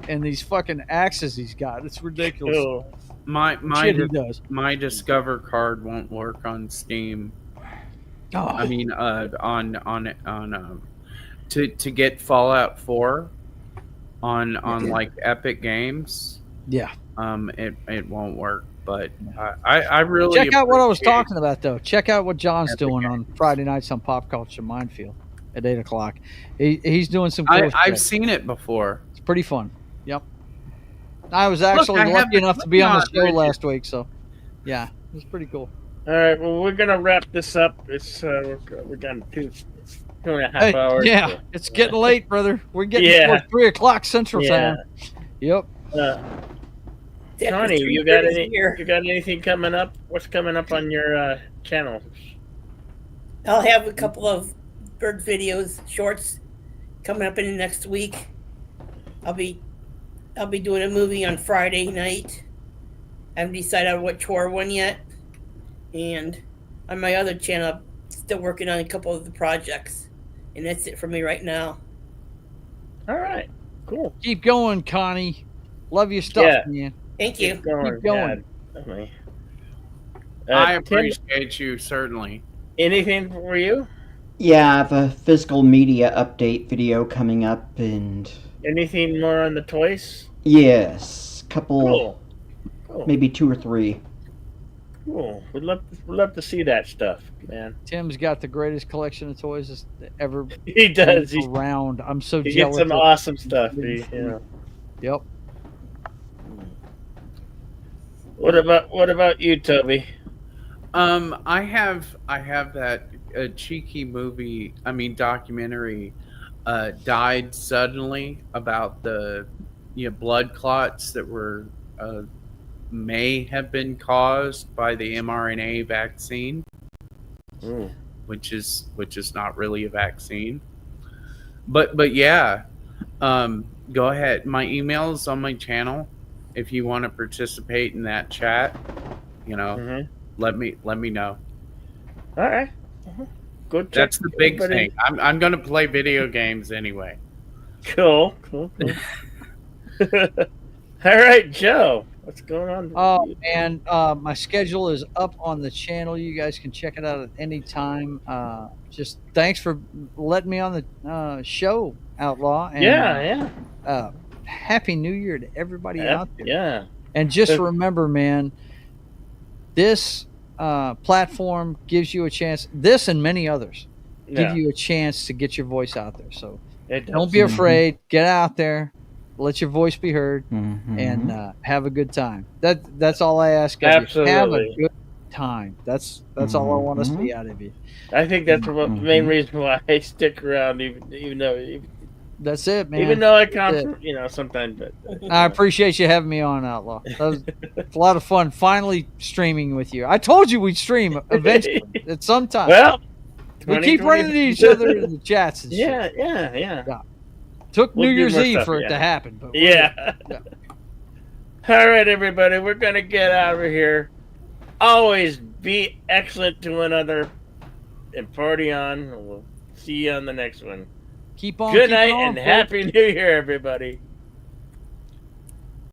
and these fucking axes he's got. It's ridiculous. Cool. My Shit he does. my Discover card won't work on Steam. Oh, I mean, to get Fallout 4 on like Epic Games, yeah. it won't work. But I really Check out what I was appreciate- talking about, though. Check out what John's doing on Friday nights on Pop Culture Minefield at 8 o'clock. He's doing some cool I've shit. seen it before. It's pretty fun. Yep. I was actually I have lucky the enough to be on the clip show on, last week, so yeah, it was pretty cool. All right, well, we're gonna wrap this up. It's we're done 2.5 hours. yeah, so, it's getting late, brother. We're getting Yeah. towards 3 o'clock Central Yeah. Time. Yep. Tony, you got anything coming up? What's coming up on your channel? I'll have a couple of bird videos, shorts, coming up in the next week. I'll be doing a movie on Friday night. I haven't decided on which horror one yet. And on my other channel, I'm still working on a couple of the projects. And that's it for me right now. All right, cool. Keep going, Connie. Love your stuff, Yeah. man. Thank you. Keep going. Keep going. Yeah, definitely. I Tim, appreciate you certainly. anything for you? Yeah, I have a physical media update video coming up, and Anything more on the toys? yes, couple, Cool. maybe 2 or 3. Cool. We'd love to see that stuff, man. Tim's got the greatest collection of toys that's ever He does. He around. I'm so gets jealous. some of- awesome stuff. Yeah. Yep. What about you, Toby? I have that cheeky movie. I mean documentary. Died suddenly about the blood clots that were may have been caused by the mRNA vaccine, which is not really a vaccine. But yeah, go ahead. My email is on my channel. If you want to participate in that chat, Mhm. let me know. All right. Good. That's the big thing. I'm gonna play video games anyway. Cool. All right, Joe. What's going on? Oh man, my schedule is up on the channel. You guys can check it out at any time. Just thanks for letting me on the show, Outlaw. And, Yeah. Happy New Year to everybody out there. Yeah. And just So- remember, man, this platform gives you a chance. This and many others Yeah. give you a chance to get your voice out there. So It does. don't be afraid. Get out there. Let your voice be heard. Mm-hmm. And have a good time. That's all I ask of you. Have a Absolutely. good time. That's all I want to see out of you. I think that's the main reason why I stick around, even That's it, man. I That's come, sometimes. But I appreciate you having me on, Outlaw. It's a lot of fun finally streaming with you. I told you we'd stream eventually at some time. Well, we keep running into each other in the chats and shit. Yeah. Took We'll New do Year's more Eve stuff, for it yeah. to happen. But Yeah. All right, everybody, we're gonna get out of here. Always be excellent to one another and party on. We'll see you on the next one. keep on. Good keeping night on, and folks. Happy New Year, everybody.